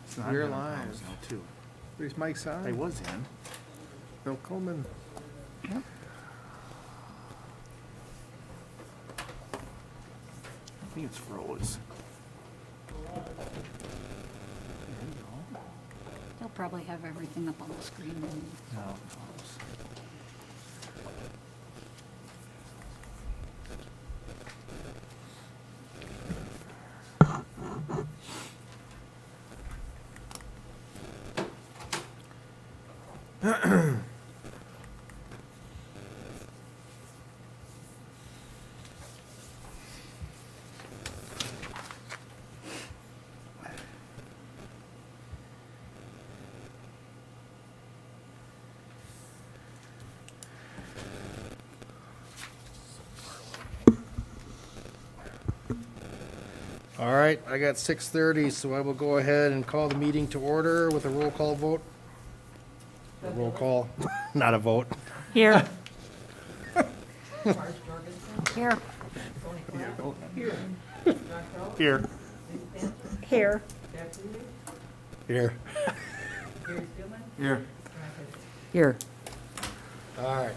It's not You're in our live. house now, too. Where's Mike's I on? was in. Bill Coleman. Yep. I think it's froze. There you go. They'll probably have everything up on the screen. No, it froze. All right, I got 6:30, so I will go ahead and call the meeting to order with a roll call vote. A roll call, not a vote. Here. Here. Here. Here. Here. Here. Here. All right.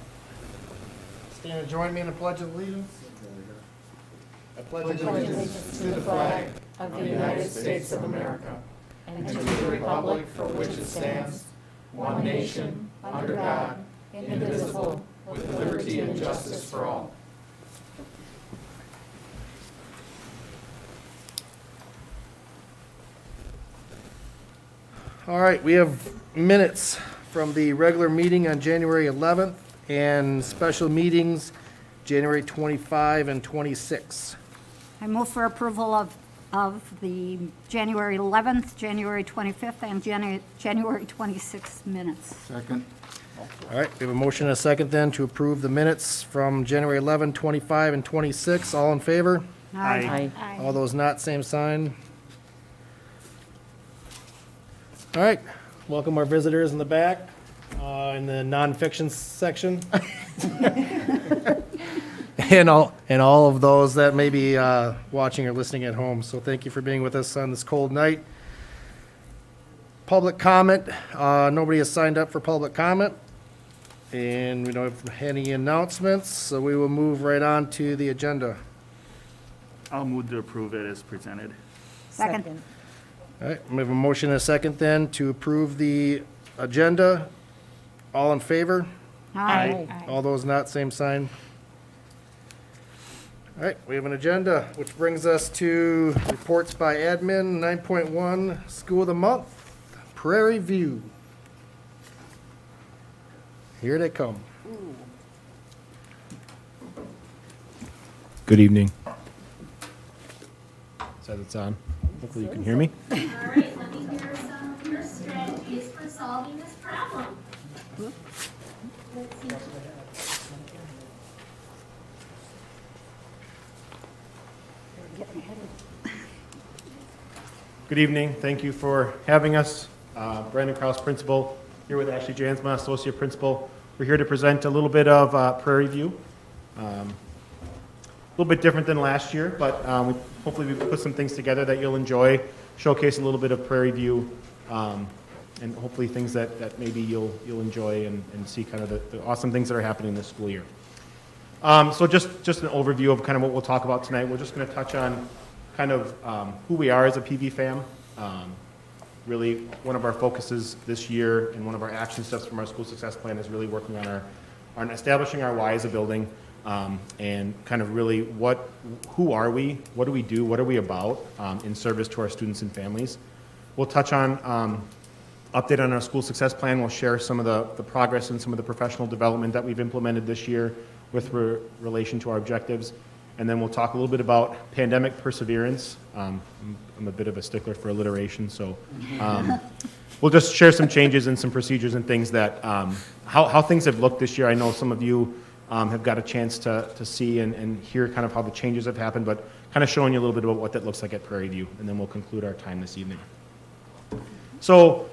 Stand and join me in the Pledge of Allegiance. I pledge allegiance To the flag of the United States of America and to the republic for which it stands, one nation, under God, indivisible, with liberty and justice for all. All right, we have minutes from the regular meeting on January 11th and special meetings January 25 and 26. I move for approval of the January 11th, January 25th, and January 26th minutes. Second. All right, we have a motion and a second then to approve the minutes from January 11, 25, and 26. All in favor? Aye. All those not, same sign. All right, welcome our visitors in the back, in the nonfiction section. And all of those that may be watching or listening at home. So thank you for being with us on this cold night. Public comment, nobody has signed up for public comment. And we don't have any announcements, so we will move right on to the agenda. I'll move to approve it as presented. Second. All right, we have a motion and a second then to approve the agenda. All in favor? Aye. All those not, same sign. All right, we have an agenda, which brings us to reports by admin, 9.1, School of the Month, Prairie View. Here they come. Good evening. Said it's on. Hopefully you can hear me. All right, let me hear some of your strategies for solving this problem. Let's see. Good evening. Thank you for having us. Brandon Krause, principal, here with Ashley Jansma, associate principal. We're here to present a little bit of Prairie View. A little bit different than last year, but hopefully we've put some things together that you'll enjoy, showcase a little bit of Prairie View, and hopefully things that maybe you'll enjoy and see kind of the awesome things that are happening this school year. So just an overview of kind of what we'll talk about tonight. We're just going to touch on kind of who we are as a PV fam. Really, one of our focuses this year and one of our action steps from our school success plan is really working on establishing our why as a building, and kind of really who are we, what do we do, what are we about in service to our students and families. We'll touch on update on our school success plan. We'll share some of the progress and some of the professional development that we've implemented this year with relation to our objectives. And then we'll talk a little bit about pandemic perseverance. I'm a bit of a stickler for alliteration, so we'll just share some changes and some procedures and things that, how things have looked this year. I know some of you have got a chance to see and hear kind of how the changes have happened, but kind of showing you a little bit about what that looks like at Prairie View, and then we'll conclude our time this evening. So,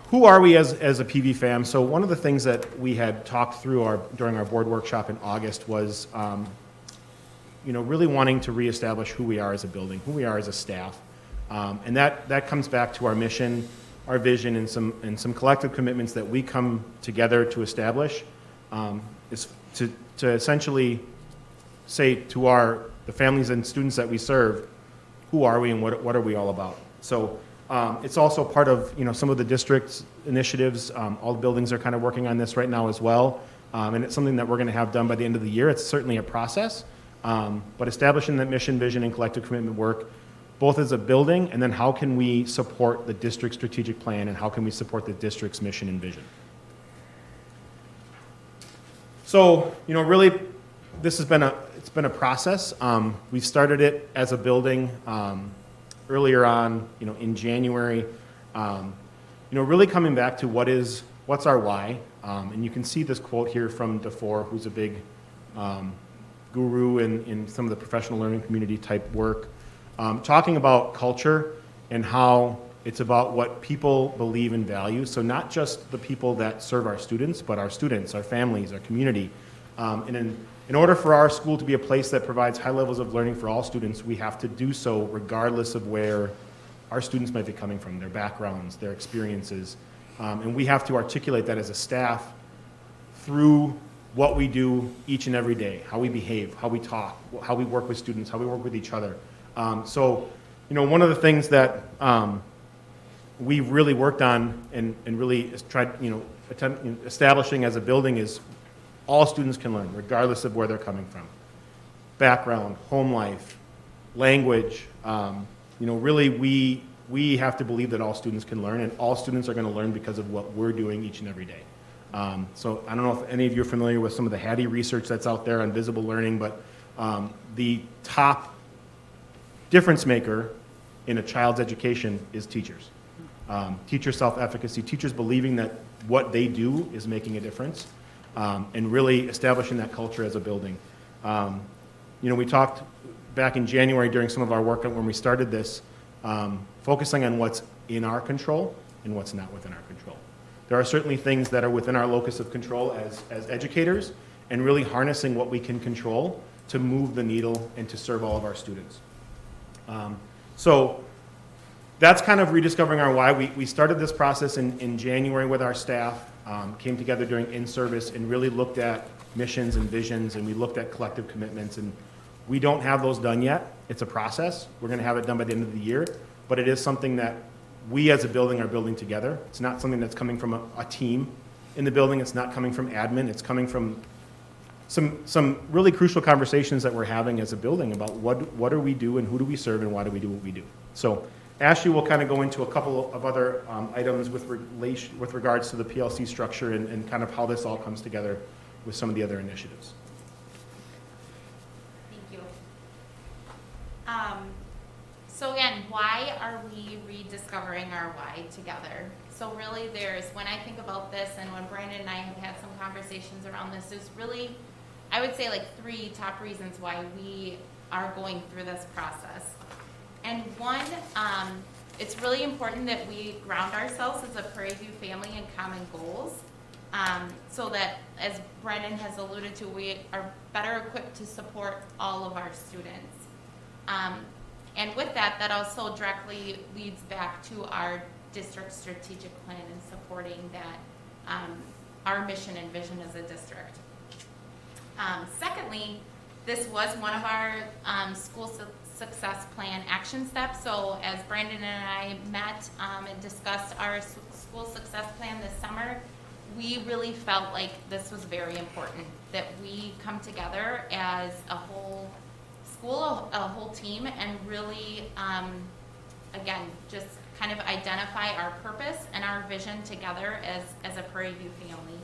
who are we as a PV fam? So one of the things that we had talked through during our board workshop in August was, really wanting to reestablish who we are as a building, who we are as a staff, And that comes back to our mission, our vision, and some collective commitments that we come together to establish, is to essentially say to the families and students that we serve, who are we and what are we all about? So it's also part of some of the district's initiatives. All the buildings are kind of working on this right now as well, and it's something that we're going to have done by the end of the year. It's certainly a process, but establishing that mission, vision, and collective commitment work, both as a building, and then how can we support the district's strategic plan, and how can we support the district's mission and vision. So, really, this has been a process. We've started it as a building earlier on, in January. Really coming back to what's our why, and you can see this quote here from DeFore, who's a big guru in some of the professional learning community type work, talking about culture and how it's about what people believe and value. So not just the people that serve our students, but our students, our families, our community. And in order for our school to be a place that provides high levels of learning for all students, we have to do so regardless of where our students might be coming from, their backgrounds, their experiences. And we have to articulate that as a staff through what we do each and every day, how we behave, how we talk, how we work with students, how we work with each other. So, one of the things that we've really worked on and really tried, establishing as a building is all students can learn, regardless of where they're coming from. Background, home life, language, really we have to believe that all students can learn, and all students are going to learn because of what we're doing each and every day. So I don't know if any of you are familiar with some of the Hattie research that's out there on visible learning, but the top difference maker in a child's education is teachers. Teacher self-efficacy, teachers believing that what they do is making a difference, and really establishing that culture as a building. We talked back in January during some of our work when we started this, focusing on what's in our control and what's not within our control. There are certainly things that are within our locus of control as educators, and really harnessing what we can control to move the needle and to serve all of our students. So that's kind of rediscovering our why. We started this process in January with our staff, came together during in-service and really looked at missions and visions, and we looked at collective commitments, and we don't have those done yet. It's a process. We're going to have it done by the end of the year, but it is something that we as a building are building together. It's not something that's coming from a team in the building. It's not coming from admin. It's coming from some really crucial conversations that we're having as a building about what do we do and who do we serve and why do we do what we do. So Ashley will kind of go into a couple of other items with regards to the PLC structure and kind of how this all comes together with some of the other initiatives. Thank you. So again, why are we rediscovering our why together? So really when I think about this and when Brandon and I have had some conversations around this, there's really, I would say like 3 top reasons why we are going through this process. And one, it's really important that we ground ourselves as a Prairie View family in common goals, so that, as Brendan has alluded to, we are better equipped to support all of our students. And with that also directly leads back to our district strategic plan and supporting that, our mission and vision as a district. Secondly, this was one of our school success plan action steps. So as Brandon and I met and discussed our school success plan this summer, we really felt like this was very important, that we come together as a whole school, a whole team, and really, again, just kind of identify our purpose and our vision together as a Prairie View family.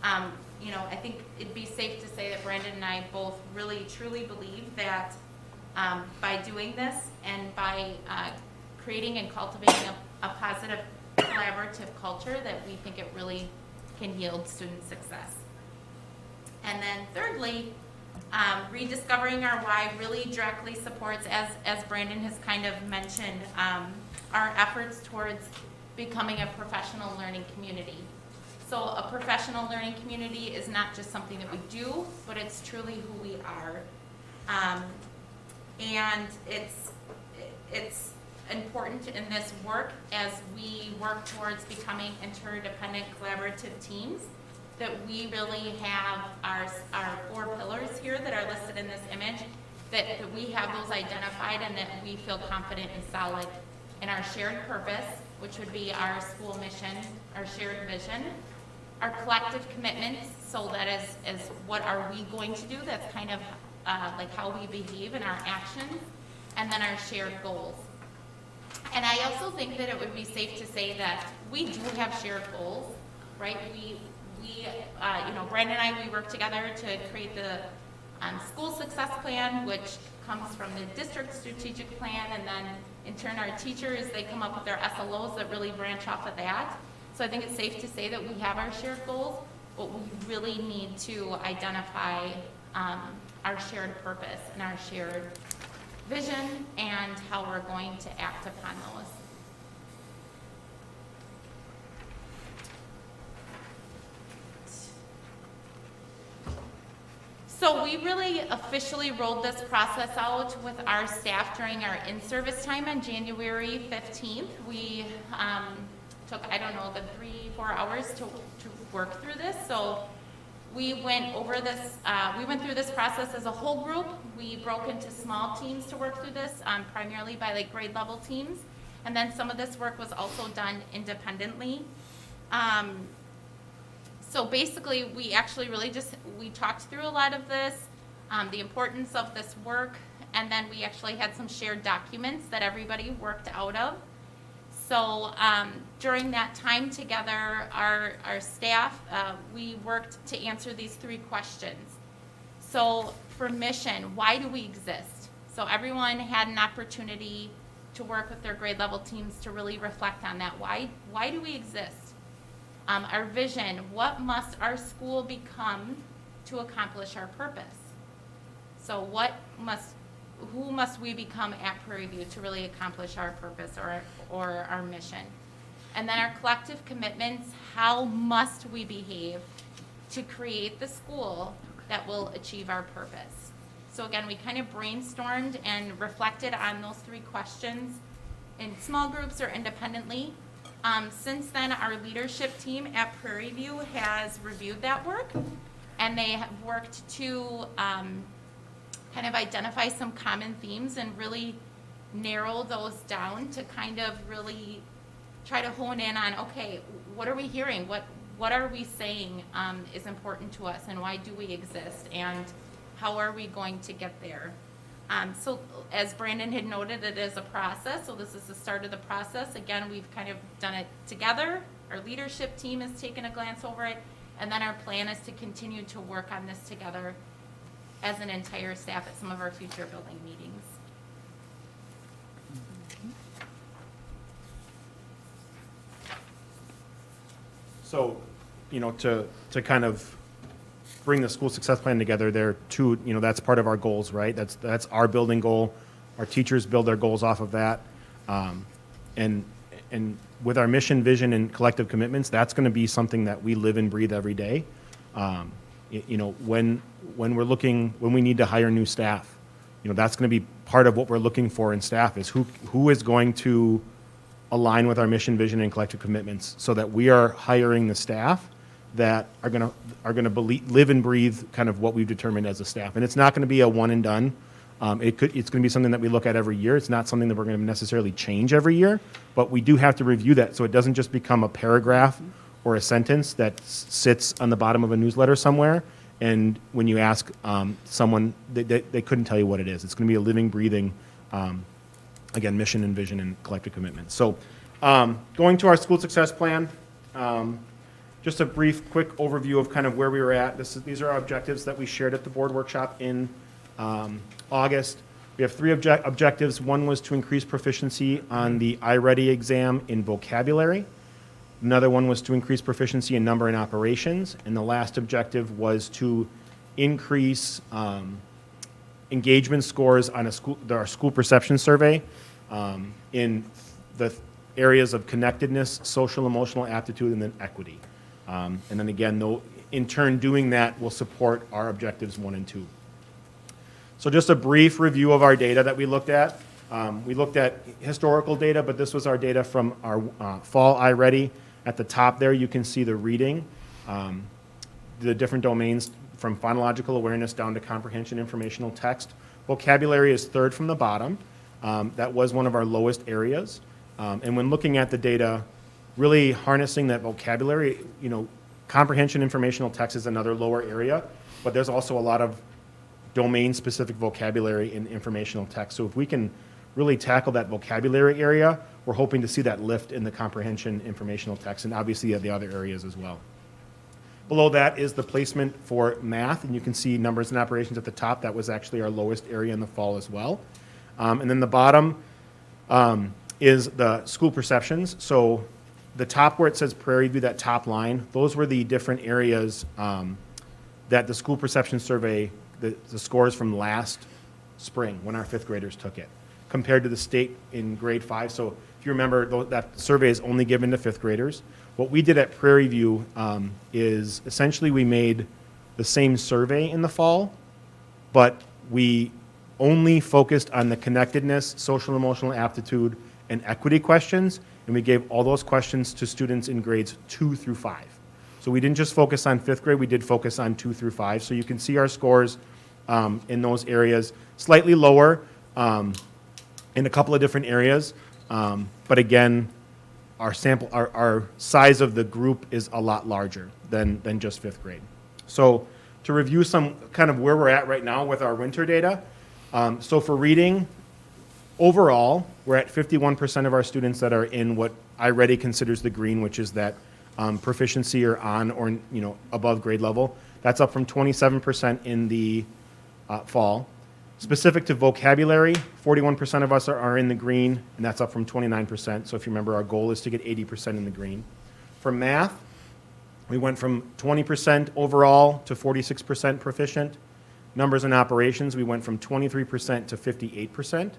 I think it'd be safe to say that Brandon and I both really truly believe that by doing this and by creating and cultivating a positive collaborative culture, that we think it really can yield student success. And then thirdly, rediscovering our why really directly supports, as Brandon has kind of mentioned, our efforts towards becoming a professional learning community. So a professional learning community is not just something that we do, but it's truly who we are. And it's important in this work as we work towards becoming interdependent collaborative teams, that we really have our 4 pillars here that are listed in this image, that we have those identified and that we feel confident and solid in our shared purpose, which would be our school mission, our shared vision, our collective commitments, so that is what are we going to do, that's kind of like how we behave in our actions, and then our shared goals. And I also think that it would be safe to say that we do have shared goals, right? We Brandon and I, we work together to create the school success plan, which comes from the district strategic plan, and then in turn our teachers, they come up with their SLOs that really branch off of that. So I think it's safe to say that we have our shared goals, but we really need to identify our shared purpose and our shared vision and how we're going to act upon those. So we really officially rolled this process out with our staff during our in-service time on January 15th. We took, I don't know, the 3-4 hours to work through this. So we went over this, we went through this process as a whole group. We broke into small teams to work through this, primarily by like grade level teams. And then some of this work was also done independently. So basically, we actually really we talked through a lot of this, the importance of this work, and then we actually had some shared documents that everybody worked out of. So during that time together, our staff, we worked to answer these 3 questions. So for mission, why do we exist? So everyone had an opportunity to work with their grade level teams to really reflect on that. Why do we exist? Our vision, what must our school become to accomplish our purpose? So who must we become at Prairie View to really accomplish our purpose or our mission? And then our collective commitments, how must we behave to create the school that will achieve our purpose? So again, we kind of brainstormed and reflected on those 3 questions in small groups or independently. Since then, our leadership team at Prairie View has reviewed that work, and they have worked to kind of identify some common themes and really narrow those down to kind of really try to hone in on, okay, what are we hearing? What are we saying is important to us, and why do we exist, and how are we going to get there? So as Brandon had noted, it is a process, so this is the start of the process. Again, we've kind of done it together. Our leadership team has taken a glance over it, and then our plan is to continue to work on this together as an entire staff at some of our future building meetings. So, to kind of bring the school success plan together, there are 2, that's part of our goals, right? That's our building goal. Our teachers build their goals off of that. And with our mission, vision, and collective commitments, that's going to be something that we live and breathe every day. When we need to hire new staff, that's going to be part of what we're looking for in staff, is who is going to align with our mission, vision, and collective commitments, so that we are hiring the staff that are going to live and breathe kind of what we've determined as a staff. And it's not going to be a one and done. It's going to be something that we look at every year. It's not something that we're going to necessarily change every year, but we do have to review that so it doesn't just become a paragraph or a sentence that sits on the bottom of a newsletter somewhere. And when you ask someone, they couldn't tell you what it is. It's going to be a living, breathing, again, mission and vision and collective commitment. So going to our school success plan, just a brief, quick overview of kind of where we were at. These are our objectives that we shared at the board workshop in August. We have 3 objectives. One was to increase proficiency on the iReady exam in vocabulary. Another one was to increase proficiency in number and operations. And the last objective was to increase engagement scores on our school perception survey in the areas of connectedness, social emotional aptitude, and then equity. And then again, in turn, doing that will support our objectives 1 and 2. So just a brief review of our data that we looked at. We looked at historical data, but this was our data from our fall iReady. At the top there, you can see the reading, the different domains from phonological awareness down to comprehension, informational text. Vocabulary is third from the bottom. That was one of our lowest areas. And when looking at the data, really harnessing that vocabulary, comprehension, informational text is another lower area, but there's also a lot of domain-specific vocabulary in informational text. So if we can really tackle that vocabulary area, we're hoping to see that lift in the comprehension, informational text, and obviously the other areas as well. Below that is the placement for math, and you can see numbers and operations at the top. That was actually our lowest area in the fall as well. And then the bottom is the school perceptions. So the top where it says Prairie View, that top line, those were the different areas that the school perception survey, the scores from last spring when our fifth graders took it, compared to the state in grade 5. So if you remember, that survey is only given to fifth graders. What we did at Prairie View is essentially we made the same survey in the fall, but we only focused on the connectedness, social and emotional aptitude, and equity questions, and we gave all those questions to students in grades 2 through 5. So we didn't just focus on fifth grade, we did focus on 2 through 5. So you can see our scores in those areas, slightly lower in a couple of different areas, but again, our sample, our size of the group is a lot larger than just fifth grade. So to review some kind of where we're at right now with our winter data, so for reading, overall, we're at 51% of our students that are in what iReady considers the green, which is that proficiency or on or above grade level. That's up from 27% in the fall. Specific to vocabulary, 41% of us are in the green, and that's up from 29%. So if you remember, our goal is to get 80% in the green. For math, we went from 20% overall to 46% proficient. Numbers and operations, we went from 23% to 58%.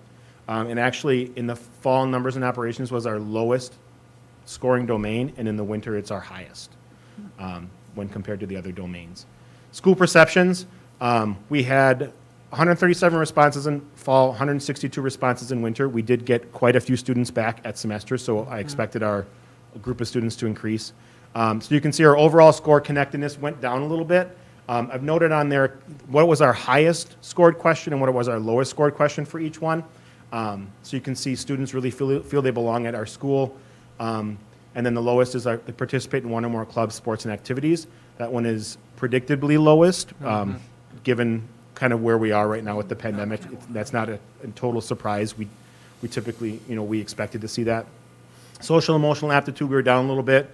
And actually, in the fall, numbers and operations was our lowest scoring domain, and in the winter, it's our highest when compared to the other domains. School perceptions, we had 137 responses in fall, 162 responses in winter. We did get quite a few students back at semester, so I expected our group of students to increase. So you can see our overall score connectedness went down a little bit. I've noted on there what was our highest scored question and what was our lowest scored question for each one. So you can see students really feel they belong at our school. And then the lowest is they participate in one or more clubs, sports, and activities. That one is predictably lowest, given kind of where we are right now with the pandemic. That's not a total surprise. We typically, we expected to see that. Social emotional aptitude, we were down a little bit.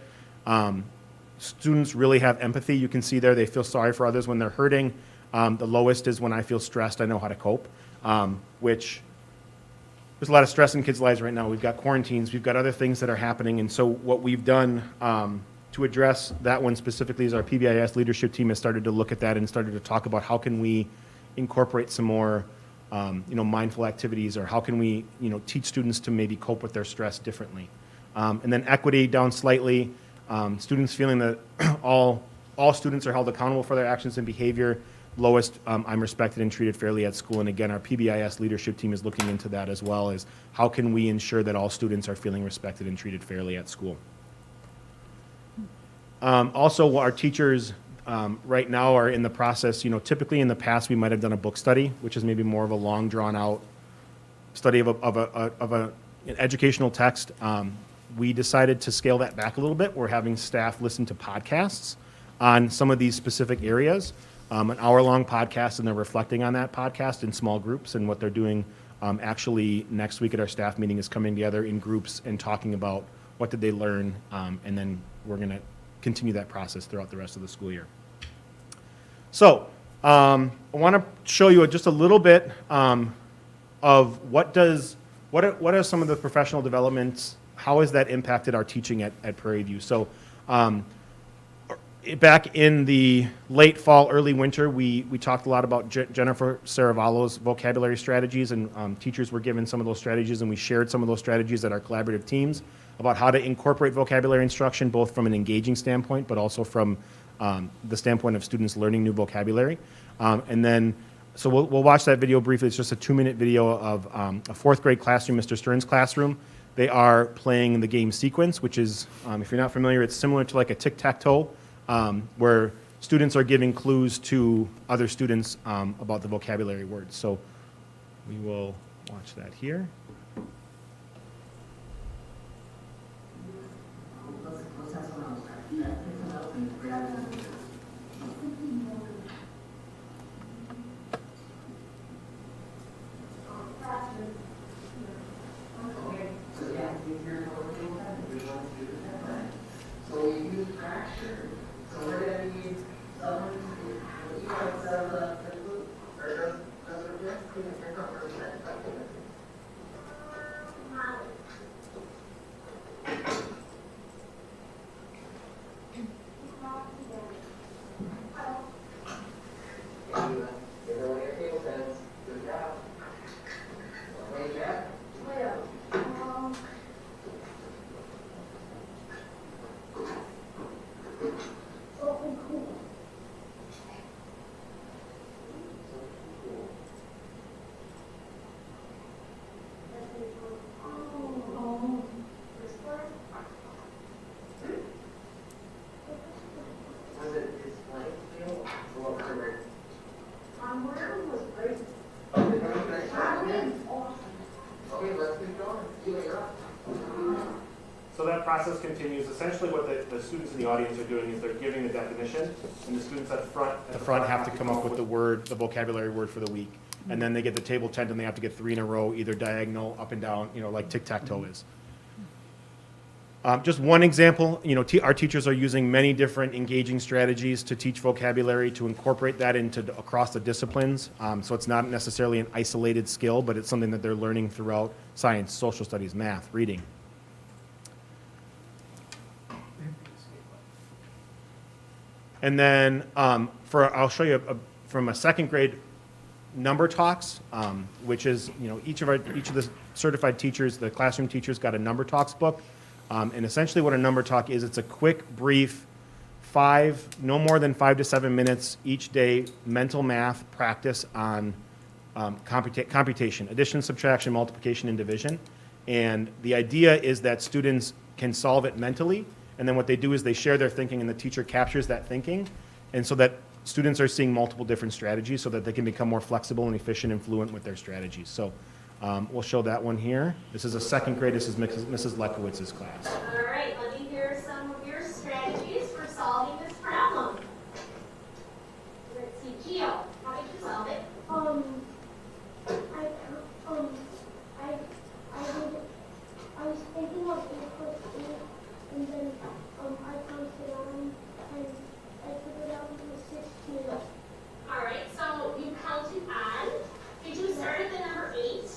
Students really have empathy. You can see there they feel sorry for others when they're hurting. The lowest is when I feel stressed, I know how to cope, which there's a lot of stress in kids' lives right now. We've got quarantines, we've got other things that are happening. And so what we've done to address that one specifically is our PBIS leadership team has started to look at that and started to talk about how can we incorporate some more mindful activities, or how can we teach students to maybe cope with their stress differently. And then equity down slightly. Students feeling that all students are held accountable for their actions and behavior. Lowest, I'm respected and treated fairly at school. And again, our PBIS leadership team is looking into that as well, as how can we ensure that all students are feeling respected and treated fairly at school. Also, our teachers right now are in the process, typically in the past we might have done a book study, which is maybe more of a long drawn out study of an educational text. We decided to scale that back a little bit. We're having staff listen to podcasts on some of these specific areas, an hour-long podcast, and they're reflecting on that podcast in small groups. And what they're doing actually next week at our staff meeting is coming together in groups and talking about what did they learn, and then we're going to continue that process throughout the rest of the school year. So I want to show you just a little bit of what are some of the professional developments. How has that impacted our teaching at Prairie View? So back in the late fall, early winter, we talked a lot about Jennifer Saravallo's vocabulary strategies, and teachers were given some of those strategies, and we shared some of those strategies at our collaborative teams about how to incorporate vocabulary instruction, both from an engaging standpoint, but also from the standpoint of students learning new vocabulary. And then So we'll watch that video briefly. It's just a 2-minute video of a 4th grade classroom, Mr. Stern's classroom. They are playing the game Sequence, which is, if you're not familiar, it's similar to like a tic-tac-toe, where students are giving clues to other students about the vocabulary words. So we will watch that here. So that process continues. Essentially what the students in the audience are doing is they're giving the definition, and the students at the front have to come up with the vocabulary word for the week. And then they get the table tent and they have to get 3 in a row, either diagonal, up and down, like tic-tac-toe is. Just one example, our teachers are using many different engaging strategies to teach vocabulary, to incorporate that across the disciplines. So it's not necessarily an isolated skill, but it's something that they're learning throughout science, social studies, math, reading. And then I'll show you from a 2nd grade number talks, which is, each of the certified teachers, the classroom teachers got a number talks book. And essentially what a number talk is, it's a quick, brief, no more than 5 to 7 minutes each day, mental math practice on computation, addition, subtraction, multiplication, and division. And the idea is that students can solve it mentally, and then what they do is they share their thinking, and the teacher captures that thinking, and so that students are seeing multiple different strategies so that they can become more flexible and efficient and fluent with their strategies. So we'll show that one here. This is a 2nd grade. This is Mrs. Lekowitz's class. All right, let me hear some of your strategies for solving this problem. Let's see, Gio, how did you solve it? I was thinking of 8 + 8, and then I counted on, and I figured out it was 16. All right, so you counted on. Did you start at the number 8?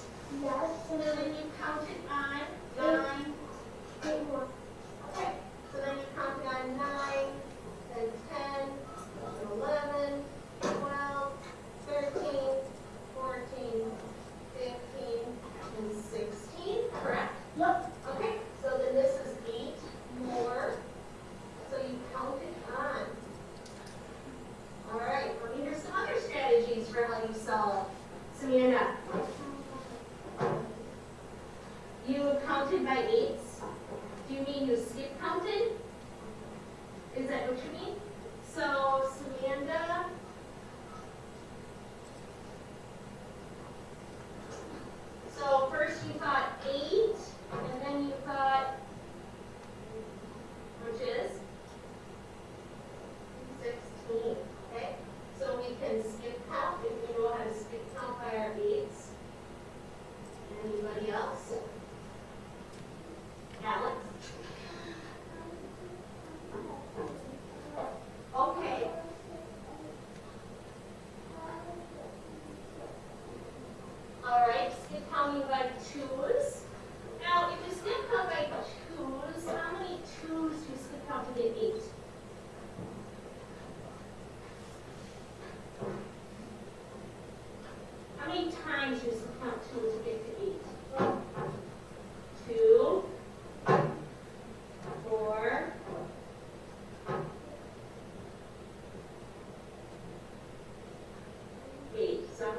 Yes, And then you counted on 9. 8 more. Okay, so then you counted on 9, then 10, 11, 12, 13, 14, 15, and 16, correct? Yep. Okay, so then this is 8 more. So you counted on. All right, let me hear some other strategies for how you solve. Samantha, you counted by 8s. Do you mean you skip counted? Is that what you mean? So Samantha, so first you thought 8, and then you thought, which is 16, okay? So we can skip count if we know how to skip count by our 8s. Anybody else? Alex? Okay. All right, skip counting by 2s. Now, if you skip count by 2s, how many 2s do you skip count to get 8? How many times do you skip count 2 to get to 8? 2, 4, 8. So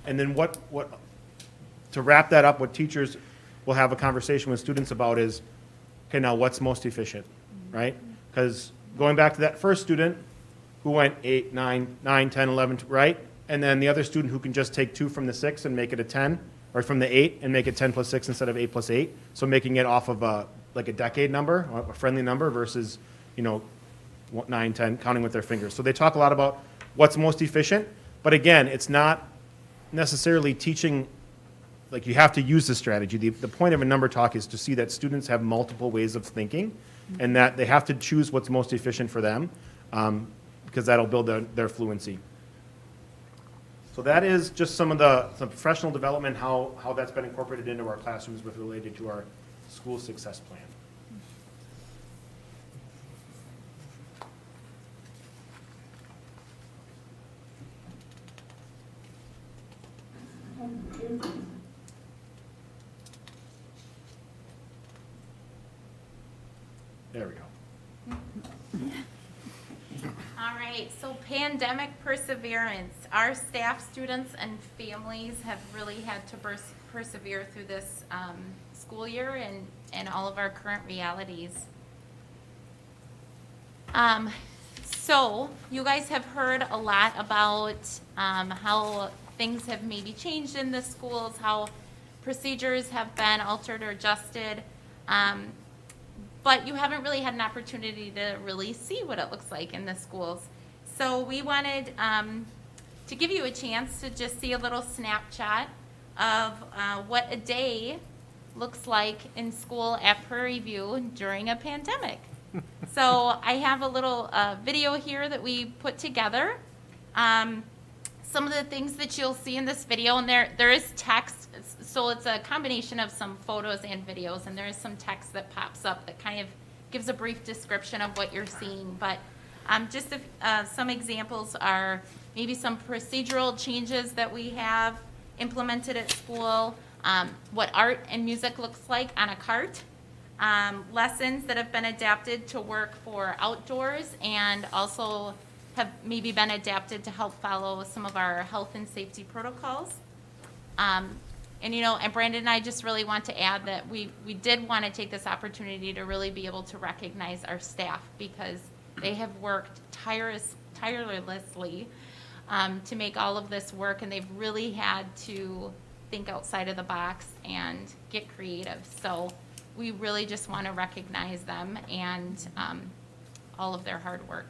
And then to wrap that up, what teachers will have a conversation with students about is, okay, now what's most efficient, right? Because going back to that first student who went 8, 9, 10, 11, right? And then the other student who can just take 2 from the 6 and make it a 10, or from the 8 and make it 10 plus 6 instead of 8 plus 8. So making it off of a decade number, a friendly number versus, 9, 10, counting with their fingers. So they talk a lot about what's most efficient, but again, it's not necessarily teaching, like you have to use the strategy. The point of a number talk is to see that students have multiple ways of thinking and that they have to choose what's most efficient for them because that'll build their fluency. So that is just some professional development, how that's been incorporated into our classrooms with related to our school success plan. There we go. All right, so pandemic perseverance. Our staff, students, and families have really had to persevere through this school year and all of our current realities. So you guys have heard a lot about how things have maybe changed in the schools, how procedures have been altered or adjusted. But you haven't really had an opportunity to really see what it looks like in the schools. So we wanted to give you a chance to just see a little snapshot of what a day looks like in school at Prairie View during a pandemic. So I have a little video here that we put together. Some of the things that you'll see in this video, and there is text, so it's a combination of some photos and videos, and there is some text that pops up that kind of gives a brief description of what you're seeing. But just some examples are maybe some procedural changes that we have implemented at school, what art and music looks like on a cart, lessons that have been adapted to work for outdoors and also have maybe been adapted to help follow some of our health and safety protocols. And Brandon and I just really want to add that we did want to take this opportunity to really be able to recognize our staff because they have worked tirelessly to make all of this work, and they've really had to think outside of the box and get creative. So we really just want to recognize them and all of their hard work.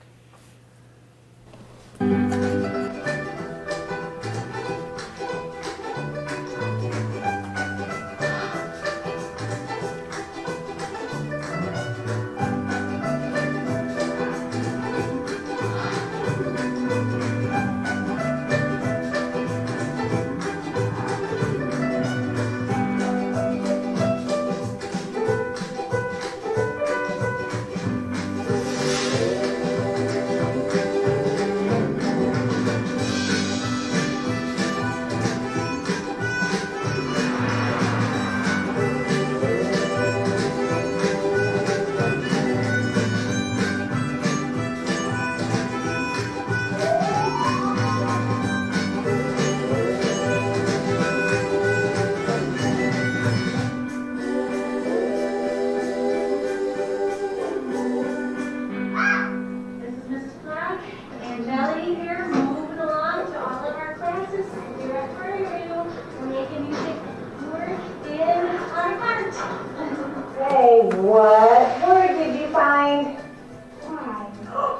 What word did you find?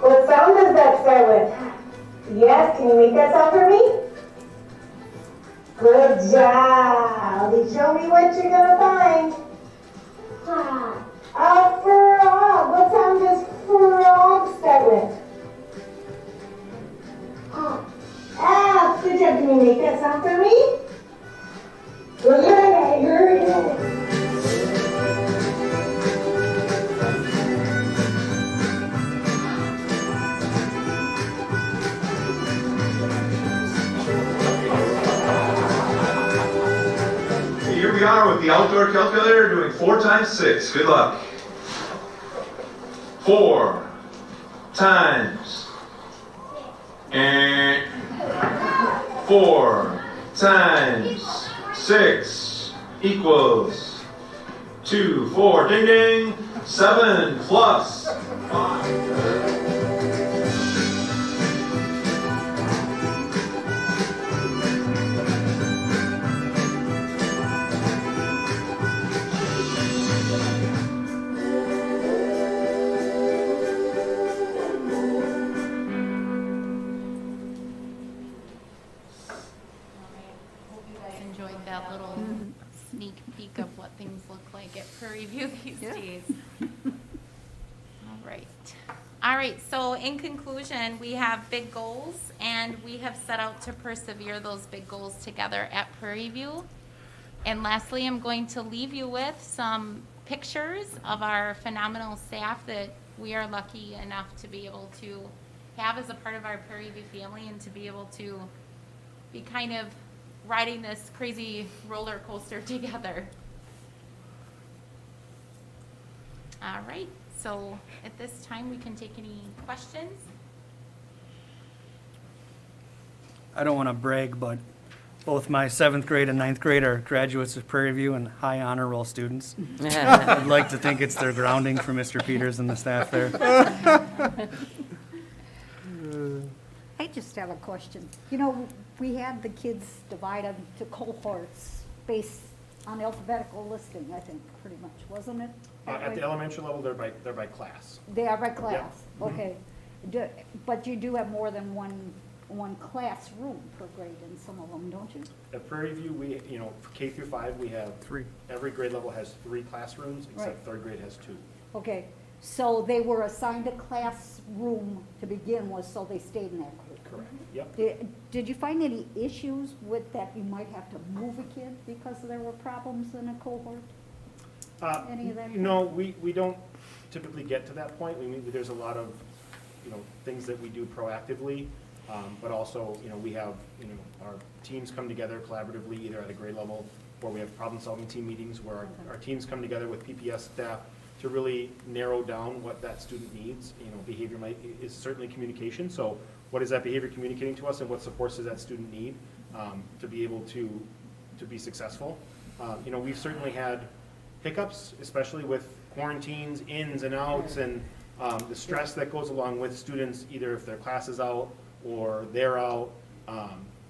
What sound does that start with? Yes, can you make that sound for me? Good job. Show me what you're gonna find. A frog. What sound does frog start with? F. Good job. Can you make that sound for me? Good. Here we are with the outdoor calculator doing 4 times 6. Good luck. 4 times 4 times 6 equals 2, 4, ding ding, 7 plus 5. Hope you guys enjoyed that little sneak peek of what things look like at Prairie View these days. All right. All right, so in conclusion, we have big goals, and we have set out to persevere those big goals together at Prairie View. And lastly, I'm going to leave you with some pictures of our phenomenal staff that we are lucky enough to be able to have as a part of our Prairie View family, and to be able to be kind of riding this crazy roller coaster together. All right, so at this time, we can take any questions. I don't want to brag, but both my 7th grade and 9th grade are graduates of Prairie View and high honor roll students. I'd like to think it's their grounding for Mr. Peters and the staff there. I just have a question. You know, we had the kids divided to cohorts based on alphabetical listing, I think, pretty much, wasn't it? At the elementary level, they're by class. They are by class, okay. But you do have more than one classroom per grade in some of them, don't you? At Prairie View, we, for K through 5, we have 3. Every grade level has 3 classrooms, except Right. 3rd grade has 2. Okay, so they were assigned a classroom to begin with, so they stayed in that group. Correct. Yep. Did you find any issues with that you might have to move a kid because there were problems in a cohort? Any of that? No, we don't typically get to that point. There's a lot of, things that we do proactively, but also, we have, our teams come together collaboratively, either at a grade level, or we have problem-solving team meetings where our teams come together with PPS staff to really narrow down what that student needs. Behavior is certainly communication, so what is that behavior communicating to us, and what supports does that student need to be able to be successful? We've certainly had hiccups, especially with quarantines, ins and outs, and the stress that goes along with students, either if their class is out or they're out.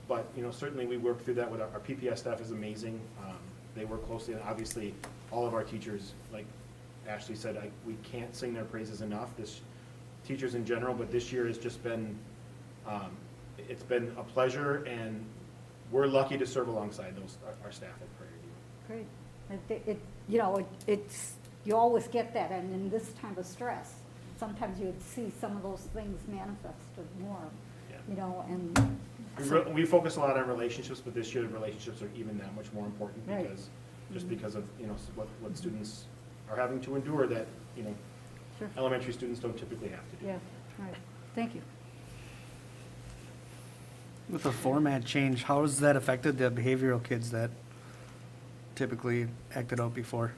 But certainly we work through that with our PPS staff is amazing. They work closely, and obviously all of our teachers, like Ashley said, we can't sing their praises enough. Teachers in general, but this year has just been, it's been a pleasure, and we're lucky to serve alongside our staff at Prairie View. Great. It's, you always get that, and in this time of stress, sometimes you'd see some of those things manifested more, Yeah. and. We focus a lot on relationships, but this year the relationships are even that much more important Right. because of what students are having to endure that Sure. elementary students don't typically have to do. Yeah, right. Thank you. With the format change, how has that affected the behavioral kids that typically acted out before?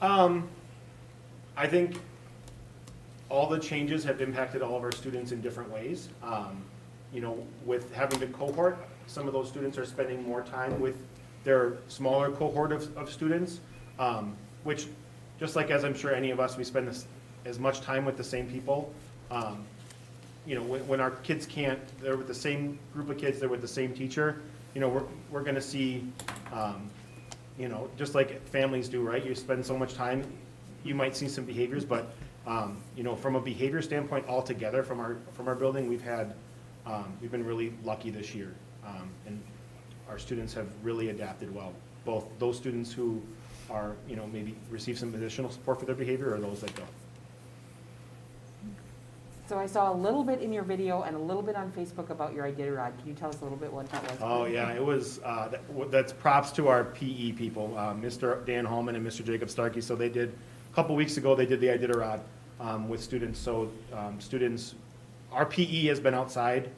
I think all the changes have impacted all of our students in different ways. With having the cohort, some of those students are spending more time with their smaller cohort of students, which, just like as I'm sure any of us, we spend as much time with the same people. When our kids can't, they're with the same group of kids, they're with the same teacher, we're gonna see, just like families do, right? You spend so much time, you might see some behaviors, but, from a behavior standpoint altogether, from our building, we've been really lucky this year. And our students have really adapted well, both those students who are, maybe receive some additional support for their behavior, or those that don't. So I saw a little bit in your video and a little bit on Facebook about your Iditarod. Can you tell us a little bit what that was? Oh, yeah, it was, that's props to our PE people, Mr. Dan Hallman and Mr. Jacob Starkey. So they did, a couple weeks ago, they did the Iditarod with students. So students, our PE has been outside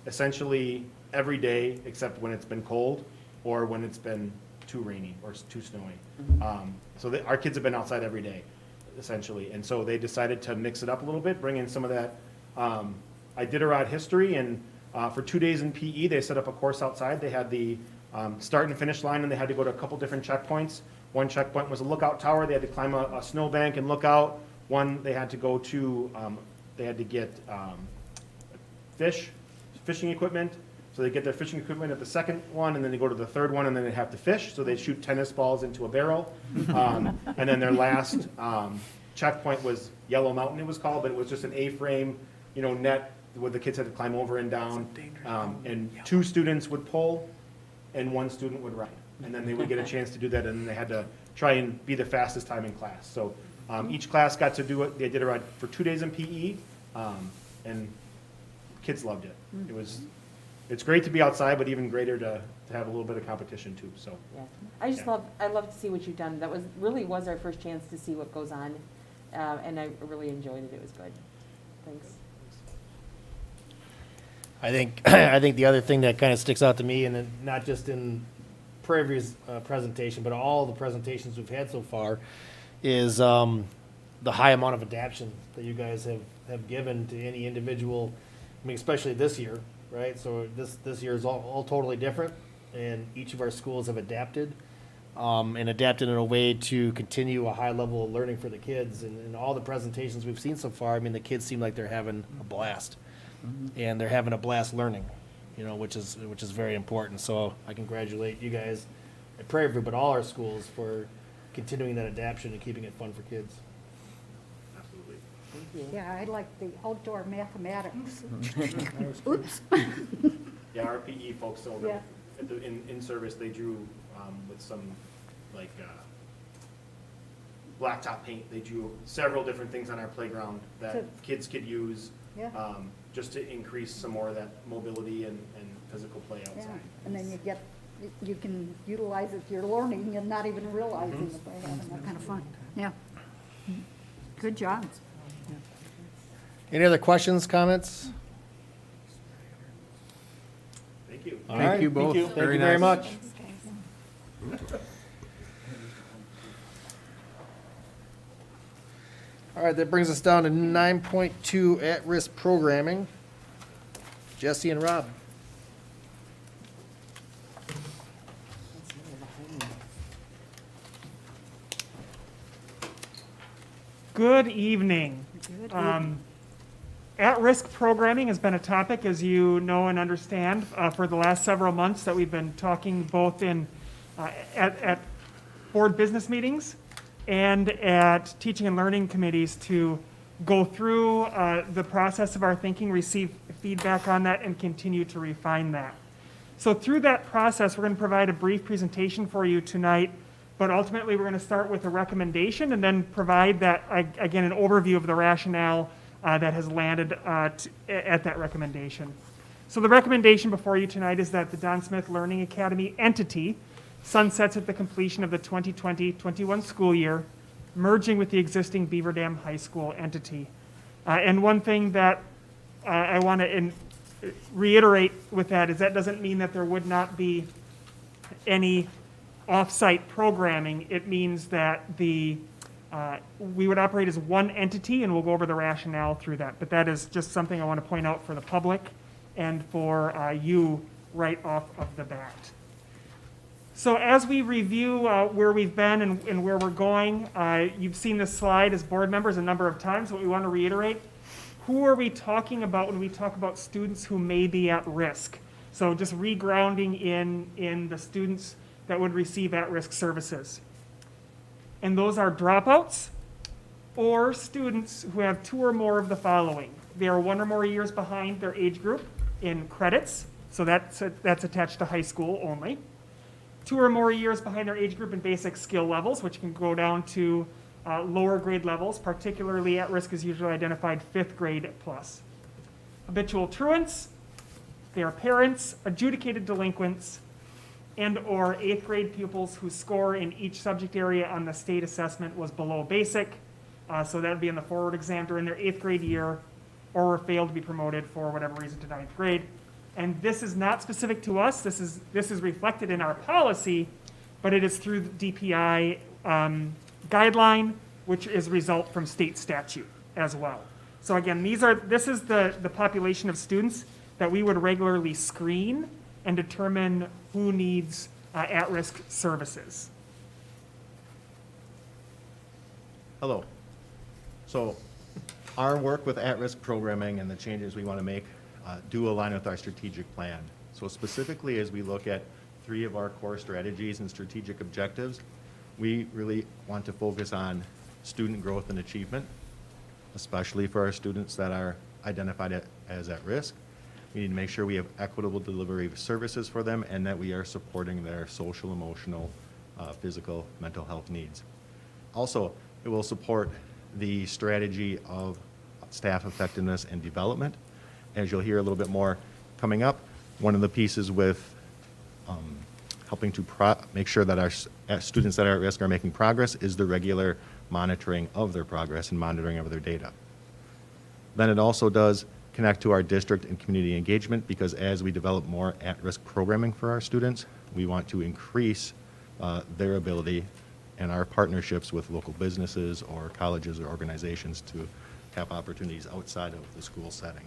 essentially every day except when it's been cold or when it's been too rainy or too snowy. So our kids have been outside every day, essentially. And so they decided to mix it up a little bit, bring in some of that Iditarod history, and For 2 days in PE, they set up a course outside. They had the start and finish line, and they had to go to a couple different checkpoints. One checkpoint was a lookout tower. They had to climb a snowbank and look out. One, they had to go to, they had to get fishing equipment. So they get their fishing equipment at the second one, and then they go to the third one, and then they have to fish. So they shoot tennis balls into a barrel. And then their last checkpoint was Yellow Mountain, it was called, but it was just an A-frame, net where the kids had to climb over and down. And 2 students would pull, and 1 student would ride. And then they would get a chance to do that, and they had to try and be the fastest time in class. So each class got to do it. They did it right for 2 days in PE, and kids loved it. It's great to be outside, but even greater to have a little bit of competition too, so. Yeah, I love to see what you've done. That was our first chance to see what goes on, and I really enjoyed it. It was good. Thanks. I think the other thing that kind of sticks out to me, and then not just in Prairie View's presentation, but all the presentations we've had so far, is the high amount of adaptation that you guys have given to any individual. I mean, especially this year, right? So this year is all totally different, and each of our schools have adapted, and adapted in a way to continue a high level of learning for the kids. And all the presentations we've seen so far, I mean, the kids seem like they're having a blast, and they're having a blast learning, which is very important. So I congratulate you guys at Prairie View, but all our schools for continuing that adaptation and keeping it fun for kids. Absolutely. Yeah, I like the outdoor mathematics. Oops. Yeah, our PE folks, so Yeah. in service, they drew with some like blacktop paint. They drew several different things on our playground that So- kids could use Yeah. just to increase some more of that mobility and physical play Yeah, outside. and then you can utilize it, you're learning and not even realizing it by having that kind of fun. Yeah. Good job. Any other questions, comments? Thank you. All right. Thank you both. Thank Very you very nice. much. All right, that brings us down to 9.2 at-risk programming. Jesse and Rob. Good evening. At-risk programming has been a topic, as you know and understand, for the last several months that we've been talking both at board business meetings and at teaching and learning committees to go through the process of our thinking, receive feedback on that, and continue to refine that. So through that process, we're going to provide a brief presentation for you tonight, but ultimately we're going to start with a recommendation and then provide that, again, an overview of the rationale that has landed at that recommendation. So the recommendation before you tonight is that the Don Smith Learning Academy entity sunsets at the completion of the 2020-21 school year, merging with the existing Beaver Dam High School entity. And one thing that I want to reiterate with that is that doesn't mean that there would not be any off-site programming. It means that we would operate as one entity, and we'll go over the rationale through that. But that is just something I want to point out for the public and for you right off of the bat. So as we review where we've been and where we're going, you've seen this slide as board members a number of times, but we want to reiterate. Who are we talking about when we talk about students who may be at risk? So just regrounding in the students that would receive at-risk services. And those are dropouts or students who have 2 or more of the following. They are 1 or more years behind their age group in credits, so that's attached to high school only. 2 or more years behind their age group in basic skill levels, which can go down to lower grade levels. Particularly at risk is usually identified 5th grade plus. Habitual truants, they are parents, adjudicated delinquents, and or 8th grade pupils whose score in each subject area on the state assessment was below basic. So that would be in the forward exam during their 8th grade year, or failed to be promoted for whatever reason to 9th grade. And this is not specific to us. This is reflected in our policy, but it is through the DPI guideline, which is a result from state statute as well. So again, this is the population of students that we would regularly screen and determine who needs at-risk services. Hello. So our work with at-risk programming and the changes we want to make do align with our strategic plan. So specifically, as we look at 3 of our core strategies and strategic objectives, we really want to focus on student growth and achievement, especially for our students that are identified as at risk. We need to make sure we have equitable delivery of services for them and that we are supporting their social, emotional, physical, mental health needs. Also, it will support the strategy of staff effectiveness and development. As you'll hear a little bit more coming up, one of the pieces with helping to make sure that our students that are at risk are making progress is the regular monitoring of their progress and monitoring of their data. Then it also does connect to our district and community engagement, because as we develop more at-risk programming for our students, we want to increase their ability and our partnerships with local businesses or colleges or organizations to have opportunities outside of the school setting.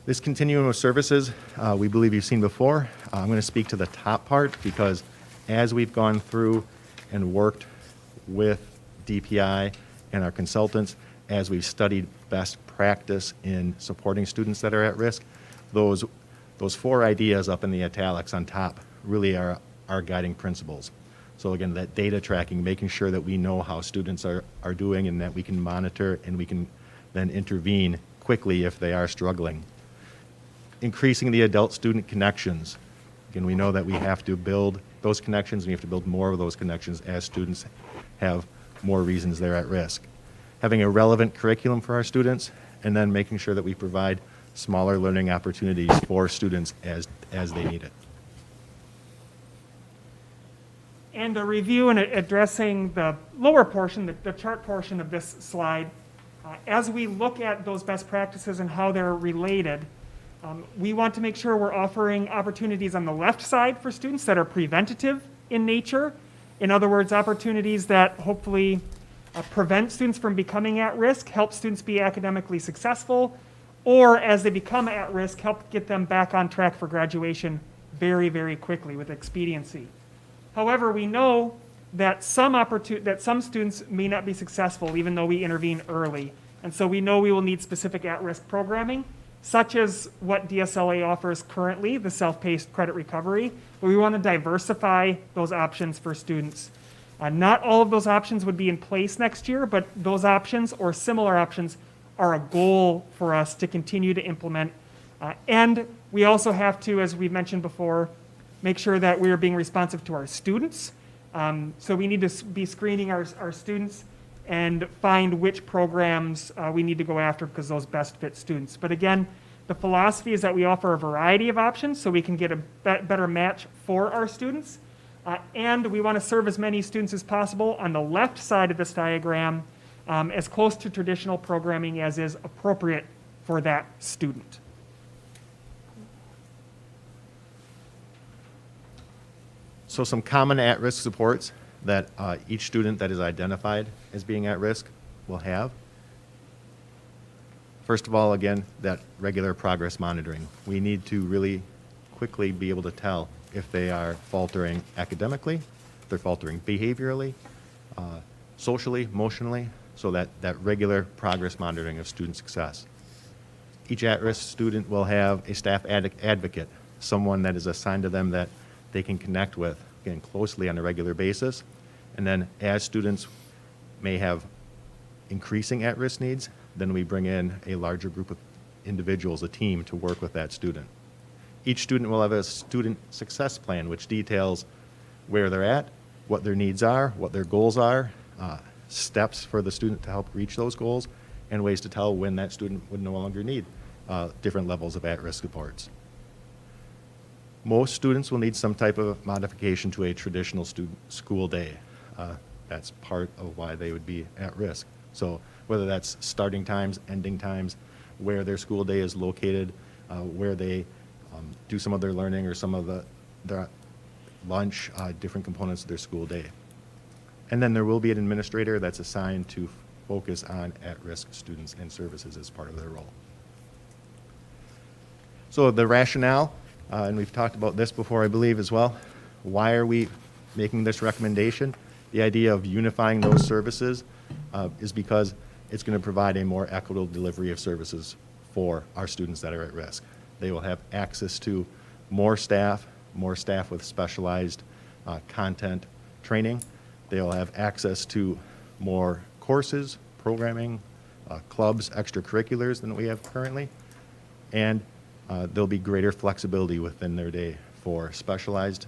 This continuum of services, we believe you've seen before. I'm going to speak to the top part because as we've gone through and worked with DPI and our consultants, as we've studied best practice in supporting students that are at risk, those 4 ideas up in the italics on top really are our guiding principles. So again, that data tracking, making sure that we know how students are doing and that we can monitor and we can then intervene quickly if they are struggling. Increasing the adult-student connections. Again, we know that we have to build those connections, and we have to build more of those connections as students have more reasons they're at risk. Having a relevant curriculum for our students, and then making sure that we provide smaller learning opportunities for students as they need it. And a review and addressing the lower portion, the chart portion of this slide, as we look at those best practices and how they're related, we want to make sure we're offering opportunities on the left side for students that are preventative in nature. In other words, opportunities that hopefully prevent students from becoming at risk, help students be academically successful, or as they become at risk, help get them back on track for graduation very, very quickly with expediency. However, we know that some students may not be successful even though we intervene early. And so we know we will need specific at-risk programming, such as what DSLA offers currently, the self-paced credit recovery, but we want to diversify those options for students. Not all of those options would be in place next year, but those options or similar options are a goal for us to continue to implement. And we also have to, as we've mentioned before, make sure that we are being responsive to our students. So we need to be screening our students and find which programs we need to go after because those best fit students. But again, the philosophy is that we offer a variety of options so we can get a better match for our students. And we want to serve as many students as possible on the left side of this diagram, as close to traditional programming as is appropriate for that student. So some common at-risk supports that each student that is identified as being at risk will have. First of all, again, that regular progress monitoring. We need to really quickly be able to tell if they are faltering academically, if they're faltering behaviorally, socially, emotionally, so that regular progress monitoring of student success. Each at-risk student will have a staff advocate, someone that is assigned to them that they can connect with, again, closely on a regular basis. And then as students may have increasing at-risk needs, then we bring in a larger group of individuals, a team, to work with that student. Each student will have a student success plan, which details where they're at, what their needs are, what their goals are, steps for the student to help reach those goals, and ways to tell when that student would no longer need different levels of at-risk supports. Most students will need some type of modification to a traditional school day. That's part of why they would be at risk. So whether that's starting times, ending times, where their school day is located, where they do some of their learning or some of their lunch, different components of their school day. And then there will be an administrator that's assigned to focus on at-risk students and services as part of their role. So the rationale, and we've talked about this before, I believe, as well. Why are we making this recommendation? The idea of unifying those services is because it's going to provide a more equitable delivery of services for our students that are at risk. They will have access to more staff with specialized content training. They will have access to more courses, programming, clubs, extracurriculars than we have currently. And there'll be greater flexibility within their day for specialized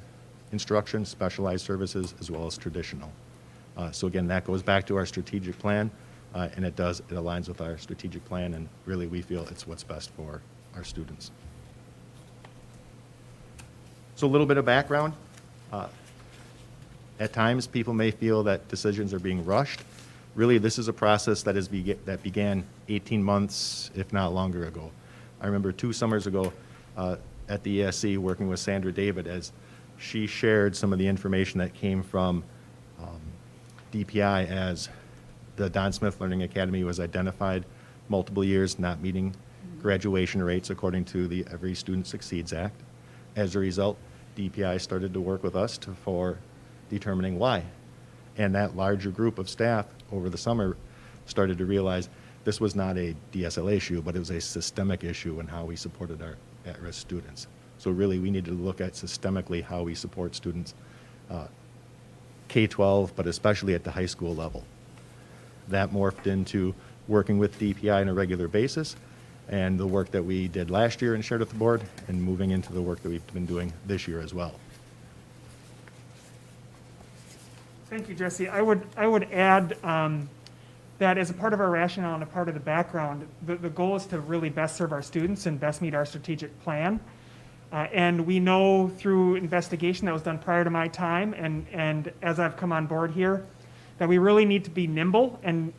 instruction, specialized services, as well as traditional. So again, that goes back to our strategic plan, and it aligns with our strategic plan, and really we feel it's what's best for our students. So a little bit of background. At times, people may feel that decisions are being rushed. Really, this is a process that began 18 months, if not longer ago. I remember 2 summers ago at the ESC working with Sandra David as she shared some of the information that came from DPI as the Don Smith Learning Academy was identified multiple years not meeting graduation rates according to the Every Student Succeeds Act. As a result, DPI started to work with us for determining why. And that larger group of staff over the summer started to realize this was not a DSLA issue, but it was a systemic issue in how we supported our at-risk students. So really, we need to look at systemically how we support students K-12, but especially at the high school level. That morphed into working with DPI on a regular basis, and the work that we did last year and shared with the board, and moving into the work that we've been doing this year as well. Thank you, Jesse. I would add that as a part of our rationale and a part of the background, the goal is to really best serve our students and best meet our strategic plan. And we know through investigation that was done prior to my time and as I've come on board here, that we really need to be nimble and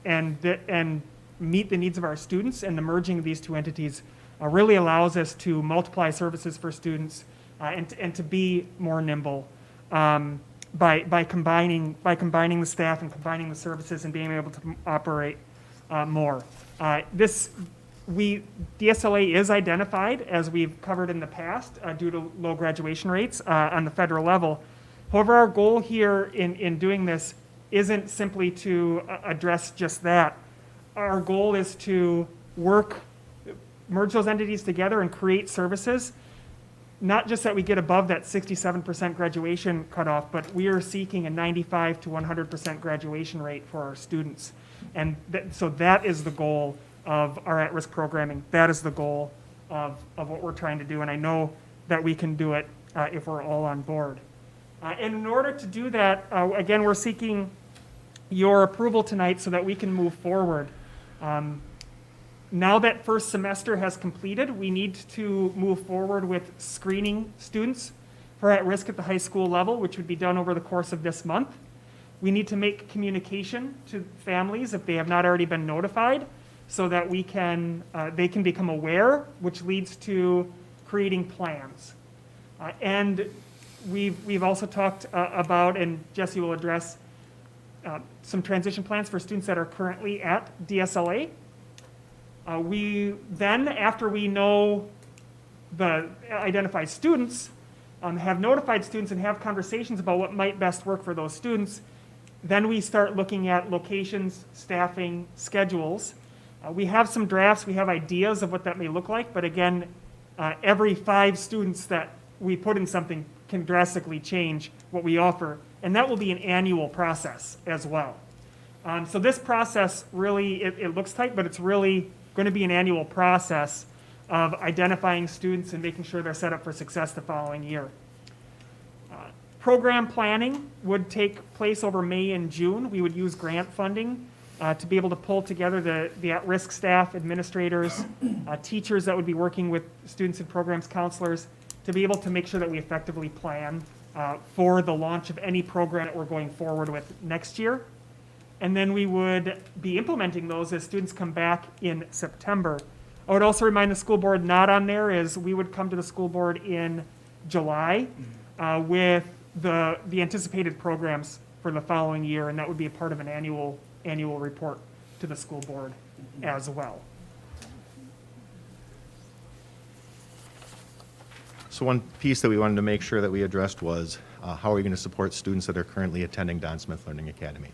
meet the needs of our students, and the merging of these two entities really allows us to multiply services for students and to be more nimble by combining the staff and combining the services and being able to operate more. DSLA is identified, as we've covered in the past, due to low graduation rates on the federal level. However, our goal here in doing this isn't simply to address just that. Our goal is to merge those entities together and create services, not just that we get above that 67% graduation cutoff, but we are seeking a 95 to 100% graduation rate for our students. And so that is the goal of our at-risk programming. That is the goal of what we're trying to do, and I know that we can do it if we're all on board. And in order to do that, again, we're seeking your approval tonight so that we can move forward. Now that first semester has completed, we need to move forward with screening students for at-risk at the high school level, which would be done over the course of this month. We need to make communication to families if they have not already been notified, so that they can become aware, which leads to creating plans. And we've also talked about, and Jesse will address, some transition plans for students that are currently at DSLA. We then, after we know the identified students, have notified students and have conversations about what might best work for those students, then we start looking at locations, staffing, schedules. We have some drafts, we have ideas of what that may look like, but again, every 5 students that we put in something can drastically change what we offer, and that will be an annual process as well. So this process really, it looks tight, but it's really going to be an annual process of identifying students and making sure they're set up for success the following year. Program planning would take place over May and June. We would use grant funding to be able to pull together the at-risk staff, administrators, teachers that would be working with students and programs counselors to be able to make sure that we effectively plan for the launch of any program that we're going forward with next year. And then we would be implementing those as students come back in September. I would also remind the school board, not on there, is we would come to the school board in July with the anticipated programs for the following year, and that would be a part of an annual report to the school board as well. So one piece that we wanted to make sure that we addressed was how are we going to support students that are currently attending Don Smith Learning Academy?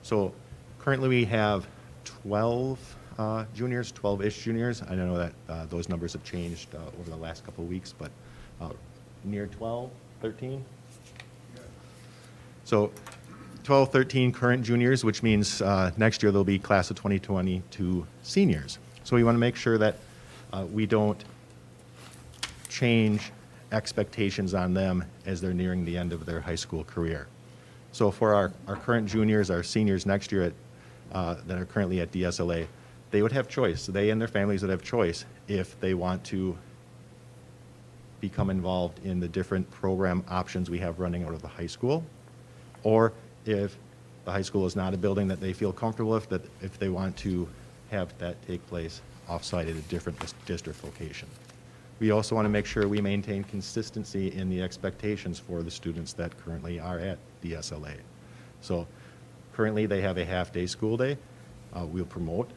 So currently we have 12 juniors, 12-ish juniors. I know that those numbers have changed over the last couple of weeks, but near 12, 13? So 12, 13 current juniors, which means next year there'll be class of 2022 seniors. So we want to make sure that we don't change expectations on them as they're nearing the end of their high school career. So for our current juniors, our seniors next year that are currently at DSLA, they would have choice. They and their families would have choice if they want to become involved in the different program options we have running out of the high school, or if the high school is not a building that they feel comfortable with, that if they want to have that take place offsite at a different district location. We also want to make sure we maintain consistency in the expectations for the students that currently are at DSLA. So currently they have a half-day school day. We'll promote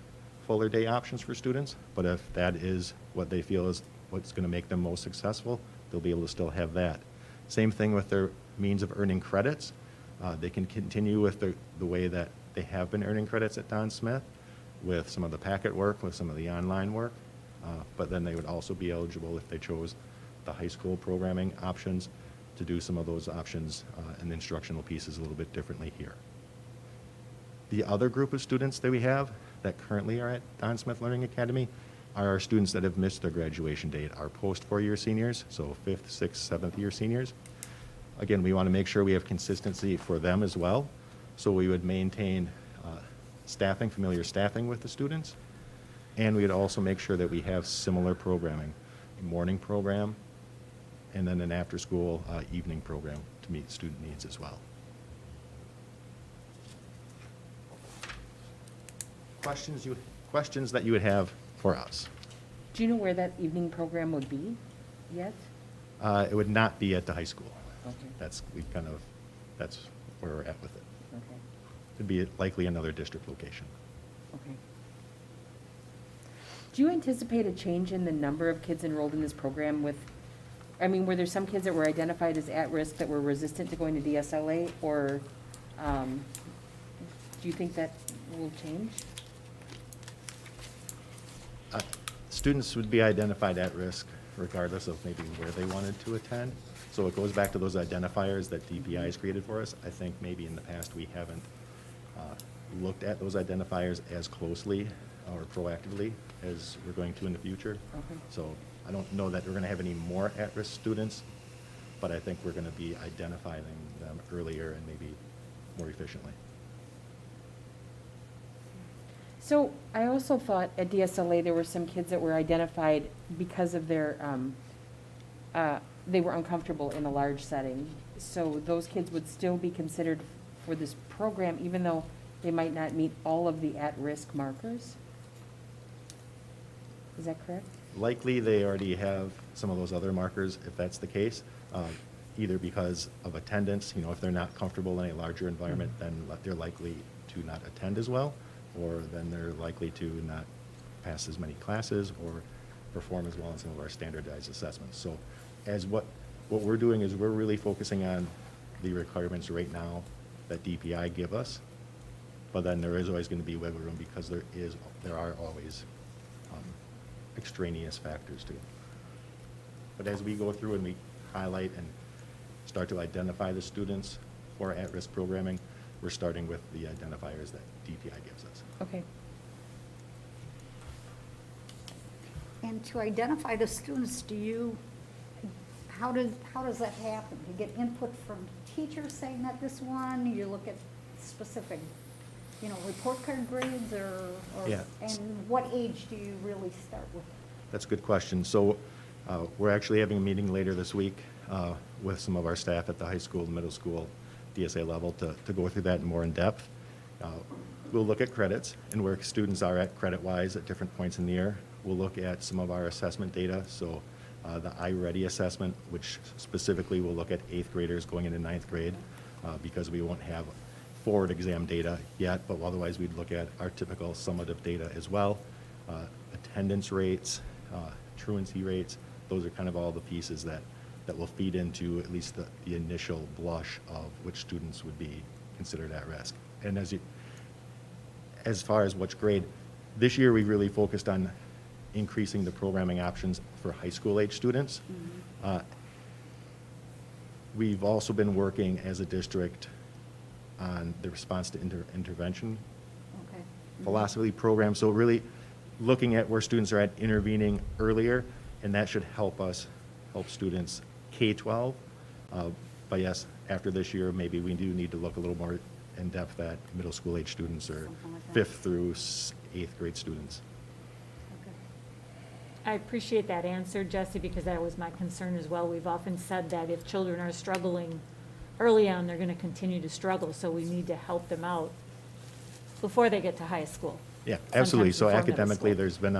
fuller day options for students, but if that is what they feel is what's going to make them most successful, they'll be able to still have that. Same thing with their means of earning credits. They can continue with the way that they have been earning credits at Don Smith with some of the packet work, with some of the online work, but then they would also be eligible if they chose the high school programming options to do some of those options and instructional pieces a little bit differently here. The other group of students that we have that currently are at Don Smith Learning Academy are our students that have missed their graduation date, our post-4-year seniors, so 5th, 6th, 7th year seniors. Again, we want to make sure we have consistency for them as well, so we would maintain staffing, familiar staffing with the students, and we would also make sure that we have similar programming, a morning program, and then an after-school evening program to meet student needs as well. Questions that you would have for us? Do you know where that evening program would be yet? It would not be at the high school. Okay. That's where we're at with it. Okay, It'd be likely another district location. okay. Do you anticipate a change in the number of kids enrolled in this program with, I mean, were there some kids that were identified as at-risk that were resistant to going to DSLA, or do you think that will change? Students would be identified at risk regardless of maybe where they wanted to attend. So it goes back to those identifiers that DPI has created for us. I think maybe in the past we haven't looked at those identifiers as closely or proactively as we're going to in the future. Okay. So I don't know that we're going to have any more at-risk students, but I think we're going to be identifying them earlier and maybe more efficiently. So I also thought at DSLA there were some kids that were identified because of their, they were uncomfortable in a large setting. So those kids would still be considered for this program, even though they might not meet all of the at-risk markers? Is that correct? Likely, they already have some of those other markers, if that's the case, either because of attendance, if they're not comfortable in a larger environment, then they're likely to not attend as well, or then they're likely to not pass as many classes or perform as well in some of our standardized assessments. So as what we're doing is we're really focusing on the requirements right now that DPI give us, but then there is always going to be wiggle room because there are always extraneous factors too. But as we go through and we highlight and start to identify the students for at-risk programming, we're starting with the identifiers that DPI gives us. Okay. And to identify the students, how does that happen? You get input from teachers saying that this one, you look at specific, report card grades or Yeah. and what age do you really start with? That's a good question. So we're actually having a meeting later this week with some of our staff at the high school, the middle school, DSA level to go through that more in depth. We'll look at credits and where students are at credit-wise at different points in the year. We'll look at some of our assessment data. So the iReady assessment, which specifically will look at 8th graders going into 9th grade because we won't have forward exam data yet, but otherwise we'd look at our typical summative data as well. Attendance rates, truancy rates, those are kind of all the pieces that will feed into at least the initial blush of which students would be considered at risk. And as far as which grade, this year we really focused on increasing the programming options for high school age students. We've also been working as a district on the response to intervention Okay. philosophy program. So really looking at where students are at, intervening earlier, and that should help students K-12. But yes, after this year, maybe we do need to look a little more in depth at middle school age students or Something like that. 5th through 8th grade students. Okay. I appreciate that answer, Jesse, because that was my concern as well. We've often said that if children are struggling early on, they're going to continue to struggle, so we need to help them out before they get to high school. Yeah, absolutely. Sometimes So before middle academically, school. there's been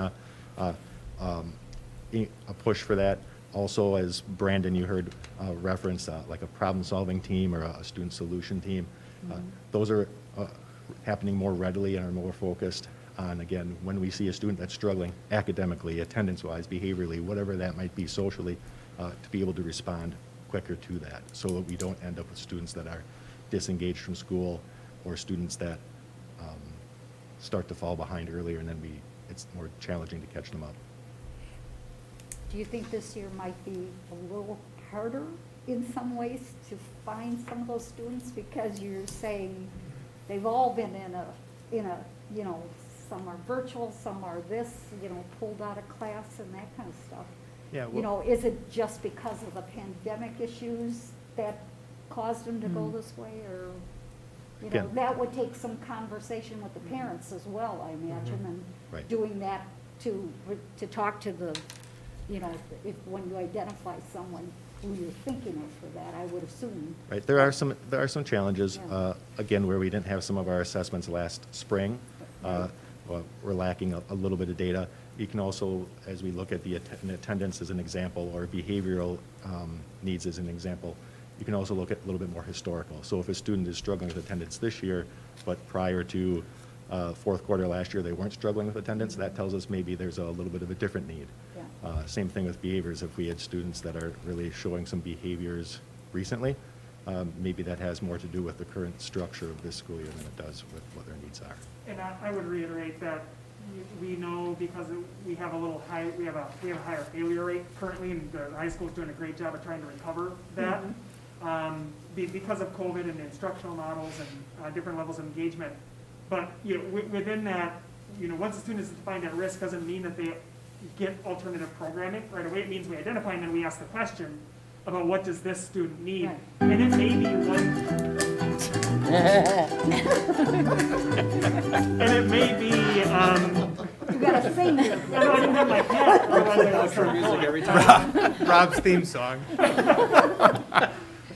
a push for that. Also, as Brandon, you heard reference, like a problem-solving team or a student solution team. Those are happening more readily and are more focused on, again, when we see a student that's struggling academically, attendance-wise, behaviorally, whatever that might be socially, to be able to respond quicker to that, so that we don't end up with students that are disengaged from school or students that start to fall behind earlier, and then it's more challenging to catch them up. Do you think this year might be a little harder in some ways to find some of those students? Because you're saying they've all been in a, you know, some are virtual, some are this, you know, pulled out of class and that kind of stuff. Yeah, You know, is it just because of the pandemic issues that caused them to go this way, or, you know, Again. that would take some conversation with the parents as well, I imagine, and Right. doing that to talk to the, you know, when you identify someone who you're thinking of for that, I would assume. Right, there are some challenges, Yeah. again, where we didn't have some of our assessments last spring. Well, we're lacking a little bit of data. You can also, as we look at the attendance as an example, or behavioral needs as an example, you can also look at a little bit more historical. So if a student is struggling with attendance this year, but prior to fourth quarter last year, they weren't struggling with attendance, that tells us maybe there's a little bit of a different need. Yeah. Same thing with behaviors. If we had students that are really showing some behaviors recently, maybe that has more to do with the current structure of this school year than it does with what their needs are. And I would reiterate that we know, because we have a little high, we have a higher failure rate currently, and the high school's doing a great job of trying to recover that. Because of COVID and instructional models and different levels of engagement. But, you know, within that, you know, once a student is defined at risk, doesn't mean that they get alternative programming right away. It means we identify them and we ask the question about what does this student need. Right. And it may be one. And it may be, You gotta sing it. I didn't have my pen, otherwise I would start Music going. every time. Rob's theme song.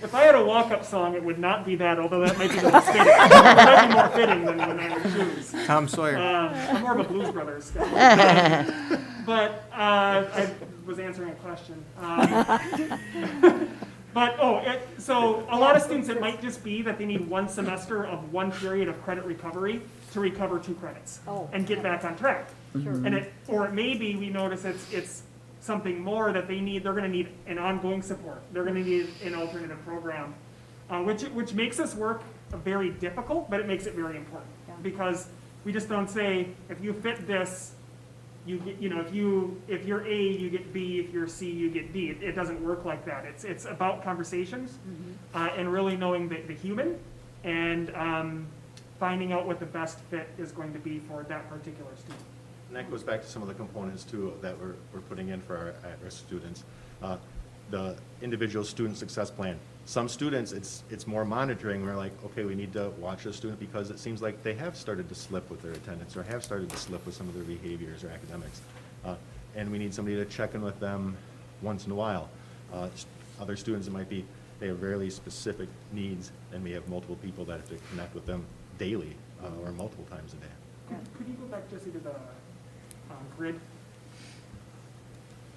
If I had a walk-up song, it would not be that, although that might be the most fitting. It might be more fitting than when I would choose. Tom Sawyer. I'm more of a Blues Brothers guy. But I was answering a question. So a lot of students, it might just be that they need one semester of one period of credit recovery to recover 2 credits Oh, and get back on track. Sure. And or it may be, we notice it's something more that they're gonna need an ongoing support. They're gonna need an alternative program, which makes this work very difficult, but it makes it very important. Yeah. Because we just don't say, if you fit this, you get, you know, if you're A, you get B, if you're C, you get D. It doesn't work like that. It's about conversations, and really knowing the human, and finding out what the best fit is going to be for that particular student. And that goes back to some of the components too that we're putting in for our at-risk students. The individual student success plan. Some students, it's more monitoring. We're like, okay, we need to watch the student because it seems like they have started to slip with their attendance or have started to slip with some of their behaviors or academics. And we need somebody to check in with them once in a while. Other students, it might be they have very specific needs, and we have multiple people that have to connect with them daily or multiple times a day. Could you go back, Jesse, to the grid?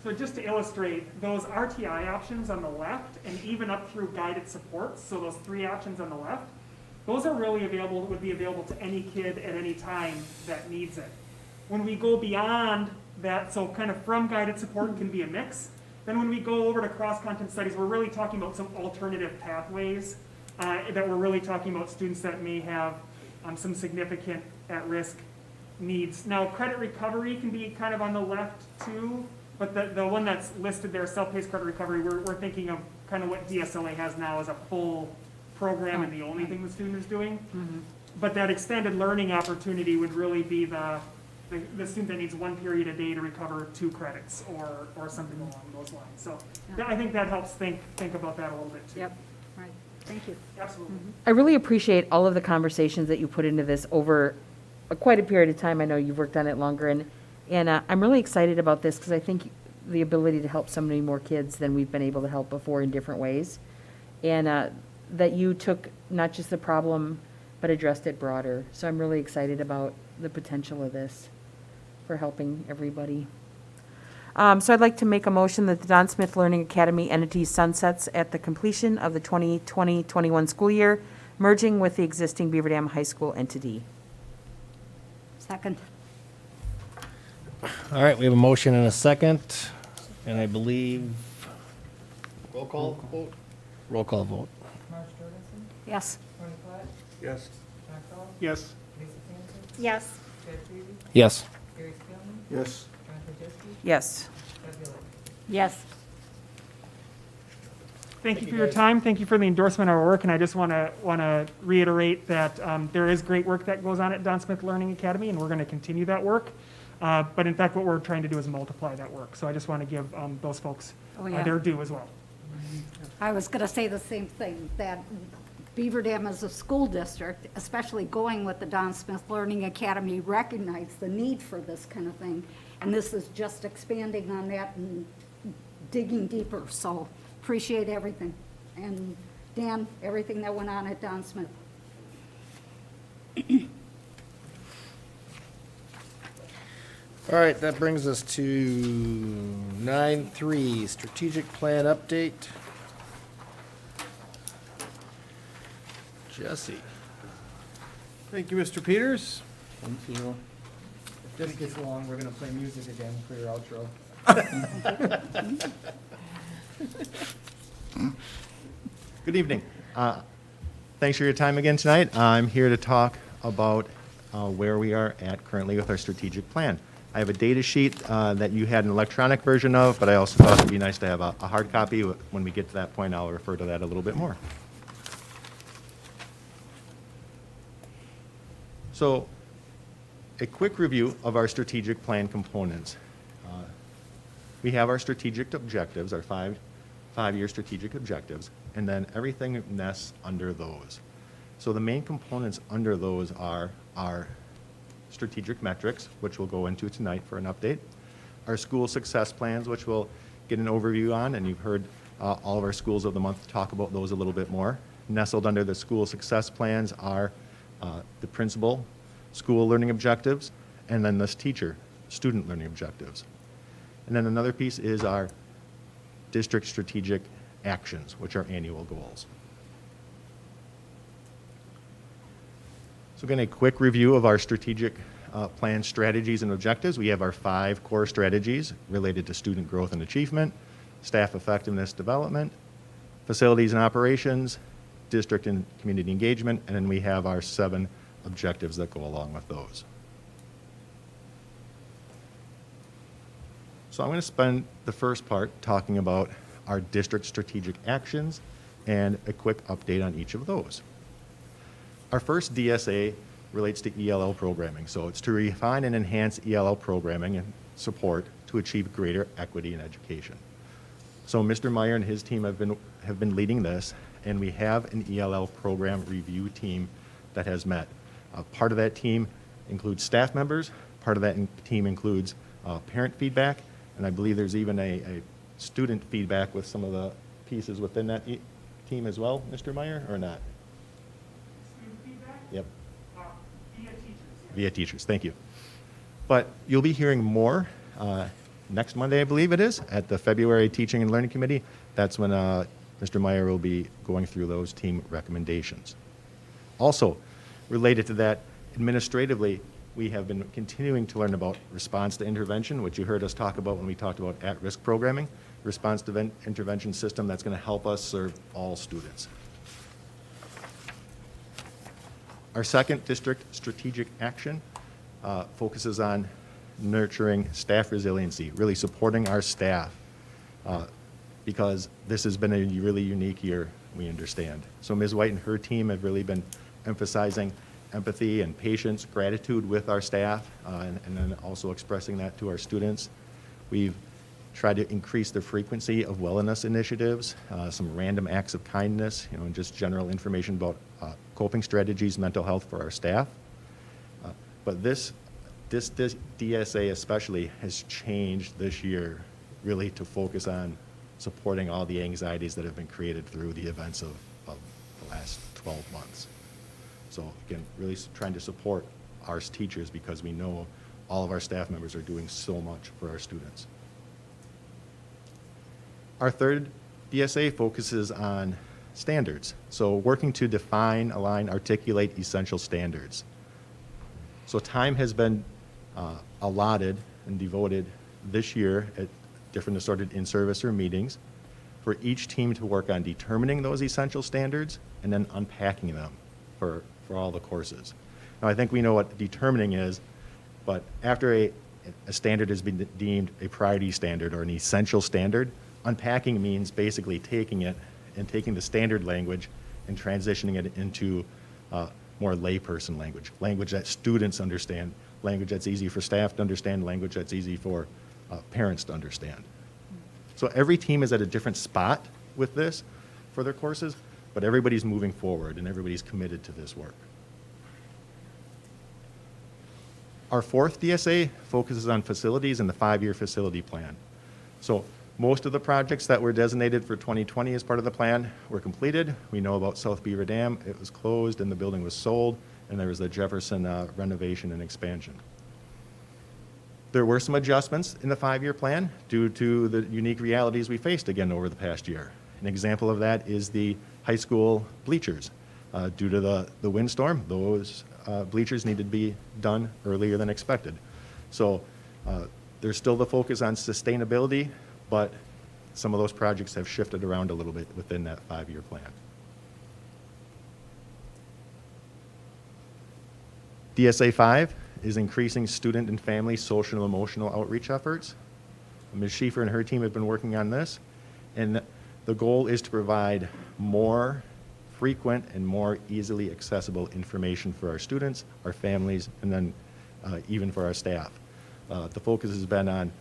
So just to illustrate, those RTI options on the left and even up through guided supports, so those 3 options on the left, those are really available, would be available to any kid at any time that needs it. When we go beyond that, so kind of from guided support can be a mix, Then when we go over to cross-content studies, we're really talking about some alternative pathways, that we're really talking about students that may have some significant at-risk needs. Now, credit recovery can be kind of on the left too, but the one that's listed there, self-paced credit recovery, we're thinking of kind of what DSLA has now as a full program and the only thing the student is doing. But that extended learning opportunity would really be the student that needs 1 period a day to recover 2 credits or something along those lines. So I think that helps think about that a little bit too. Yep, right, thank you. Absolutely. I really appreciate all of the conversations that you put into this over quite a period of time. I know you've worked on it longer, and I'm really excited about this because I think the ability to help so many more kids than we've been able to help before in different ways. And that you took not just the problem, but addressed it broader. So I'm really excited about the potential of this for helping everybody. So I'd like to make a motion that the Don Smith Learning Academy entity sunsets at the completion of the 2020-21 school year, merging with the existing Beaver Dam High School entity. Second. All right, we have a motion and a second, and I believe, roll call vote? Roll call vote. Yes. Yes. Yes. Yes. Yes. Yes. Yes. Yes. Thank you for your time. Thank you for the endorsement of our work, and I just want to reiterate that there is great work that goes on at Don Smith Learning Academy, and we're going to continue that work. But in fact, what we're trying to do is multiply that work. So I just want to give those folks their due as well. I was going to say the same thing, that Beaver Dam as a school district, especially going with the Don Smith Learning Academy, recognized the need for this kind of thing. And this is just expanding on that and digging deeper. So appreciate everything. And Dan, everything that went on at Don Smith. All right, that brings us to 9.3, strategic plan update. Jesse. Thank you, Mr. Peters. Thank you. If this gets long, we're gonna play music again for your outro. Good evening. Thanks for your time again tonight. I'm here to talk about where we are at currently with our strategic plan. I have a data sheet that you had an electronic version of, but I also thought it'd be nice to have a hard copy. When we get to that point, I'll refer to that a little bit more. So, a quick review of our strategic plan components. We have our strategic objectives, our five-year strategic objectives, and then everything nests under those. So the main components under those are our strategic metrics, which we'll go into tonight for an update, our school success plans, which we'll get an overview on, and you've heard all of our schools of the month talk about those a little bit more. Nestled under the school success plans are the principal, school learning objectives, and then this teacher, student learning objectives. And then another piece is our district strategic actions, which are annual goals. So again, a quick review of our strategic plan strategies and objectives. We have our 5 core strategies related to student growth and achievement, staff effectiveness development, facilities and operations, district and community engagement, and then we have our 7 objectives that go along with those. So I'm going to spend the first part talking about our district strategic actions and a quick update on each of those. Our first DSA relates to ELL programming. So it's to refine and enhance ELL programming and support to achieve greater equity in education. So Mr. Meyer and his team have been leading this, and we have an ELL program review team that has met. Part of that team includes staff members, part of that team includes parent feedback, and I believe there's even a student feedback with some of the pieces within that team as well, Mr. Meyer, or not? Student feedback? Yep. Via teachers. Via teachers, thank you. But you'll be hearing more next Monday, I believe it is, at the February Teaching and Learning Committee. That's when Mr. Meyer will be going through those team recommendations. Also, related to that, administratively, we have been continuing to learn about response to intervention, which you heard us talk about when we talked about at-risk programming. response intervention system that's going to help us serve all students. Our second district strategic action focuses on nurturing staff resiliency, really supporting our staff, because this has been a really unique year, we understand. So Ms. White and her team have really been emphasizing empathy and patience, gratitude with our staff, and then also expressing that to our students. We've tried to increase the frequency of wellness initiatives, some random acts of kindness, and just general information about coping strategies, mental health for our staff. But this DSA especially has changed this year really to focus on supporting all the anxieties that have been created through the events of the last 12 months. So again, really trying to support our teachers because we know all of our staff members are doing so much for our students. Our third DSA focuses on standards. So working to define, align, articulate essential standards. So time has been allotted and devoted this year at different assorted in-service or meetings for each team to work on determining those essential standards and then unpacking them for all the courses. Now, I think we know what determining is, but after a standard has been deemed a priority standard or an essential standard, unpacking means basically taking it and taking the standard language and transitioning it into more layperson language, language that students understand, language that's easy for staff to understand, language that's easy for parents to understand. So every team is at a different spot with this for their courses, but everybody's moving forward and everybody's committed to this work. Our fourth DSA focuses on facilities and the 5-year facility plan. So most of the projects that were designated for 2020 as part of the plan were completed. We know about South Beaver Dam. It was closed and the building was sold, and there was the Jefferson renovation and expansion. There were some adjustments in the 5-year plan due to the unique realities we faced again over the past year. An example of that is the high school bleachers. Due to the windstorm, those bleachers needed to be done earlier than expected. So there's still the focus on sustainability, but some of those projects have shifted around a little bit within that 5-year plan. DSA 5 is increasing student and family social and emotional outreach efforts. Ms. Schieffer and her team have been working on this, and the goal is to provide more frequent and more easily accessible information for our students, our families, and then even for our staff. The focus has been on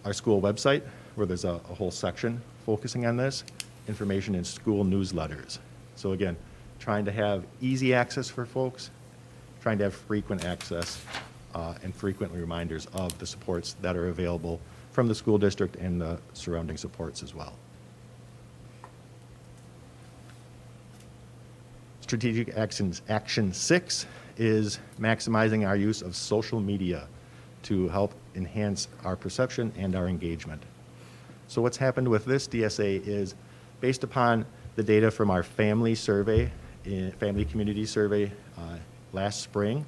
our school website, where there's a whole section focusing on this, information in school newsletters. So again, trying to have easy access for folks, trying to have frequent access and frequent reminders of the supports that are available from the school district and the surrounding supports as well. Strategic actions. Action 6 is maximizing our use of social media to help enhance our perception and our engagement. So what's happened with this DSA is based upon the data from our family survey, family community survey last spring,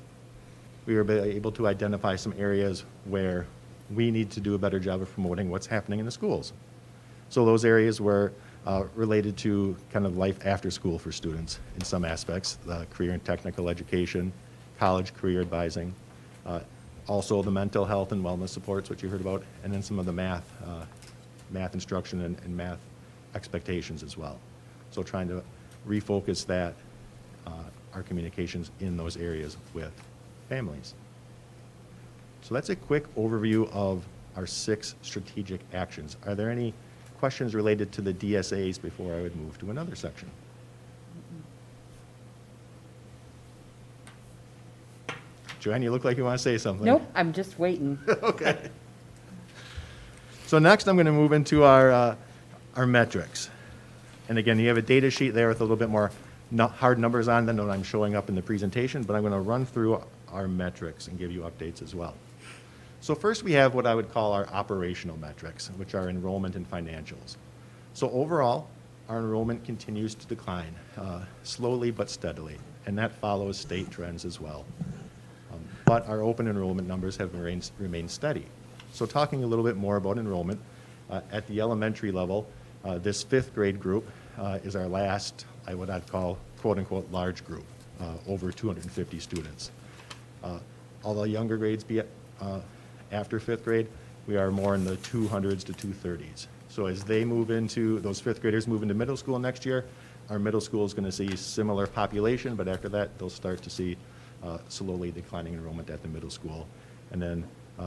we were able to identify some areas where we need to do a better job of promoting what's happening in the schools. So those areas were related to kind of life after school for students in some aspects, career and technical education, college career advising, also the mental health and wellness supports, which you heard about, and then some of the math instruction and math expectations as well. So trying to refocus that, our communications in those areas with families. So that's a quick overview of our 6 strategic actions. Are there any questions related to the DSAs before I would move to another section? Joanne, you look like you want to say something. Nope, I'm just waiting. Okay. So next I'm going to move into our metrics. And again, you have a data sheet there with a little bit more hard numbers on than what I'm showing up in the presentation, but I'm going to run through our metrics and give you updates as well. So first we have what I would call our operational metrics, which are enrollment and financials. So overall, our enrollment continues to decline, slowly but steadily, and that follows state trends as well. But our open enrollment numbers have remained steady. So talking a little bit more about enrollment, At the elementary level, this 5th grade group is our last, what I'd call, quote-unquote, large group, over 250 students. All the younger grades after 5th grade, we are more in the 200s to 230s. So as they move into, those 5th graders move into middle school next year, our middle school is going to see similar population, but after that, they'll start to see slowly declining enrollment at the middle school. And then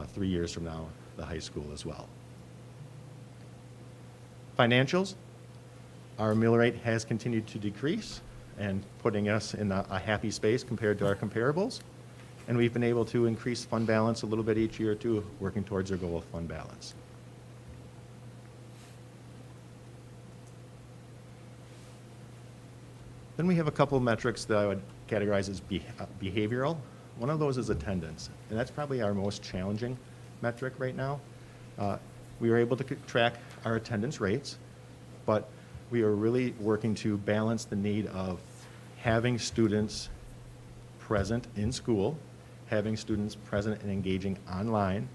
3 years from now, the high school as well. Financials, our mill rate has continued to decrease and putting us in a happy space compared to our comparables. And we've been able to increase fund balance a little bit each year too, working towards our goal of fund balance. Then we have a couple of metrics that I would categorize as behavioral. One of those is attendance, and that's probably our most challenging metric right now. We are able to track our attendance rates, but we are really working to balance the need of having students present in school, having students present and engaging online,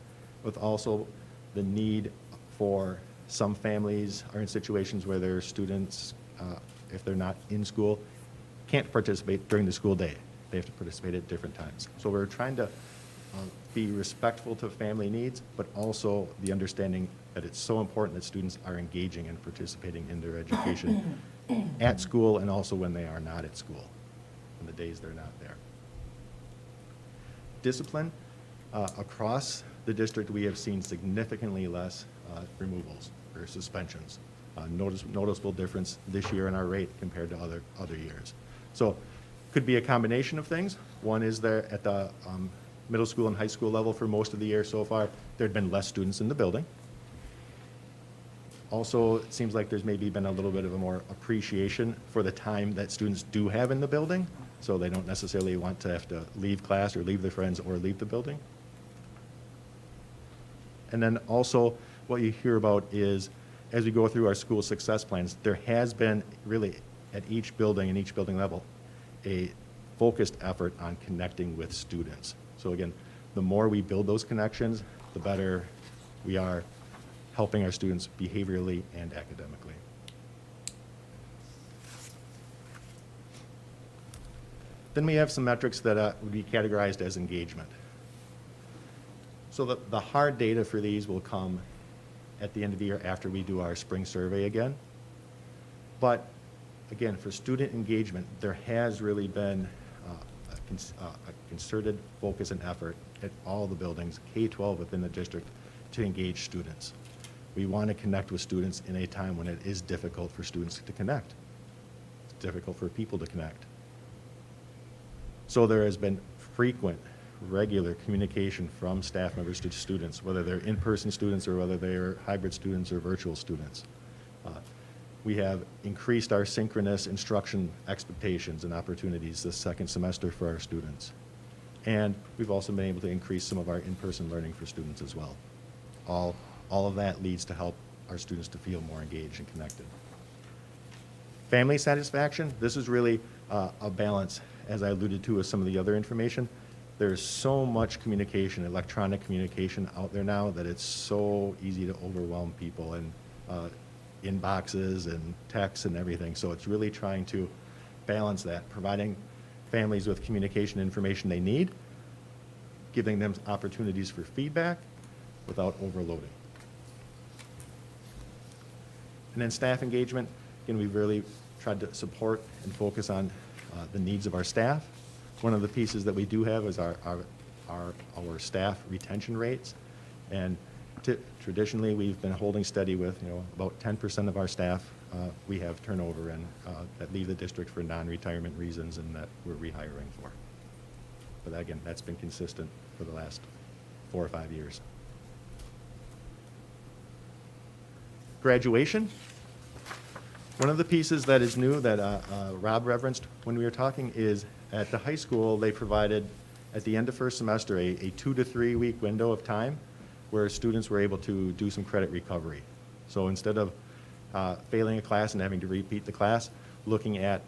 with also the need for some families are in situations where their students, if they're not in school, can't participate during the school day. They have to participate at different times. So we're trying to be respectful to family needs, but also the understanding that it's so important that students are engaging and participating in their education at school and also when they are not at school, on the days they're not there. Discipline, across the district, we have seen significantly less removals or suspensions. Noticeable difference this year in our rate compared to other years. So could be a combination of things. One is there at the middle school and high school level for most of the year so far, there had been less students in the building. Also, it seems like there's maybe been a little bit of a more appreciation for the time that students do have in the building, so they don't necessarily want to have to leave class or leave their friends or leave the building. And then also what you hear about is, as we go through our school success plans, there has been really at each building and each building level a focused effort on connecting with students. So again, the more we build those connections, the better we are helping our students behaviorally and academically. Then we have some metrics that would be categorized as engagement. So the hard data for these will come at the end of the year after we do our spring survey again. But again, for student engagement, there has really been a concerted focus and effort at all the buildings, K-12 within the district, to engage students. We want to connect with students in a time when it is difficult for students to connect. It's difficult for people to connect. So there has been frequent, regular communication from staff members to students, whether they're in-person students or whether they're hybrid students or virtual students. We have increased our synchronous instruction expectations and opportunities this second semester for our students. And we've also been able to increase some of our in-person learning for students as well. All of that leads to help our students to feel more engaged and connected. Family satisfaction, this is really a balance, as I alluded to with some of the other information. There's so much communication, electronic communication out there now that it's so easy to overwhelm people and inboxes and texts and everything. So it's really trying to balance that, providing families with communication information they need, giving them opportunities for feedback without overloading. And then staff engagement, again, we've really tried to support and focus on the needs of our staff. One of the pieces that we do have is our staff retention rates. And traditionally, we've been holding steady with, about 10% of our staff we have turnover and that leave the district for non-retirement reasons and that we're rehiring for. But again, that's been consistent for the last 4 or 5 years. Graduation. One of the pieces that is new that Rob referenced when we were talking is at the high school, they provided at the end of first semester a 2 to 3 week window of time where students were able to do some credit recovery. So instead of failing a class and having to repeat the class, looking at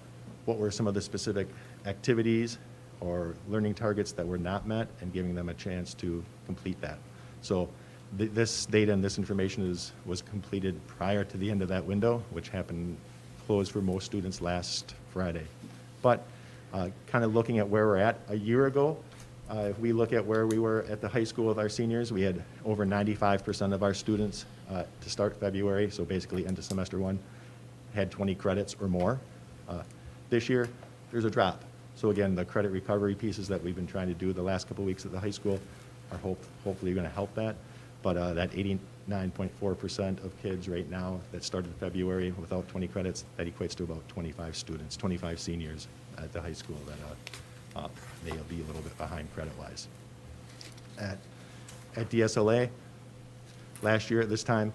what were some of the specific activities or learning targets that were not met and giving them a chance to complete that. So This data and this information was completed prior to the end of that window, which happened, closed for most students last Friday. But kind of looking at where we're at a year ago, if we look at where we were at the high school with our seniors, we had over 95% of our students to start February, so basically into semester one, had 20 credits or more. This year, there's a drop. So again, the credit recovery pieces that we've been trying to do the last couple weeks at the high school are hopefully going to help that. But that 89.4% of kids right now that started February without 20 credits, that equates to about 25 students, 25 seniors at the high school that they'll be a little bit behind credit-wise. At DSLA, last year at this time,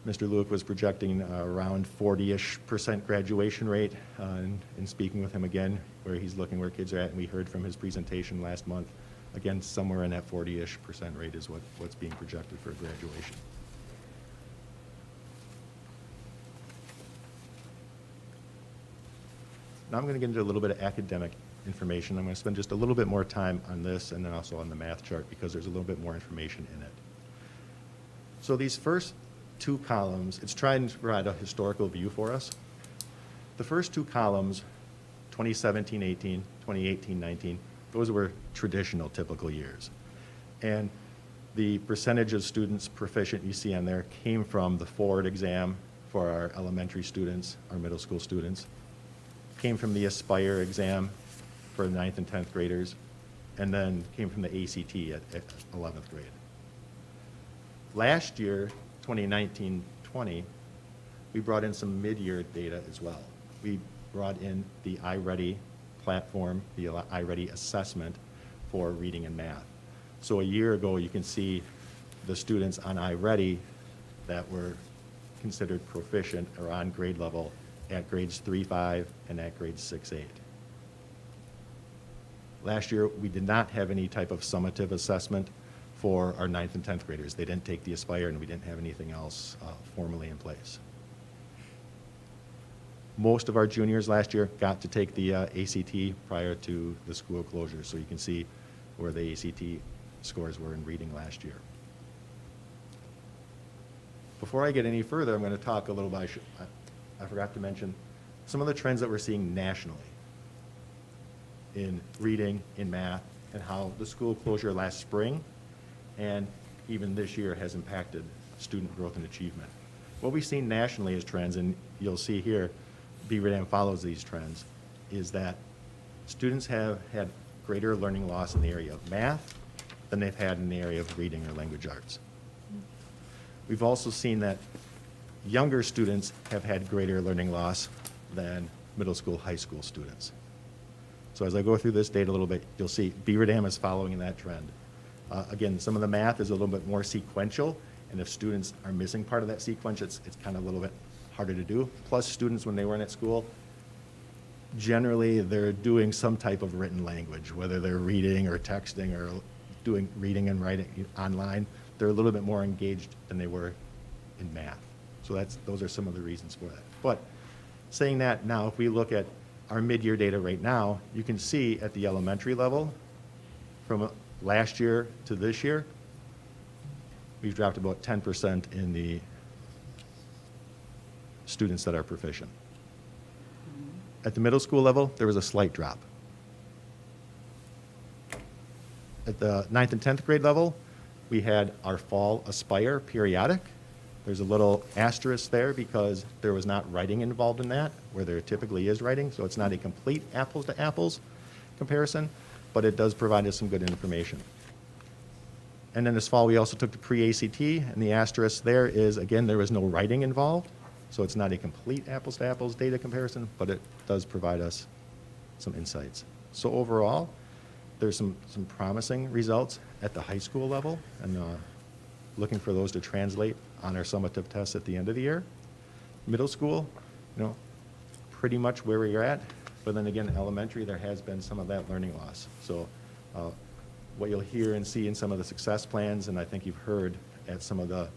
Mr. Luke was projecting around 40-ish% graduation rate. In speaking with him again, where he's looking where kids are at, and we heard from his presentation last month, again, somewhere in that 40-ish% rate is what's being projected for graduation. Now I'm going to get into a little bit of academic information. I'm going to spend just a little bit more time on this and then also on the math chart because there's a little bit more information in it. So these first two columns, it's trying to provide a historical view for us. The first two columns, 2017-18, 2018-19, those were traditional, typical years. And the percentage of students proficient you see on there came from the forward exam for our elementary students, our middle school students, came from the Aspire exam for the 9th and 10th graders, and then came from the ACT at 11th grade. Last year, 2019-20, we brought in some mid-year data as well. We brought in the iReady platform, the iReady assessment for reading and math. So a year ago, you can see the students on iReady that were considered proficient or on grade level at grades 3-5 and at grades 6-8. Last year, we did not have any type of summative assessment for our 9th and 10th graders. They didn't take the Aspire, and we didn't have anything else formally in place. Most of our juniors last year got to take the ACT prior to the school closure, so you can see where the ACT scores were in reading last year. Before I get any further, I'm going to talk a little about, I forgot to mention, some of the trends that we're seeing nationally in reading, in math, and how the school closure last spring and even this year has impacted student growth and achievement. What we've seen nationally as trends, and you'll see here, BDUSD follows these trends, is that students have had greater learning loss in the area of math than they've had in the area of reading or language arts. We've also seen that younger students have had greater learning loss than middle school, high school students. So as I go through this data a little bit, you'll see BDUSD is following in that trend. Again, some of the math is a little bit more sequential, and if students are missing part of that sequence, it's kind of a little bit harder to do. Plus, students, when they weren't at school, generally they're doing some type of written language, whether they're reading or texting or doing reading and writing online. They're a little bit more engaged than they were in math. So those are some of the reasons for that. But saying that, now if we look at our mid-year data right now, you can see at the elementary level, from last year to this year, we've dropped about 10% in the students that are proficient. At the middle school level, there was a slight drop. At the 9th and 10th grade level, we had our fall Aspire periodic. There's a little asterisk there because there was not writing involved in that, where there typically is writing, so it's not a complete apples to apples comparison, but it does provide us some good information. And then this fall, we also took the pre-ACT, and the asterisk there is, again, there was no writing involved, so it's not a complete apples to apples data comparison, but it does provide us some insights. So overall, there's some promising results at the high school level, and looking for those to translate on our summative tests at the end of the year. Middle school, pretty much where we're at, but then again, elementary, there has been some of that learning loss. So what you'll hear and see in some of the success plans, and I think you've heard at some of the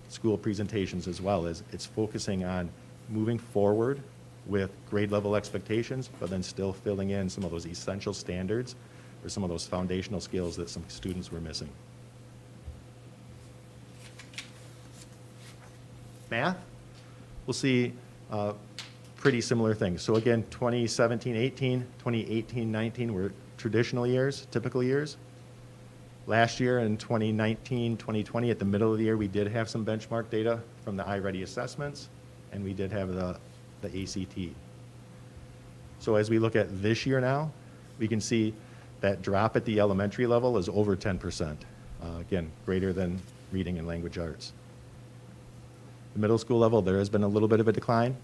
school presentations as well, is it's focusing on moving forward with grade level expectations, but then still filling in some of those essential standards or some of those foundational skills that some students were missing. math, we'll see pretty similar things. So again, 2017-18, 2018-19 were traditional years, typical years. Last year in 2019, 2020, at the middle of the year, we did have some benchmark data from the iReady assessments, and we did have the ACT. So as we look at this year now, we can see that drop at the elementary level is over 10%. Again, greater than reading and language arts. The middle school level, there has been a little bit of a decline.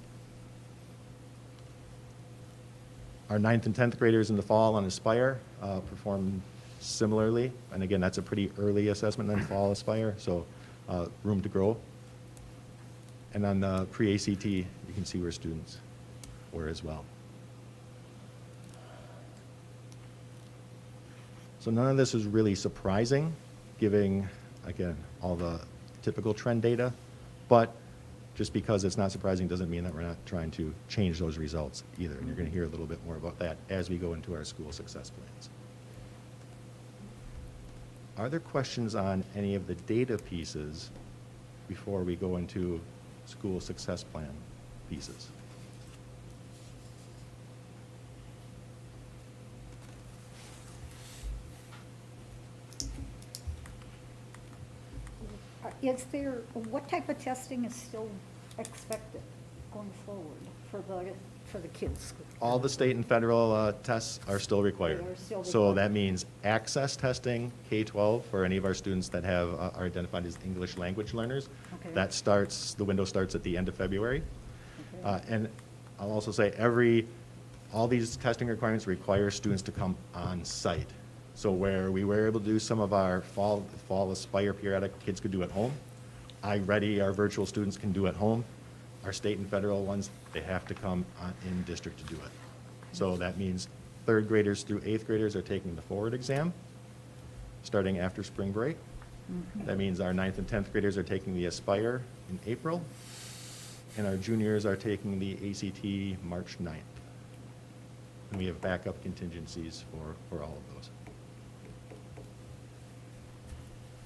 Our 9th and 10th graders in the fall on Aspire performed similarly. And again, that's a pretty early assessment in fall Aspire, so room to grow. And on the pre-ACT, you can see where students were as well. So none of this is really surprising, giving, again, all the typical trend data, but just because it's not surprising doesn't mean that we're not trying to change those results either. And you're going to hear a little bit more about that as we go into our school success plans. Are there questions on any of the data pieces before we go into school success plan pieces? What type of testing is still expected going forward for the kids? All the state and federal tests are still required. They are still So required. that means access testing, K-12, for any of our students that have are identified as English language learners. Okay. That starts, the window starts at the end of February. Okay. And I'll also say all these testing requirements require students to come on site. So where we were able to do some of our fall Aspire periodic kids could do at home, iReady, our virtual students can do at home. Our state and federal ones, they have to come in district to do it. So that means 3rd graders through 8th graders are taking the forward exam, starting after spring break. That means our 9th and 10th graders are taking the Aspire in April, and our juniors are taking the ACT March 9th. And we have backup contingencies for all of those.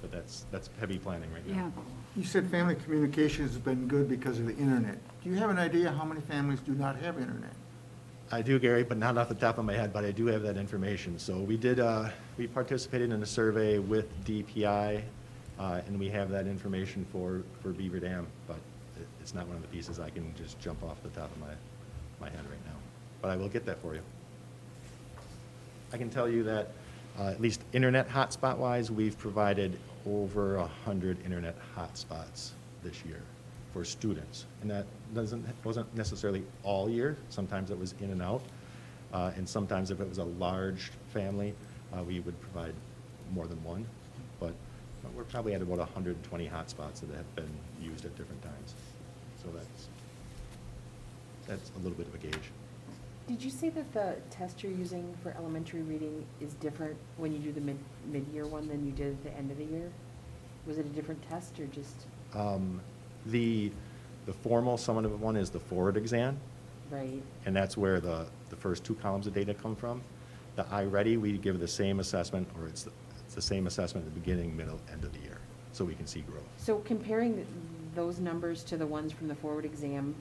But that's heavy planning right now. Yeah. You said family communications has been good because of the internet. Do you have an idea how many families do not have internet? I do, Gary, but not off the top of my head, but I do have that information. So we did, we participated in a survey with DPI, and we have that information for Beaver Dam, but it's not one of the pieces I can just jump off the top of my head right now. But I will get that for you. I can tell you that at least internet hotspot-wise, we've provided over 100 internet hotspots this year for students. And that wasn't necessarily all year. Sometimes it was in and out. And sometimes if it was a large family, we would provide more than one. But we're probably at about 120 hotspots that have been used at different times. So that's a little bit of a gauge. Did you say that the test you're using for elementary reading is different when you do the mid-year one than you did at the end of the year? Was it a different test or just? The formal summative one is the forward exam, Right. and that's where the first 2 columns of data come from. The iReady, we give the same assessment, or it's the same assessment at the beginning, middle, end of the year, so we can see growth. So comparing those numbers to the ones from the forward exam,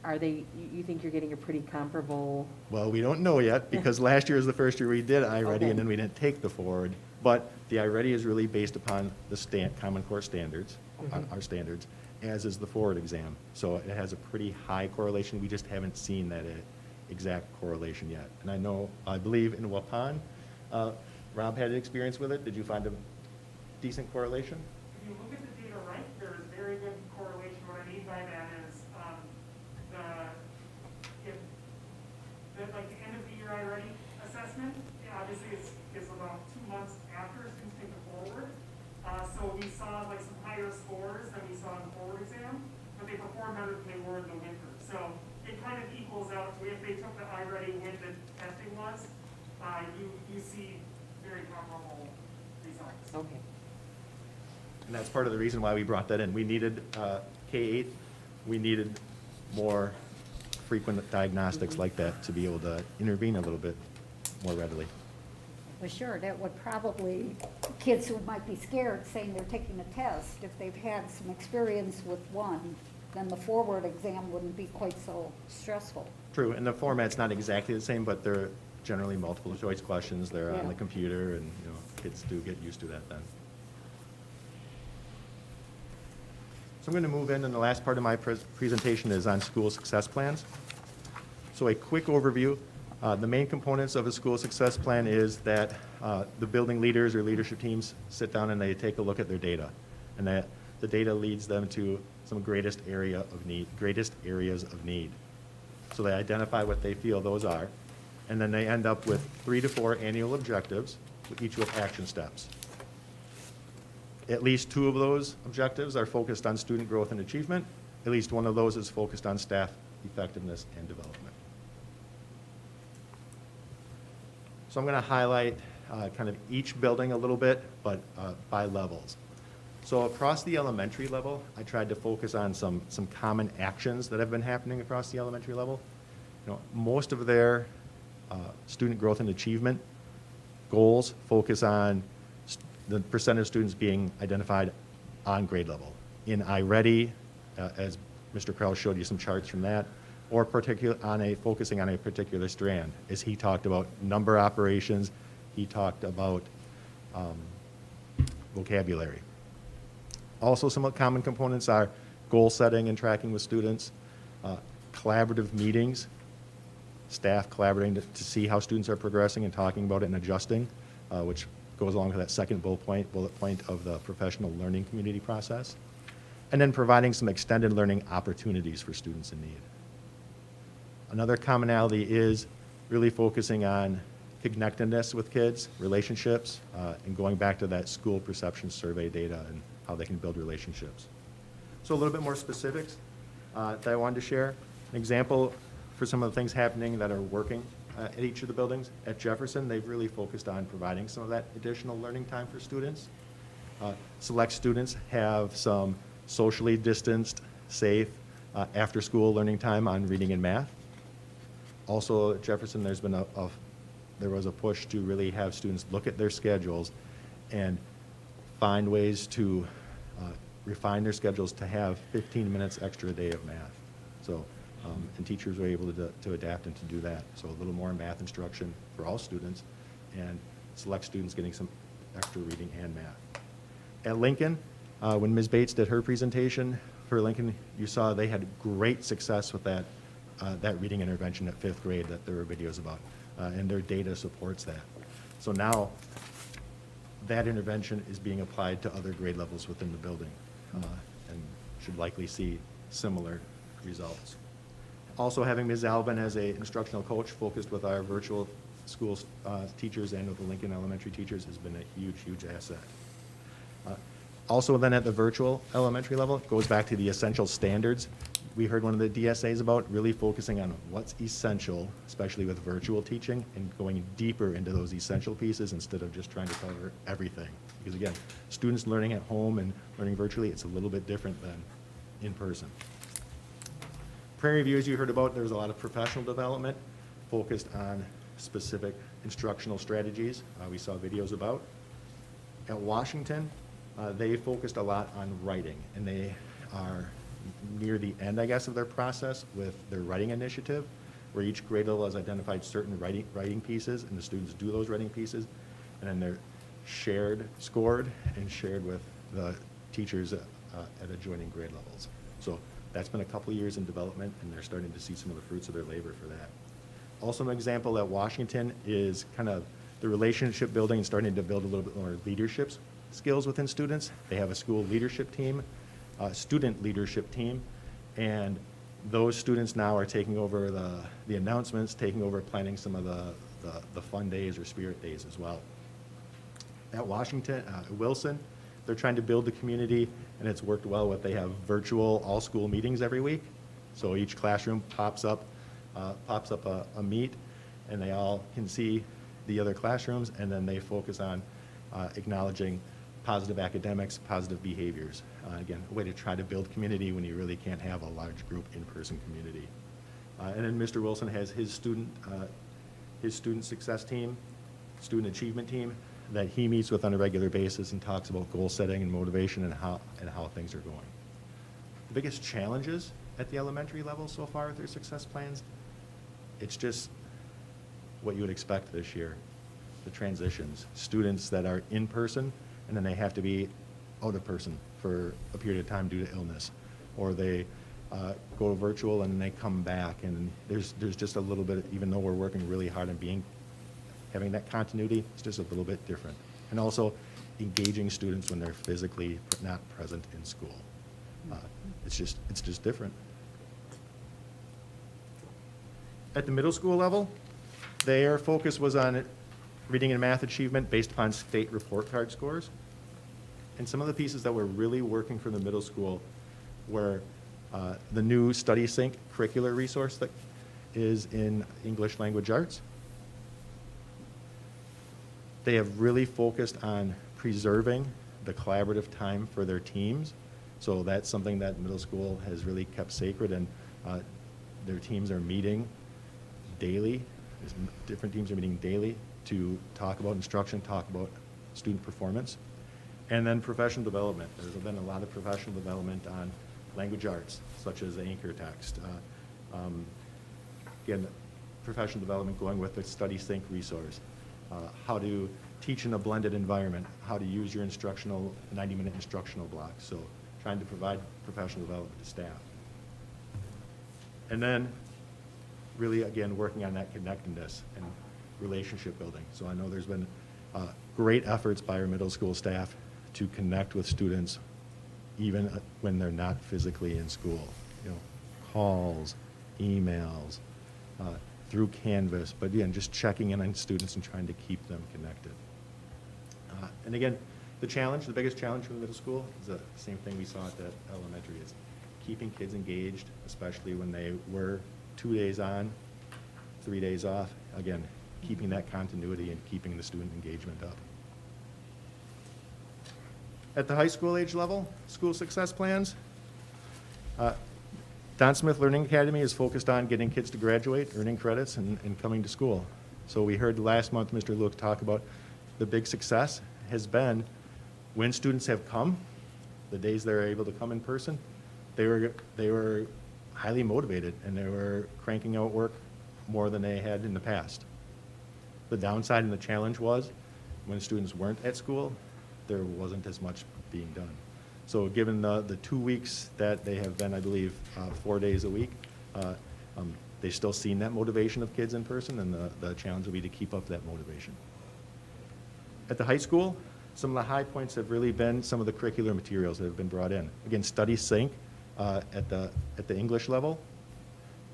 you think you're getting a pretty comparable? Well, we don't know yet, because last year was the first year we did iReady, Okay. and then we didn't take the forward. But the iReady is really based upon the Common Core standards, our standards, as is the forward exam. So it has a pretty high correlation. We just haven't seen that exact correlation yet. And I believe in Waupun, Rob had experience with it. Did you find a decent correlation? If you look at the data right, there is very good correlation. What I mean by that is, like the end of the year iReady assessment, obviously is about 2 months after students take the forward. So we saw like some higher scores than we saw in the forward exam, but they performed better than they were in the winter. So it kind of equals out to if they took the iReady when the testing was, you see very comparable results. Okay. And that's part of the reason why we brought that in. We needed K-8, we needed more frequent diagnostics like that to be able to intervene a little bit more readily. Well, sure, that would probably, kids who might be scared saying they're taking a test, if they've had some experience with one, then the forward exam wouldn't be quite so stressful. True, and the format's not exactly the same, but they're generally multiple choice questions. They're on Yeah. the computer, and, you know, kids do get used to that then. So I'm going to move in, and the last part of my presentation is on school success plans. So a quick overview. The main components of a school success plan is that the building leaders or leadership teams sit down and they take a look at their data. And that the data leads them to some greatest areas of need. So they identify what they feel those are, and then they end up with 3 to 4 annual objectives, each with action steps. At least 2 of those objectives are focused on student growth and achievement. At least 1 of those is focused on staff effectiveness and development. So I'm going to highlight kind of each building a little bit, but by levels. So across the elementary level, I tried to focus on some common actions that have been happening across the elementary level. You know, most of their student growth and achievement goals focus on the percent of students being identified on grade level. In iReady, as Mr. Krause showed you some charts from that, or focusing on a particular strand. As he talked about number operations, he talked about vocabulary. Also, some common components are goal setting and tracking with students, collaborative meetings, staff collaborating to see how students are progressing and talking about it and adjusting, which goes along with that second bullet point of the professional learning community process, and then providing some extended learning opportunities for students in need. Another commonality is really focusing on connectedness with kids, relationships, and going back to that school perception survey data and how they can build relationships. So a little bit more specifics that I wanted to share. An example for some of the things happening that are working at each of the buildings. At Jefferson, they've really focused on providing some of that additional learning time for students. Select students have some socially distanced, safe, after-school learning time on reading and math. Also at Jefferson, there was a push to really have students look at their schedules and find ways to refine their schedules to have 15 minutes extra a day of math. So, and teachers were able to adapt and to do that. So a little more math instruction for all students, and select students getting some extra reading and math. At Lincoln, when Ms. Bates did her presentation for Lincoln, you saw they had great success with that reading intervention at 5th grade that there were videos about, and their data supports that. So now that intervention is being applied to other grade levels within the building, and should likely see similar results. Also having Ms. Alvin as an instructional coach focused with our virtual school teachers and with the Lincoln Elementary teachers has been a huge, huge asset. Also then at the virtual elementary level, it goes back to the essential standards. We heard one of the DSAs about really focusing on what's essential, especially with virtual teaching, and going deeper into those essential pieces instead of just trying to cover everything. Because again, students learning at home and learning virtually, it's a little bit different than in person. Prairie View, as you heard about, there's a lot of professional development focused on specific instructional strategies we saw videos about. At Washington, they focused a lot on writing, and they are near the end, I guess, of their process with their writing initiative, where each grade level has identified certain writing pieces, and the students do those writing pieces, and then they're scored, and shared with the teachers at adjoining grade levels. So that's been a couple of years in development, and they're starting to see some of the fruits of their labor for that. Also, an example at Washington is kind of the relationship building and starting to build a little bit more leadership skills within students. They have a school leadership team, student leadership team, and those students now are taking over the announcements, taking over planning some of the fun days or spirit days as well. At Wilson, they're trying to build the community, and it's worked well with, they have virtual all-school meetings every week. So each classroom pops up a meet, and they all can see the other classrooms, and then they focus on acknowledging positive academics, positive behaviors. Again, a way to try to build community when you really can't have a large group in-person community. And then Mr. Wilson has his student success team, student achievement team, that he meets with on a regular basis and talks about goal setting and motivation and how things are going. the biggest challenges at the elementary level so far with their success plans, it's just what you would expect this year, the transitions. Students that are in person, and then they have to be out of person for a period of time due to illness. Or they go virtual and they come back, and there's just a little bit, even though we're working really hard on having that continuity, it's just a little bit different. And also engaging students when they're physically not present in school. It's just different. At the middle school level, their focus was on reading and math achievement based upon state report card scores. And some of the pieces that were really working for the middle school were the new Study Sync curricular resource that is in English language arts. They have really focused on preserving the collaborative time for their teams. So that's something that middle school has really kept sacred, and their teams are meeting daily. Different teams are meeting daily to talk about instruction, talk about student performance. And then professional development. There's been a lot of professional development on language arts, such as anchor text. Again, professional development going with the Study Sync resource. How to teach in a blended environment, how to use your 90-minute instructional block. So trying to provide professional development to staff. And then really, again, working on that connectedness and relationship building. So I know there's been great efforts by our middle school staff to connect with students even when they're not physically in school. You know, calls, emails, through Canvas, but again, just checking in on students and trying to keep them connected. And again, the biggest challenge for the middle school is the same thing we saw at the elementary, is keeping kids engaged, especially when they were 2 days on, 3 days off. Again, keeping that continuity and keeping the student engagement up. At the high school age level, school success plans, Don Smith Learning Academy is focused on getting kids to graduate, earning credits, and coming to school. So we heard last month Mr. Luke talk about the big success has been when students have come, the days they're able to come in person, they were highly motivated and they were cranking out work more than they had in the past. The downside and the challenge was when students weren't at school, there wasn't as much being done. So given the 2 weeks that they have been, I believe, 4 days a week, they've still seen that motivation of kids in person, and the challenge will be to keep up that motivation. At the high school, some of the high points have really been some of the curricular materials that have been brought in. Again, Study Sync at the English level,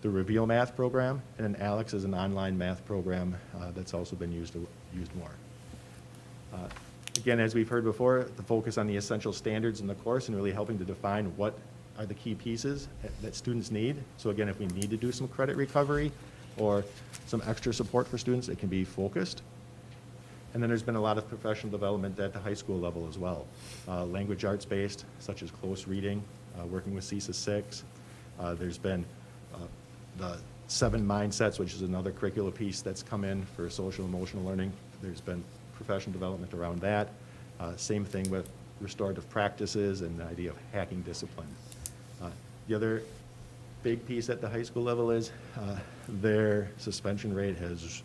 the Reveal Math program, and then Alex is an online math program that's also been used more. Again, as we've heard before, the focus on the essential standards in the course and really helping to define what are the key pieces that students need. So again, if we need to do some credit recovery or some extra support for students, it can be focused. And then there's been a lot of professional development at the high school level as well. Language arts based, such as close reading, working with CESA 6. There's been the 7 mindsets, which is another curricular piece that's come in for social emotional learning. There's been professional development around that. Same thing with restorative practices and the idea of hacking discipline. The other big piece at the high school level is their suspension rate has,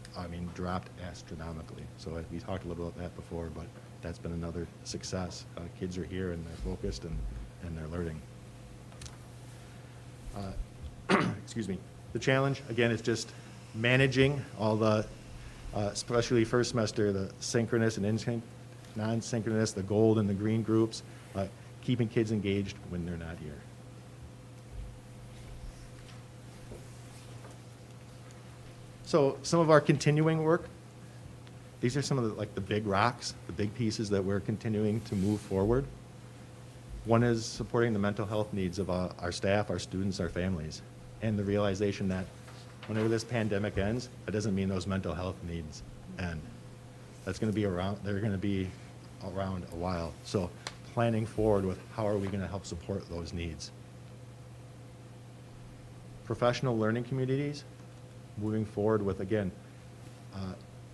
dropped astronomically. So we talked a little about that before, but that's been another success. Kids are here and they're focused and they're learning. Excuse me. The challenge, again, is just managing all the especially first semester, the synchronous and non-synchronous, the gold and the green groups, keeping kids engaged when they're not here. So some of our continuing work, these are some of the big rocks, the big pieces that we're continuing to move forward. One is supporting the mental health needs of our staff, our students, our families, and the realization that whenever this pandemic ends, that doesn't mean those mental health needs end. That's going to be around, they're going to be around a while. So planning forward with how are we going to help support those needs. Professional learning communities, moving forward with, again,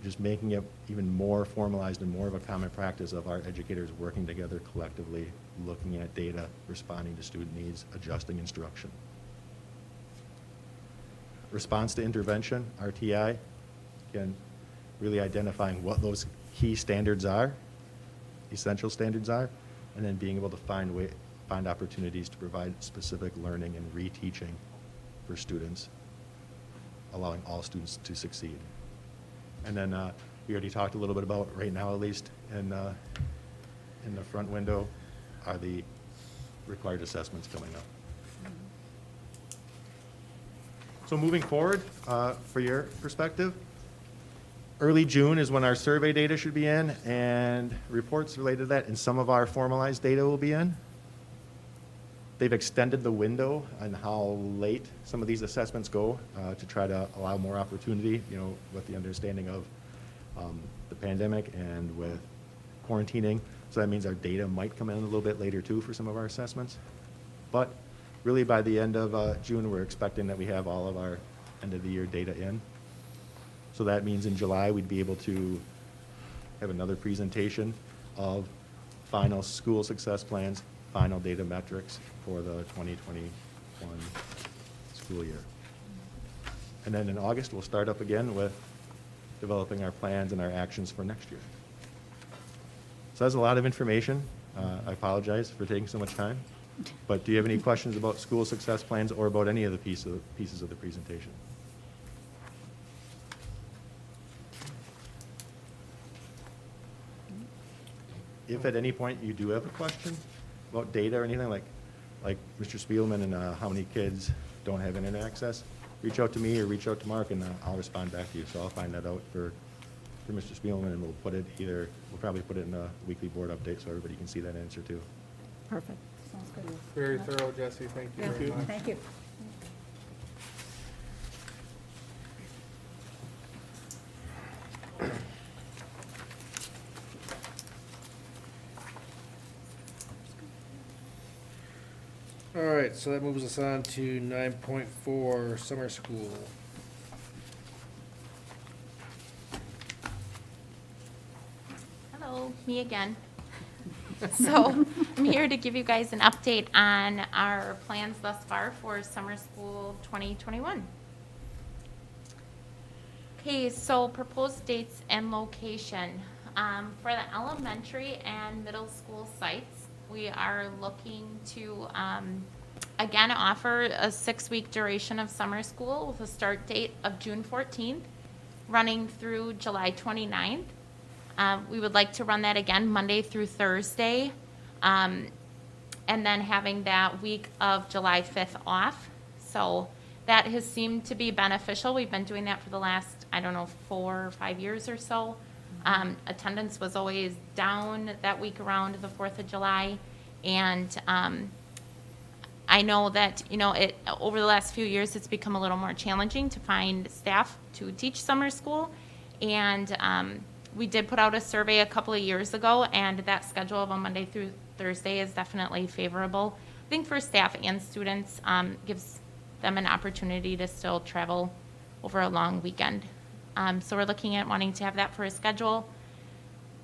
just making it even more formalized and more of a common practice of our educators working together collectively, looking at data, responding to student needs, adjusting instruction. Response to intervention, RTI, again, really identifying what those key standards are, essential standards are, and then being able to find opportunities to provide specific learning and reteaching for students, allowing all students to succeed. And then we already talked a little bit about, right now at least, in the front window are the required assessments coming up. So moving forward, for your perspective, early June is when our survey data should be in, and reports related to that, and some of our formalized data will be in. They've extended the window on how late some of these assessments go to try to allow more opportunity, you know, with the understanding of the pandemic and with quarantining. So that means our data might come in a little bit later too for some of our assessments. But really by the end of June, we're expecting that we have all of our end of the year data in. So that means in July, we'd be able to have another presentation of final school success plans, final data metrics for the 2021 school year. And then in August, we'll start up again with developing our plans and our actions for next year. So that's a lot of information. I apologize for taking so much time. But do you have any questions about school success plans or about any of the pieces of the presentation? If at any point you do have a question about data or anything, like Mr. Spielman and how many kids don't have internet access, reach out to me or reach out to Mark, and I'll respond back to you. So I'll find that out for Mr. Spielman, and we'll probably put it in a weekly board update so everybody can see that answer too. Perfect. Sounds good. Very thorough, Jesse. Thank you very much. Thank you. All right, so that moves us on to 9.4, summer school. Hello, me again. So I'm here to give you guys an update on our plans thus far for summer school 2021. Okay, so proposed dates and location. For the elementary and middle school sites, we are looking to, again, offer a 6-week duration of summer school with a start date of June 14th, running through July 29th. We would like to run that again Monday through Thursday, and then having that week of July 5th off. So that has seemed to be beneficial. We've been doing that for the last, 4 or 5 years or so. Attendance was always down that week around the 4th of July. And I know that, over the last few years, it's become a little more challenging to find staff to teach summer school. And we did put out a survey a couple of years ago, and that schedule of a Monday through Thursday is definitely favorable. I think for staff and students, gives them an opportunity to still travel over a long weekend. So we're looking at wanting to have that for a schedule.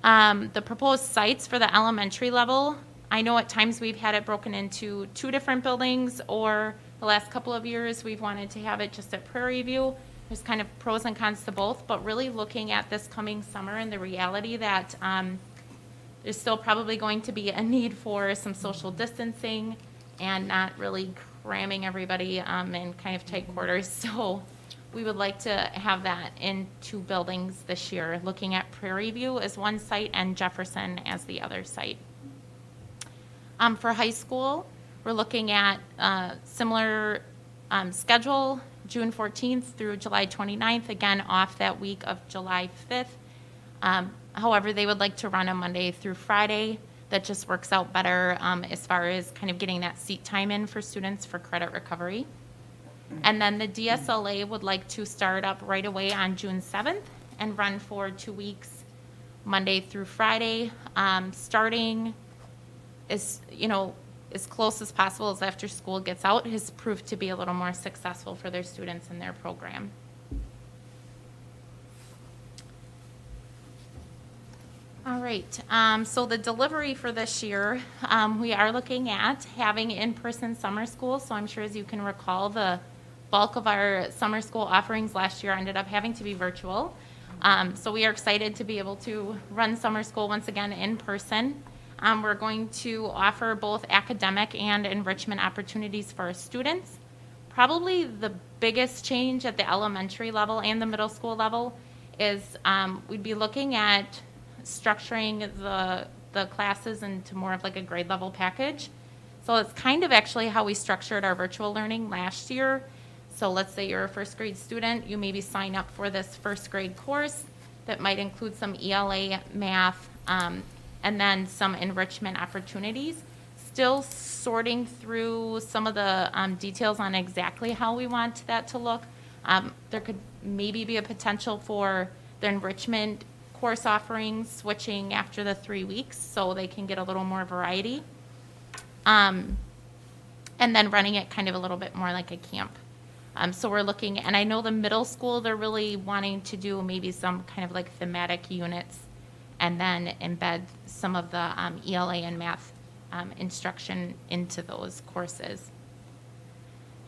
The proposed sites for the elementary level, I know at times we've had it broken into 2 different buildings, or the last couple of years we've wanted to have it just at Prairie View. There's kind of pros and cons to both, but really looking at this coming summer and the reality that there's still probably going to be a need for some social distancing and not really cramming everybody in kind of tight quarters. So we would like to have that in 2 buildings this year, looking at Prairie View as one site and Jefferson as the other site. For high school, we're looking at similar schedule, June 14th through July 29th, again off that week of July 5th. However, they would like to run a Monday through Friday. That just works out better as far as kind of getting that seat time in for students for credit recovery. And then the DSLA would like to start up right away on June 7th and run for 2 weeks, Monday through Friday, starting as close as possible as after school gets out has proved to be a little more successful for their students and their program. right, so the delivery for this year, we are looking at having in-person summer school. So I'm sure, as you can recall, the bulk of our summer school offerings last year ended up having to be virtual. So we are excited to be able to run summer school once again in person. We're going to offer both academic and enrichment opportunities for our students. Probably the biggest change at the elementary level and the middle school level is we'd be looking at structuring the classes into more of like a grade level package. So it's kind of actually how we structured our virtual learning last year. So let's say you're a first grade student, you maybe sign up for this first grade course that might include some ELA, math, and then some enrichment opportunities. Still sorting through some of the details on exactly how we want that to look. There could maybe be a potential for the enrichment course offerings switching after the 3 weeks so they can get a little more variety. And then running it kind of a little bit more like a camp. So we're looking, and I know the middle school, they're really wanting to do maybe some kind of like thematic units and then embed some of the ELA and math instruction into those courses.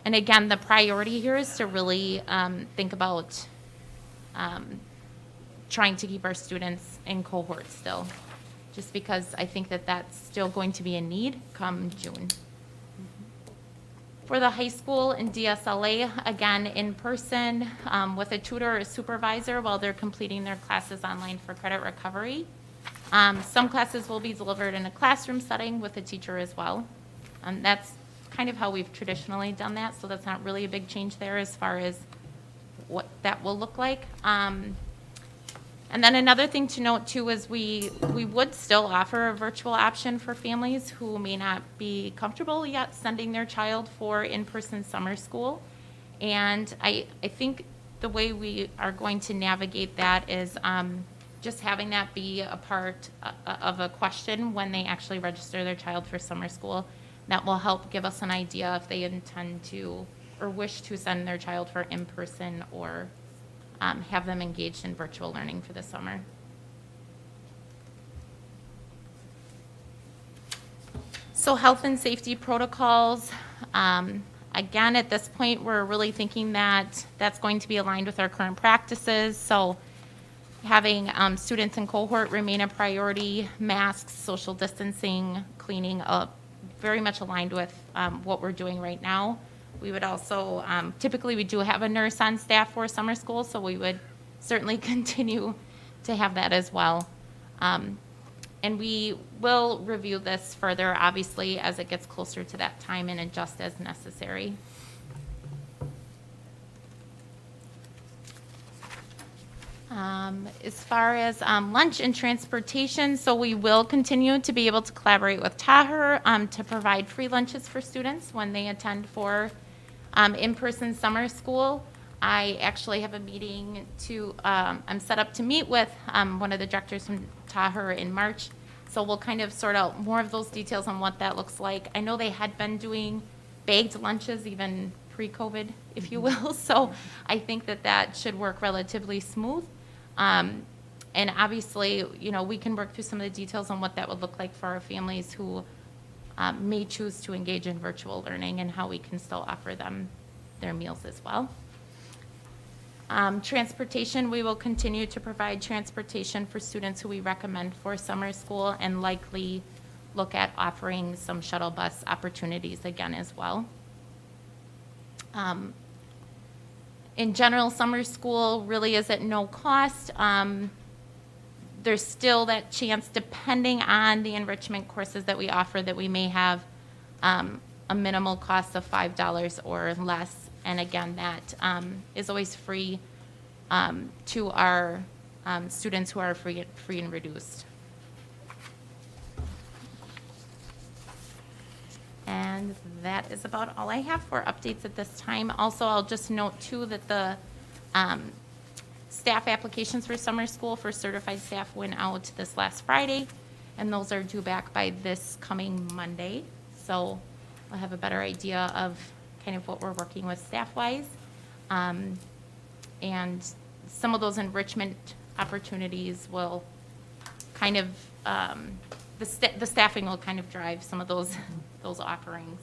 And again, the priority here is to really think about trying to keep our students in cohort still, just because I think that that's still going to be a need come June. For the high school and DSLA, again, in person with a tutor or supervisor while they're completing their classes online for credit recovery. Some classes will be delivered in a classroom setting with a teacher as well. That's kind of how we've traditionally done that, so that's not really a big change there as far as what that will look like. And then another thing to note too is we would still offer a virtual option for families who may not be comfortable yet sending their child for in-person summer school. And I think the way we are going to navigate that is just having that be a part of a question when they actually register their child for summer school. That will help give us an idea if they intend to or wish to send their child for in-person or have them engaged in virtual learning for the summer. So health and safety protocols, again, at this point, we're really thinking that that's going to be aligned with our current practices. So having students in cohort remain a priority, masks, social distancing, cleaning up, very much aligned with what we're doing right now. We would also, typically we do have a nurse on staff for summer school, so we would certainly continue to have that as well. And we will review this further, obviously, as it gets closer to that time and adjust as necessary. As far as lunch and transportation, so we will continue to be able to collaborate with Taher to provide free lunches for students when they attend for in-person summer school. I actually have a meeting I'm set up to meet with one of the directors from Taher in March. So we'll kind of sort out more of those details on what that looks like. I know they had been doing bagged lunches even pre-COVID, if you will. So I think that should work relatively smooth. And obviously, you know, we can work through some of the details on what that would look like for our families who may choose to engage in virtual learning and how we can still offer them their meals as well. Transportation, we will continue to provide transportation for students who we recommend for summer school and likely look at offering some shuttle bus opportunities again as well. In general, summer school really is at no cost. There's still that chance, depending on the enrichment courses that we offer, that we may have a minimal cost of $5 or less. And again, that is always free to our students who are free and reduced. And that is about all I have for updates at this time. Also, I'll just note too that the staff applications for summer school for certified staff went out this last Friday, and those are due back by this coming Monday. So I'll have a better idea of kind of what we're working with staff-wise. And some of those enrichment opportunities will kind of the staffing will kind of drive some of those offerings.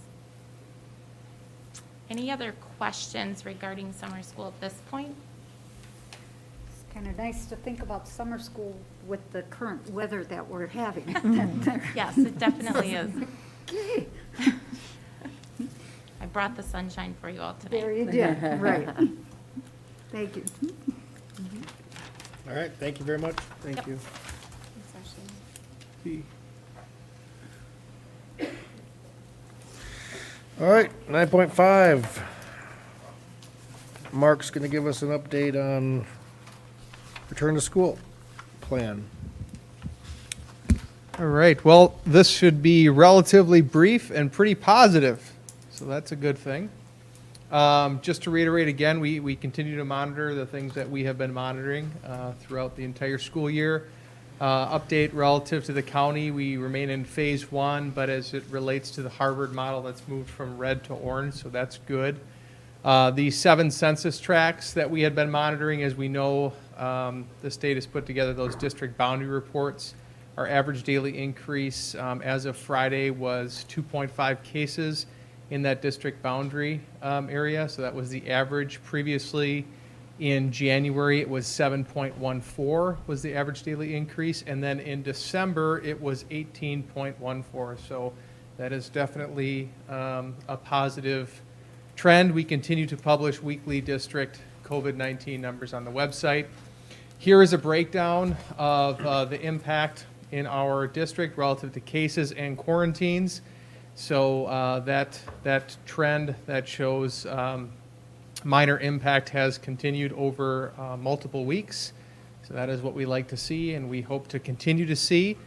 Any other questions regarding summer school at this point? It's kind of nice to think about summer school with the current weather that we're having. Yes, it definitely is. Okay. I brought the sunshine for you all today. There you did, right. Thank you. All right, thank you very much. Thank Yep. you. All right, 9.5. Mark's going to give us an update on return to school plan. All right, well, this should be relatively brief and pretty positive, so that's a good thing. Just to reiterate again, we continue to monitor the things that we have been monitoring throughout the entire school year. Update relative to the county, we remain in phase 1, but as it relates to the Harvard model, that's moved from red to orange, so that's good. The 7 census tracts that we had been monitoring, as we know, the state has put together those district boundary reports. Our average daily increase as of Friday was 2.5 cases in that district boundary area, so that was the average. Previously, in January, it was 7.14 was the average daily increase, and then in December, it was 18.14. So that is definitely a positive trend. We continue to publish weekly district COVID-19 numbers on the website. Here is a breakdown of the impact in our district relative to cases and quarantines. So that trend that shows minor impact has continued over multiple weeks. So that is what we like to see and we hope to continue to see.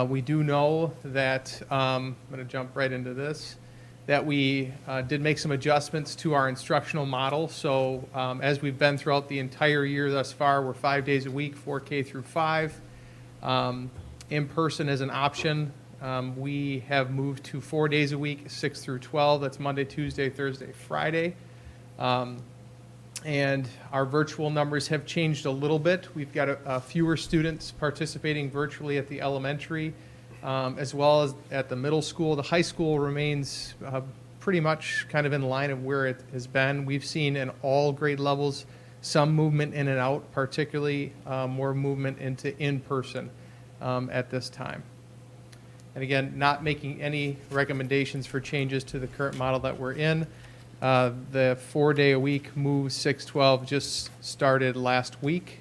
We do know that, I'm going to jump right into this, that we did make some adjustments to our instructional model. So as we've been throughout the entire year thus far, we're 5 days a week, 4K through 5. In person is an option. We have moved to 4 days a week, 6 through 12. That's Monday, Tuesday, Thursday, Friday. And our virtual numbers have changed a little bit. We've got fewer students participating virtually at the elementary, as well as at the middle school. The high school remains pretty much kind of in line of where it has been. We've seen in all grade levels some movement in and out, particularly more movement into in-person at this time. And again, not making any recommendations for changes to the current model that we're in. The 4 day a week move 6-12 just started last week.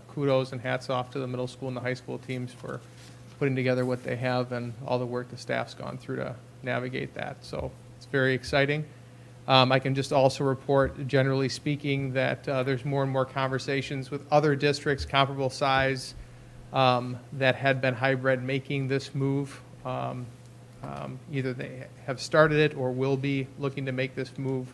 Kudos and hats off to the middle school and the high school teams for putting together what they have and all the work the staff's gone through to navigate that. So it's very exciting. I can just also report, generally speaking, that there's more and more conversations with other districts comparable size that had been hybrid making this move. Either they have started it or will be looking to make this move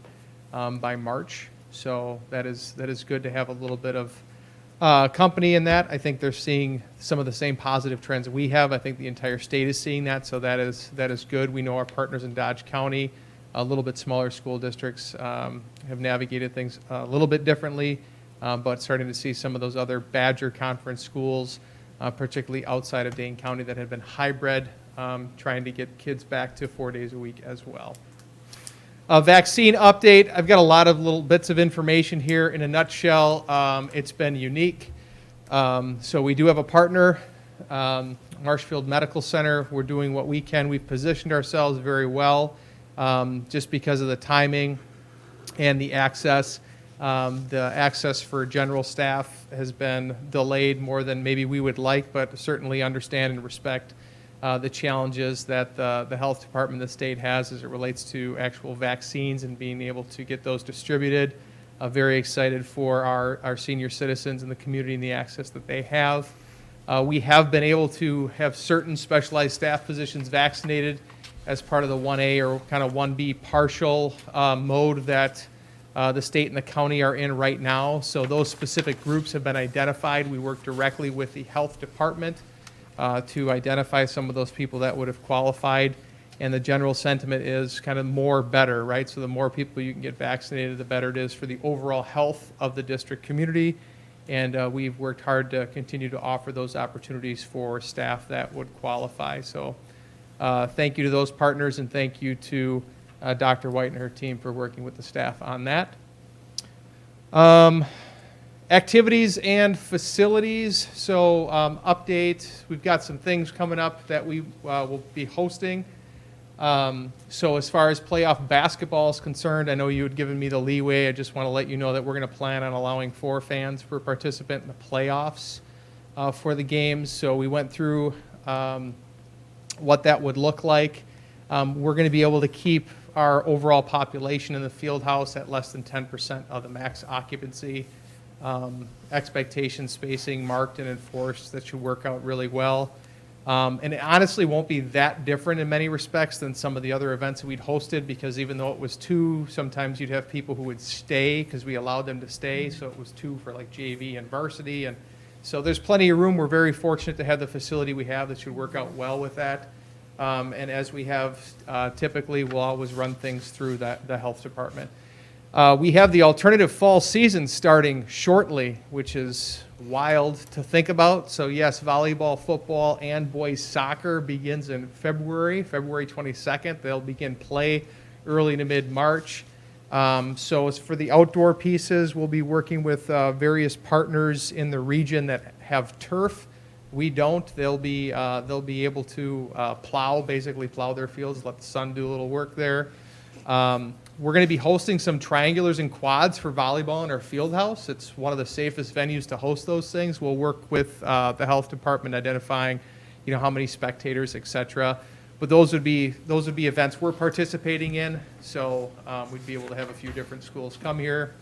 by March. So that is good to have a little bit of company in that. I think they're seeing some of the same positive trends we have. I think the entire state is seeing that, so that is good. We know our partners in Dodge County, a little bit smaller school districts, have navigated things a little bit differently, but starting to see some of those other Badger Conference schools, particularly outside of Dane County, that have been hybrid, trying to get kids back to 4 days a week as well. Vaccine update. I've got a lot of little bits of information here. In a nutshell, it's been unique. So we do have a partner, Marshfield Medical Center. We're doing what we can. We've positioned ourselves very well just because of the timing and the access. The access for general staff has been delayed more than maybe we would like, but certainly understand and respect the challenges that the health department of the state has as it relates to actual vaccines and being able to get those distributed. Very excited for our senior citizens and the community and the access that they have. We have been able to have certain specialized staff positions vaccinated as part of the 1A or kind of 1B partial mode that the state and the county are in right now. So those specific groups have been identified. We work directly with the health department to identify some of those people that would have qualified. And the general sentiment is kind of more better, right? So the more people you can get vaccinated, the better it is for the overall health of the district community And we've worked hard to continue to offer those opportunities for staff that would qualify. So thank you to those partners, and thank you to Dr. White and her team for working with the staff on that. Activities and facilities. So update, we've got some things coming up that we will be hosting. So as far as playoff basketball is concerned, I know you had given me the leeway. I just want to let you know that we're going to plan on allowing 4 fans per participant in the playoffs for the games. So we went through what that would look like. We're going to be able to keep our overall population in the field house at less than 10% of the max occupancy. Expectation spacing marked and enforced. That should work out really well. And it honestly won't be that different in many respects than some of the other events that we'd hosted, because even though it was 2, sometimes you'd have people who would stay because we allowed them to stay. So it was 2 for like JV and varsity. And so there's plenty of room. We're very fortunate to have the facility we have that should work out well with that. And as we have typically, we'll always run things through the health department. We have the alternative fall season starting shortly, which is wild to think about. So yes, volleyball, football, and boys soccer begins in February 22nd. They'll begin play early to mid-March. So as for the outdoor pieces, we'll be working with various partners in the region that have turf. We don't. They'll be able to basically plow their fields, let the sun do a little work there. We're going to be hosting some triangulars and quads for volleyball in our field house. It's one of the safest venues to host those things. We'll work with the health department identifying, how many spectators, et cetera. But those would be events we're participating in. So we'd be able to have a few different schools come here,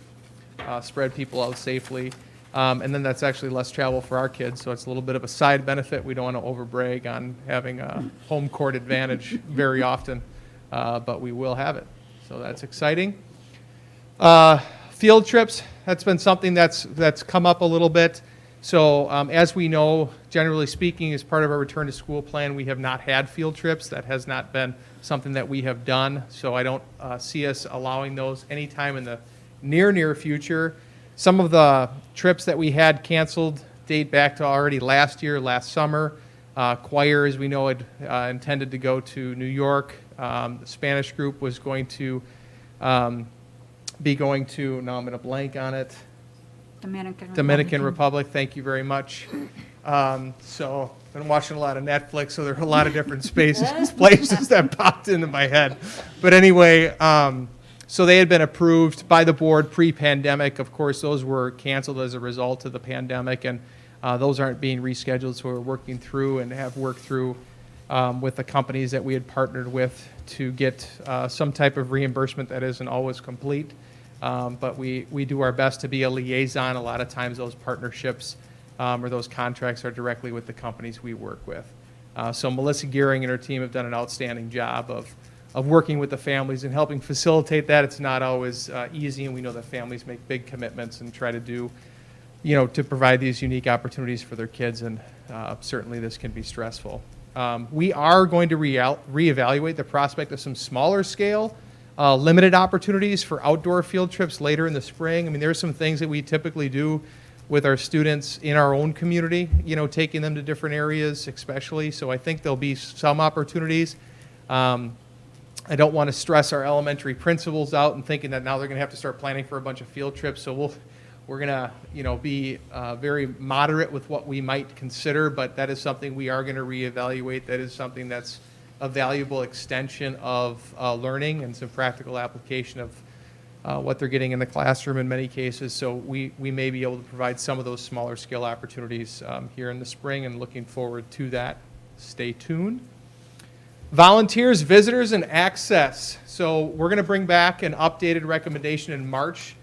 spread people out safely. And then that's actually less travel for our kids, so it's a little bit of a side benefit. We don't want to overbrag on having a home court advantage very often, but we will have it. So that's exciting. Field trips, that's been something that's come up a little bit. So as we know, generally speaking, as part of our return to school plan, we have not had field trips. That has not been something that we have done. So I don't see us allowing those anytime in the near future. Some of the trips that we had canceled date back to already last summer. Choir, as we know, had intended to go to New York. The Spanish group was going to be going to, now I'm going to blank on it, Dominican Republic. Thank you very much. So I've been watching a lot of Netflix, so there are a lot of different places that popped into my head. But anyway, so they had been approved by the board pre-pandemic. Of course, those were canceled as a result of the pandemic, and those aren't being rescheduled, so we're working through and have worked through with the companies that we had partnered with to get some type of reimbursement that isn't always complete. But we do our best to be a liaison. A lot of times those partnerships or those contracts are directly with the companies we work with. So Melissa Gearing and her team have done an outstanding job of working with the families and helping facilitate that. It's not always easy, and we know that families make big commitments and try to do, to provide these unique opportunities for their kids, and certainly this can be stressful. We are going to reevaluate the prospect of some smaller scale, limited opportunities for outdoor field trips later in the spring. I mean, there's some things that we typically do with our students in our own community, taking them to different areas especially. So I think there'll be some opportunities. I don't want to stress our elementary principals out and thinking that now they're going to have to start planning for a bunch of field trips. So we're going to, be very moderate with what we might consider, but that is something we are going to reevaluate. That is something that's a valuable extension of learning and some practical application of what they're getting in the classroom in many cases. So we may be able to provide some of those smaller scale opportunities here in the spring, and looking forward to that. Stay tuned. Volunteers, visitors, and access. So we're going to bring back an updated recommendation in March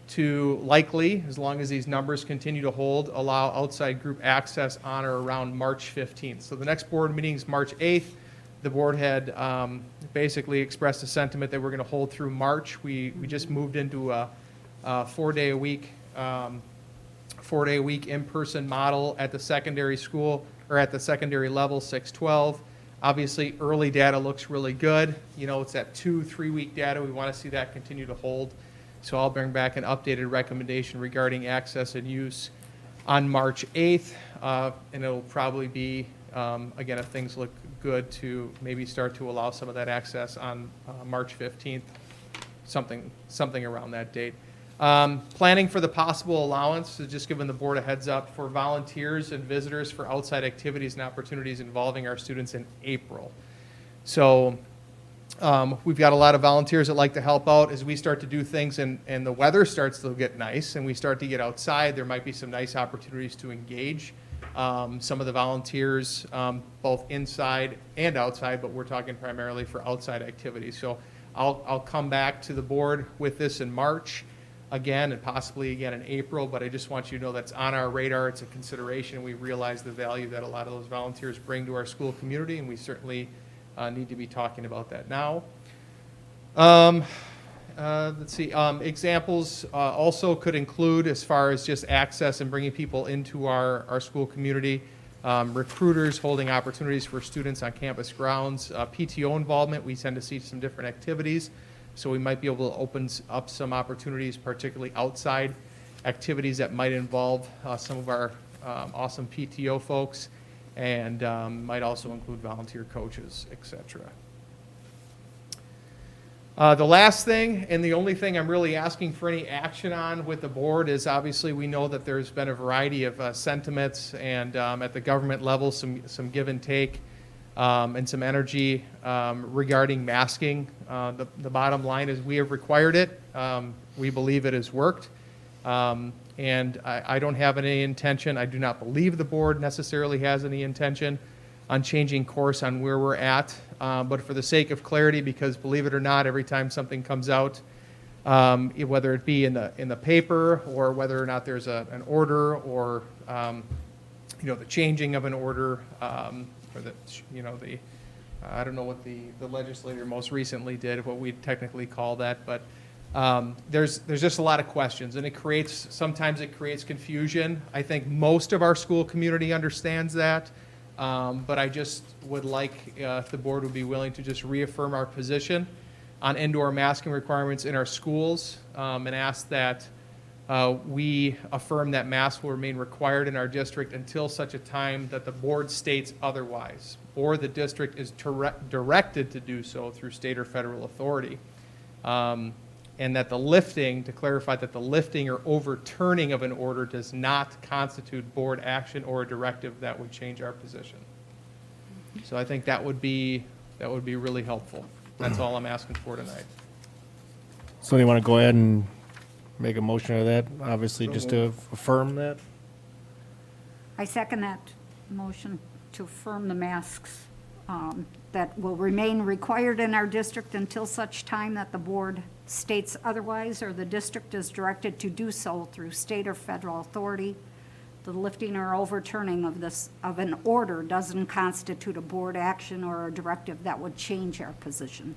to likely, as long as these numbers continue to hold, allow outside group access on or around March 15th. So the next board meeting is March 8th. The board had basically expressed a sentiment that we're going to hold through March. We just moved into a 4-day-a-week in-person model at the secondary school, or at the secondary level, 6-12. Obviously, early data looks really good. It's that 2-3 week data. We want to see that continue to hold. So I'll bring back an updated recommendation regarding access and use on March 8th, and it'll probably be, again, if things look good, to maybe start to allow some of that access on March 15th, something around that date. Planning for the possible allowance, so just giving the board a heads up for volunteers and visitors for outside activities and opportunities involving our students in April. So we've got a lot of volunteers that like to help out as we start to do things and the weather starts to get nice and we start to get outside. There might be some nice opportunities to engage some of the volunteers, both inside and outside, but we're talking primarily for outside activities. So I'll come back to the board with this in March again, and possibly again in April, but I just want you to know that's on our radar. It's a consideration. We realize the value that a lot of those volunteers bring to our school community, and we certainly need to be talking about that now. Let's see, examples also could include, as far as just access and bringing people into our school community, recruiters holding opportunities for students on campus grounds, PTO involvement. We tend to see some different activities, so we might be able to open up some opportunities, particularly outside activities that might involve some of our awesome PTO folks, and might also include volunteer coaches, etc. The last thing, and the only thing I'm really asking for any action on with the board, is obviously we know that there's been a variety of sentiments, and at the government level some give and take, and some energy regarding masking. The bottom line is we have required it. We believe it has worked. And I don't have any intention, I do not believe the board necessarily has any intention on changing course on where we're at. But for the sake of clarity, because believe it or not, every time something comes out, whether it be in the paper or whether or not there's an order or the changing of an order, or the I don't know what the legislator most recently did, what we technically call that, but there's just a lot of questions, and sometimes it creates confusion. I think most of our school community understands that, but I just would like if the board would be willing to just reaffirm our position on indoor masking requirements in our schools, and ask that we affirm that masks will remain required in our district until such a time that the board states otherwise, or the district is directed to do so through state or federal authority. And that to clarify that the lifting or overturning of an order does not constitute board action or a directive that would change our position. So I think that would be really helpful. That's all I'm asking for tonight. So you want to go ahead and make a motion of that, obviously, just to affirm that? I second that motion to affirm the masks that will remain required in our district until such time that the board states otherwise or the district is directed to do so through state or federal authority. The lifting or overturning of an order doesn't constitute a board action or a directive that would change our position.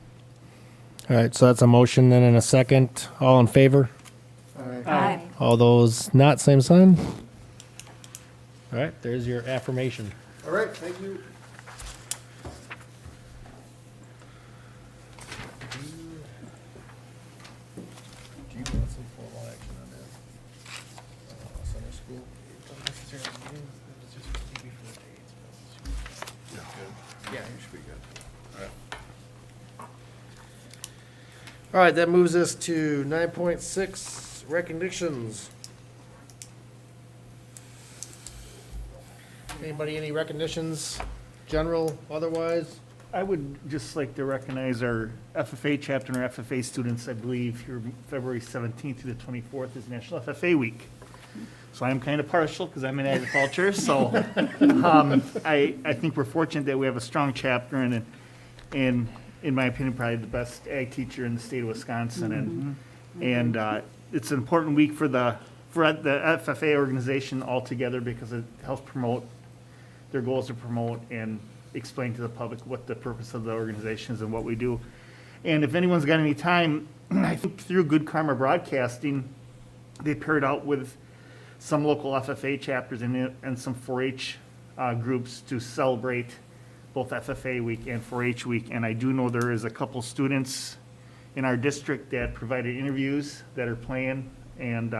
All right, so that's a motion, then in a second. All in favor? Aye. All those not, same sign? All right, there's your affirmation. All right, thank you. Do you want some formal action on that? Center school? Don't necessarily mean, it's just maybe for the dates. Yeah, you should be good. All right. All right, that moves us to 9.6, recognitions. Anybody, any recognitions, general, otherwise? I would just like to recognize our FFA chapter and our FFA students. I believe here February 17th to the 24th is National FFA Week. So I'm kind of partial because I'm in agriculture. So I think we're fortunate that we have a strong chapter and in my opinion, probably the best ag teacher in the state of Wisconsin. And it's an important week for the FFA organization altogether because it helps promote their goals, to promote and explain to the public what the purpose of the organization is and what we do. And if anyone's got any time, I think through Good Karma Broadcasting, they paired out with some local FFA chapters and some 4-H groups to celebrate both FFA week and 4-H week. And I do know there is a couple students in our district that provided interviews that are playing, and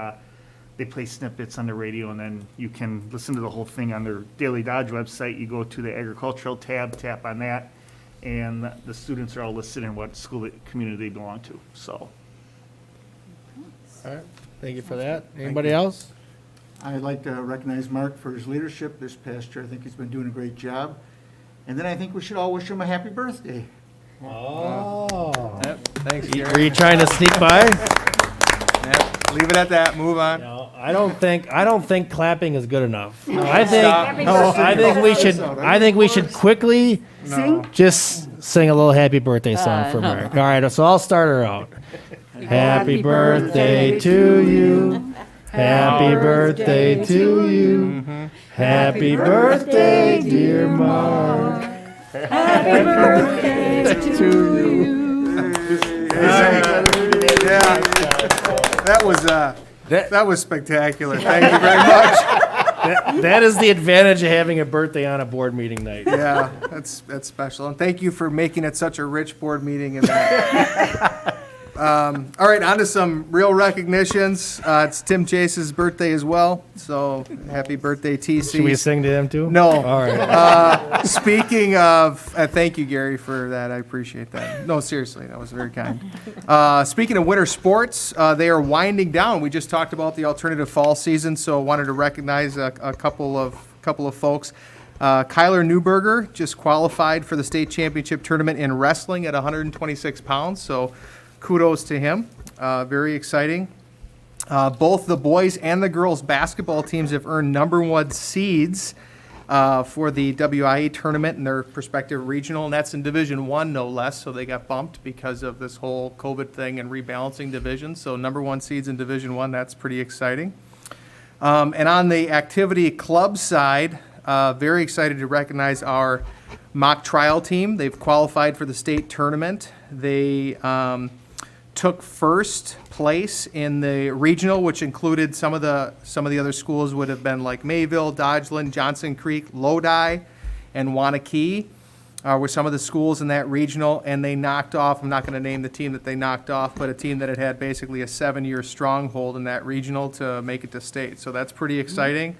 they play snippets on the radio, and then you can listen to the whole thing on their Daily Dodge website. You go to the agricultural tab, tap on that, and the students are all listed in what school community they belong to, so. All right, thank you for that. Anybody else? I'd like to recognize Mark for his leadership this past year. I think he's been doing a great job. And then I think we should all wish him a happy birthday. Oh. Yep, thanks, Were Gary. you trying to sneak by? Yep, leave it at that, move on. No, I don't think clapping is good enough. No, Stop. I think we should quickly just sing a little happy birthday song for Mark. All right, so I'll start her out. Happy birthday to you. Happy birthday to you. Happy birthday, dear Mark. Happy birthday to you. Yeah, that was spectacular. Thank you very much. That is the advantage of having a birthday on a board meeting night. Yeah, that's special. And thank you for making it such a rich board meeting. And that. All right, on to some real recognitions. It's Tim Chase's birthday as well, so happy birthday, TC. Should we sing to him too? No. All right. Speaking of, thank you, Gary, for that. I appreciate that. No, seriously, that was very kind. Speaking of winter sports, they are winding down. We just talked about the alternative fall season, so I wanted to recognize a couple of folks. Kyler Newberger just qualified for the state championship tournament in wrestling at 126 pounds, so kudos to him. Very exciting. Both the boys and the girls basketball teams have earned #1 seeds for the WIA tournament in their respective regional, and that's in Division I, no less. So they got bumped because of this whole COVID thing and rebalancing divisions. So #1 seeds in Division I, that's pretty exciting. And on the activity club side, very excited to recognize our mock trial team. They've qualified for the state tournament. They took first place in the regional, which included some of the other schools would have been like Mayville, Dodgeland, Johnson Creek, Lodi, and Wanakee were some of the schools in that regional, and they knocked off, I'm not going to name the team that they knocked off, but a team that had basically a 7-year stronghold in that regional to make it to state. So that's pretty exciting.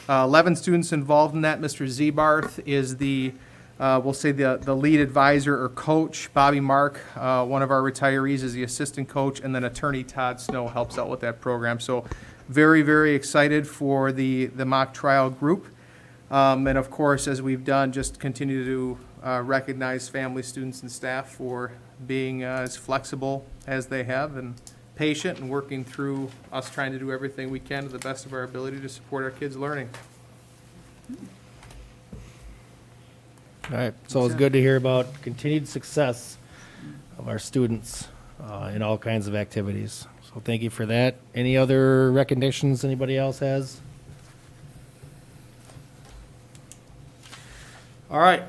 11 students involved in that. Mr. Zebarth is the we'll say the lead advisor or coach. Bobby Mark, one of our retirees, is the assistant coach, and then attorney Todd Snow helps out with that program. So very, very excited for the mock trial group. And of course, as we've done, just continue to recognize family, students, and staff for being as flexible as they have and patient and working through us trying to do everything we can to the best of our ability to support our kids' learning. All right, so it's good to hear about continued success of our students in all kinds of activities. So thank you for that. Any other recognitions anybody else has? All right,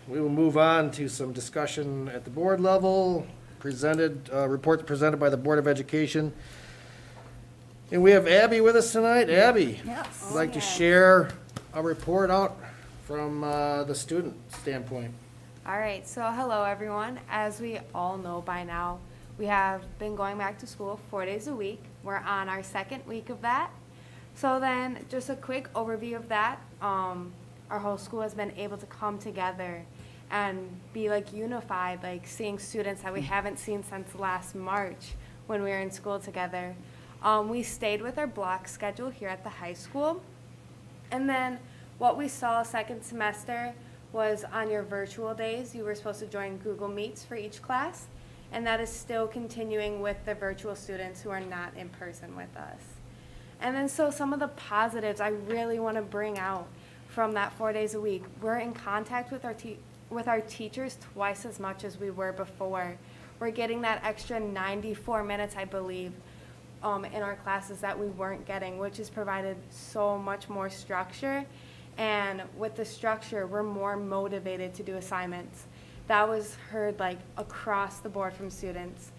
we will move on to some discussion at the board level. Reports presented by the Board of Education. And we have Abby with us tonight. Abby, Yes. would like to share a report out from the student standpoint. All right, so hello everyone. As we all know by now, we have been going back to school 4 days a week. We're on our 2nd week of that. So then just a quick overview of that. Our whole school has been able to come together and be like unified, like seeing students that we haven't seen since last March when we were in school together. We stayed with our block schedule here at the high school. And then what we saw 2nd semester was on your virtual days, you were supposed to join Google Meets for each class. And that is still continuing with the virtual students who are not in person with us. And then so some of the positives I really want to bring out from that 4 days a week. We're in contact with our teachers twice as much as we were before. We're getting that extra 94 minutes, I believe, in our classes that we weren't getting, which has provided so much more structure. And with the structure, we're more motivated to do assignments. That was heard like across the board from students.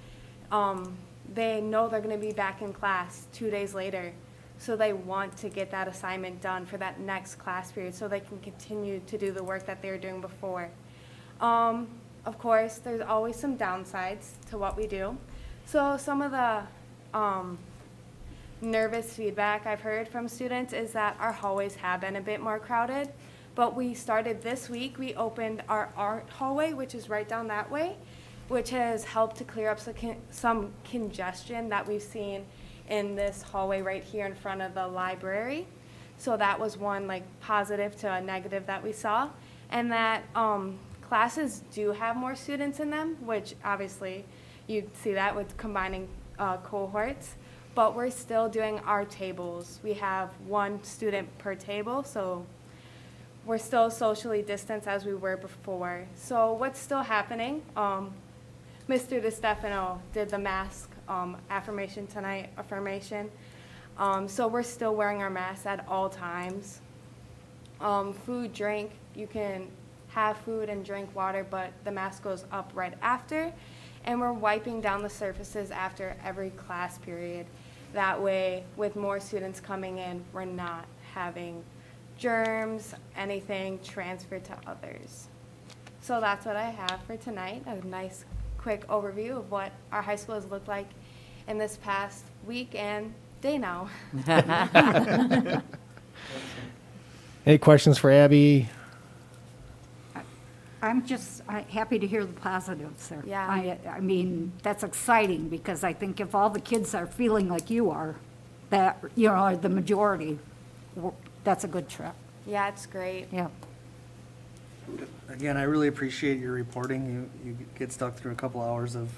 They know they're going to be back in class 2 days later, so they want to get that assignment done for that next class period so they can continue to do the work that they were doing before. Of course, there's always some downsides to what we do. So some of the nervous feedback I've heard from students is that our hallways have been a bit more crowded. But we started this week, we opened our art hallway, which is right down that way, which has helped to clear up some congestion that we've seen in this hallway right here in front of the library. So that was one like positive to a negative that we saw. And that classes do have more students in them, which obviously you'd see that with combining cohorts. But we're still doing our tables. We have 1 student per table, so we're still socially distanced as we were before. So what's still happening, Mr. DeStefano did the mask affirmation tonight, so we're still wearing our masks at all times. Food, drink, you can have food and drink water, but the mask goes up right after. And we're wiping down the surfaces after every class period. That way, with more students coming in, we're not having germs, anything transferred to others. So that's what I have for tonight, a nice quick overview of what our high school has looked like in this past week and day now. Any questions for Abby? I'm just happy to hear the positives there. Yeah. I mean, that's exciting, because I think if all the kids are feeling like you are, that, you know, are the majority, that's a good trip. Yeah, it's great. Yeah. Again, I really appreciate your reporting. You get stuck through a couple hours of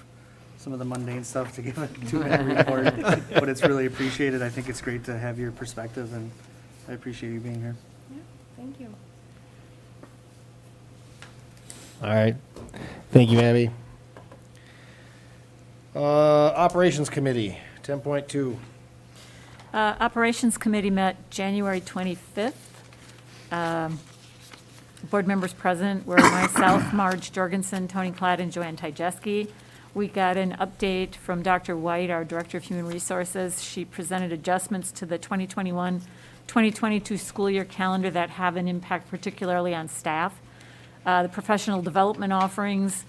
some of the mundane stuff to give a 2-minute report, but it's really appreciated. I think it's great to have your perspective, and I appreciate you being here. Yeah, thank you. All right. Thank you, Abby. Operations Committee, 10.2. Operations Committee met January 25th. Board members present were myself, Marge Jorgensen, Tony Klatt, and Joanne Tyjeski. We got an update from Dr. White, our Director of Human Resources. She presented adjustments to the 2021-2022 school year calendar that have an impact particularly on staff. The professional development offerings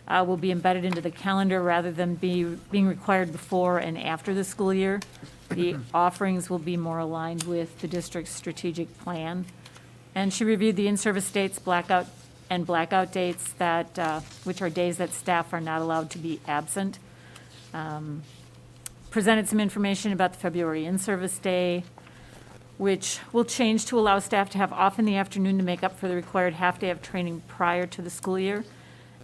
will be embedded into the calendar rather than being required before and after the school year. The offerings will be more aligned with the district's strategic plan. And she reviewed the in-service dates, blackout dates that, which are days that staff are not allowed to be absent. Presented some information about the February in-service day, which will change to allow staff to have off in the afternoon to make up for the required half-day of training prior to the school year.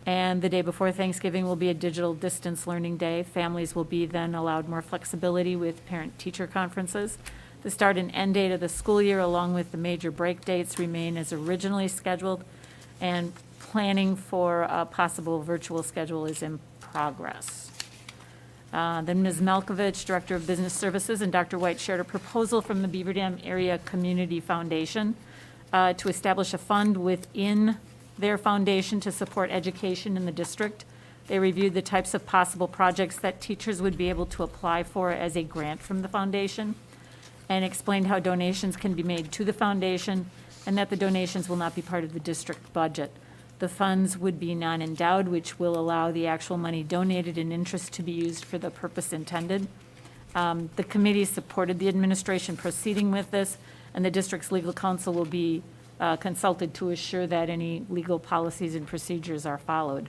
And the day before Thanksgiving will be a digital distance learning day. Families will be then allowed more flexibility with parent-teacher conferences. The start and end date of the school year, along with the major break dates, remain as originally scheduled, and planning for a possible virtual schedule is in progress. Then Ms. Malkovich, Director of Business Services, and Dr. White shared a proposal from the Beaver Dam Area Community Foundation to establish a fund within their foundation to support education in the district. They reviewed the types of possible projects that teachers would be able to apply for as a grant from the foundation, and explained how donations can be made to the foundation and that the donations will not be part of the district budget. The funds would be non-endowed, which will allow the actual money donated in interest to be used for the purpose intended. The committee supported the administration proceeding with this, and the district's legal counsel will be consulted to assure that any legal policies and procedures are followed.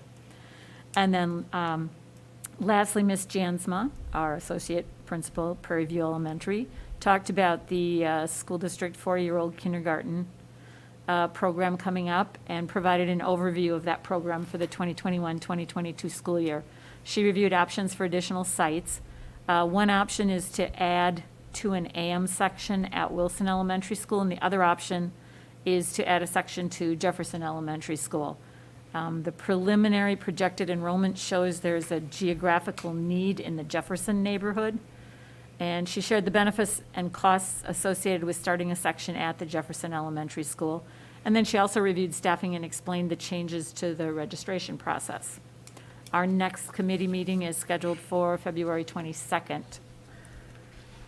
And then lastly, Ms. Jansma, our associate principal, Prairie View Elementary, talked about the school district 4-year-old kindergarten program coming up and provided an overview of that program for the 2021-2022 school year. She reviewed options for additional sites. One option is to add to an AM section at Wilson Elementary School, and the other option is to add a section to Jefferson Elementary School. The preliminary projected enrollment shows there's a geographical need in the Jefferson neighborhood, and she shared the benefits and costs associated with starting a section at the Jefferson Elementary School. And then she also reviewed staffing and explained the changes to the registration process. Our next committee meeting is scheduled for February 22nd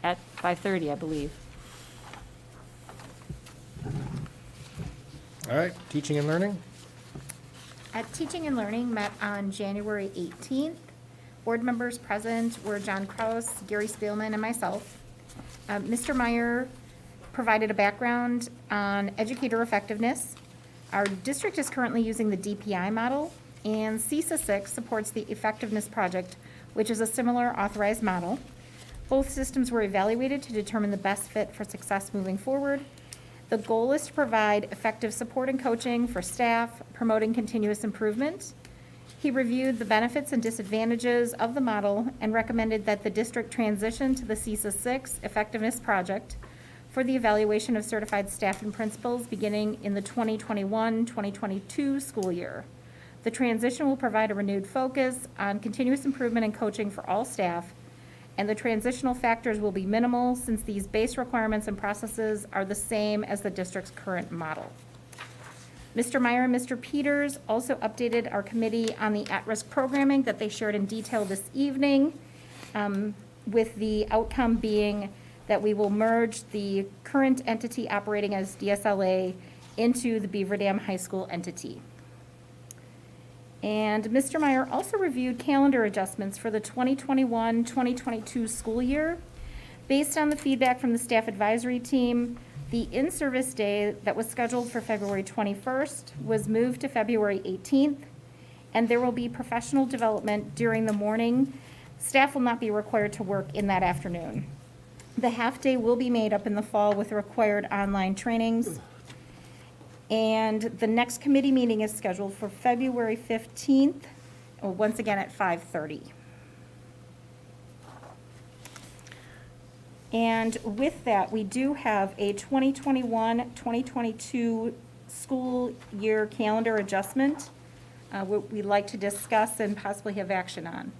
at 5:30, I believe. All right, teaching and learning? Teaching and Learning met on January 18th. Board members present were John Kraus, Gary Spielman, and myself. Mr. Meyer provided a background on educator effectiveness. Our district is currently using the DPI model, and CISA 6 supports the Effectiveness Project, which is a similar authorized model. Both systems were evaluated to determine the best fit for success moving forward. The goal is to provide effective support and coaching for staff, promoting continuous improvement. He reviewed the benefits and disadvantages of the model and recommended that the district transition to the CISA 6 Effectiveness Project for the evaluation of certified staff and principals beginning in the 2021-2022 school year. The transition will provide a renewed focus on continuous improvement and coaching for all staff, and the transitional factors will be minimal since these base requirements and processes are the same as the district's current model. Mr. Meyer and Mr. Peters also updated our committee on the at-risk programming that they shared in detail this evening, with the outcome being that we will merge the current entity operating as DSLA into the Beaver Dam High School entity. And Mr. Meyer also reviewed calendar adjustments for the 2021-2022 school year. Based on the feedback from the staff advisory team, the in-service day that was scheduled for February 21st was moved to February 18th, and there will be professional development during the morning. Staff will not be required to work in that afternoon. The half-day will be made up in the fall with required online trainings. And the next committee meeting is scheduled for February 15th, once again at 5:30. And with that, we do have a 2021-2022 school year calendar adjustment what we'd like to discuss and possibly have action on.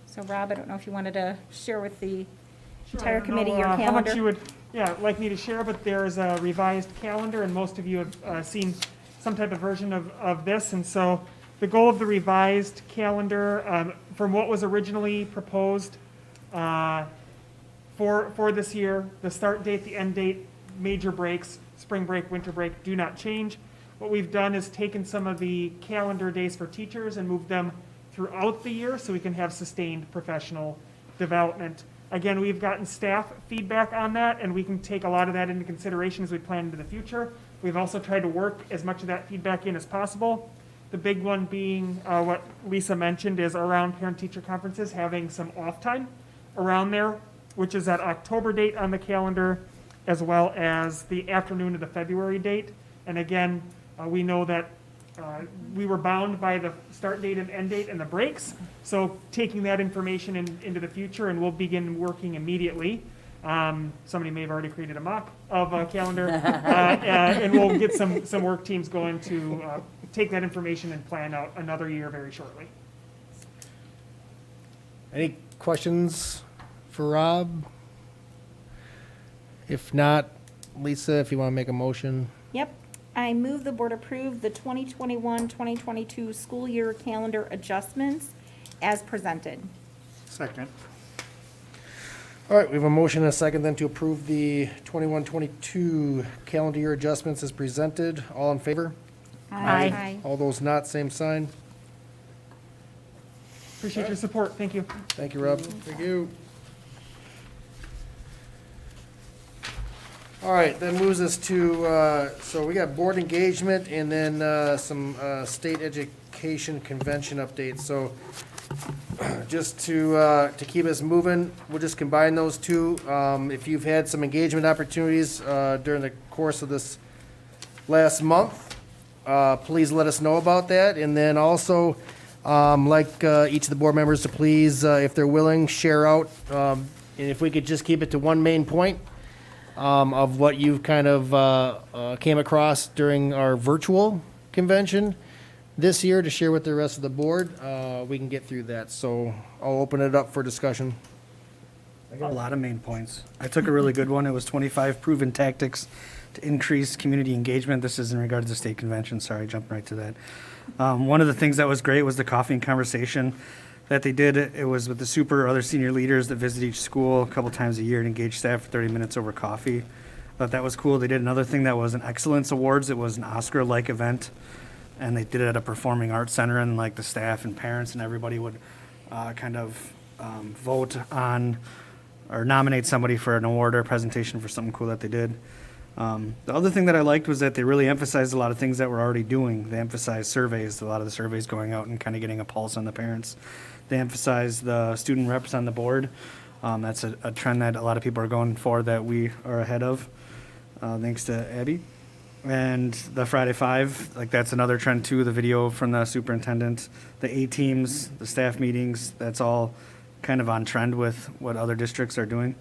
So Rob, I don't know if you wanted to share with the entire committee your calendar. How much you would, like me to share, but there's a revised calendar, and most of you have seen some type of version of this. And so the goal of the revised calendar, from what was originally proposed for this year, the start date, the end date, major breaks, spring break, winter break, do not change. What we've done is taken some of the calendar days for teachers and moved them throughout the year so we can have sustained professional development. Again, we've gotten staff feedback on that, and we can take a lot of that into consideration as we plan into the future. We've also tried to work as much of that feedback in as possible. The big one being what Lisa mentioned is around parent-teacher conferences, having some off time around there, which is that October date on the calendar, as well as the afternoon of the February date. And again, we know that we were bound by the start date and end date and the breaks. So taking that information into the future, and we'll begin working immediately. Somebody may have already created a mock of a calendar, and we'll get some work teams going to take that information and plan out another year very shortly. Any questions for Rob? If not, Lisa, if you want to make a motion. Yep. I move the board approve the 2021-2022 school year calendar adjustments as presented. Second. All right, we have a motion and a second then to approve the 21-22 calendar year adjustments as presented. All in favor? Aye. All those not, same sign. Appreciate your support. Thank you. Thank you, Rob. Thank you. All right, that moves us to, so we got board engagement and then some state education convention updates. So just to keep us moving, we'll just combine those two. If you've had some engagement opportunities during the course of this last month, please let us know about that. And then also, like each of the board members to please, if they're willing, share out, and if we could just keep it to one main point, of what you've kind of came across during our virtual convention this year to share with the rest of the board, we can get through that. So I'll open it up for discussion. I got a lot of main points. I took a really good one. It was 25 proven tactics to increase community engagement. This is in regards to state convention. Sorry, jumping right to that. One of the things that was great was the coffee and conversation that they did. It was with the super or other senior leaders that visit each school a couple times a year and engage staff for 30 minutes over coffee. Thought that was cool. They did another thing that was an excellence awards. It was an Oscar-like event, and they did it at a performing arts center, and like the staff and parents and everybody would kind of vote on or nominate somebody for an award or a presentation for something cool that they did. The other thing that I liked was that they really emphasized a lot of things that we're already doing. They emphasized surveys, a lot of the surveys going out and kind of getting a pulse on the parents. They emphasized the student reps on the board. That's a trend that a lot of people are going for that we are ahead of, thanks to Abby. And the Friday Five, like that's another trend too, the video from the superintendent, the A-teams, the staff meetings, that's all kind of on trend with what other districts are doing.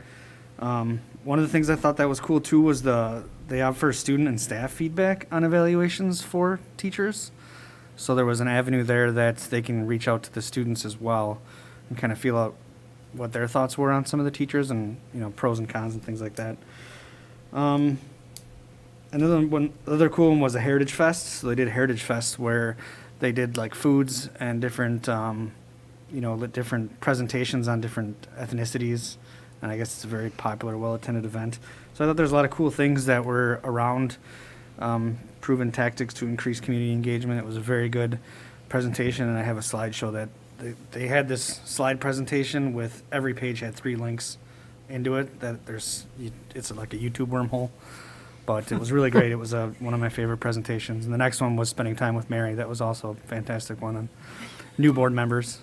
One of the things I thought that was cool too was they offer student and staff feedback on evaluations for teachers. So there was an avenue there that they can reach out to the students as well and kind of feel out what their thoughts were on some of the teachers and, you know, pros and cons and things like that. Another cool one was a Heritage Fest. So they did a Heritage Fest where they did like foods and different, different presentations on different ethnicities. And I guess it's a very popular, well-attended event. So I thought there's a lot of cool things that were around proven tactics to increase community engagement. It was a very good presentation, and I have a slideshow that they had this slide presentation with every page had 3 links into it. It's like a YouTube wormhole, but it was really great. It was one of my favorite presentations. And the next one was spending time with Mary. That was also a fantastic one on new board members.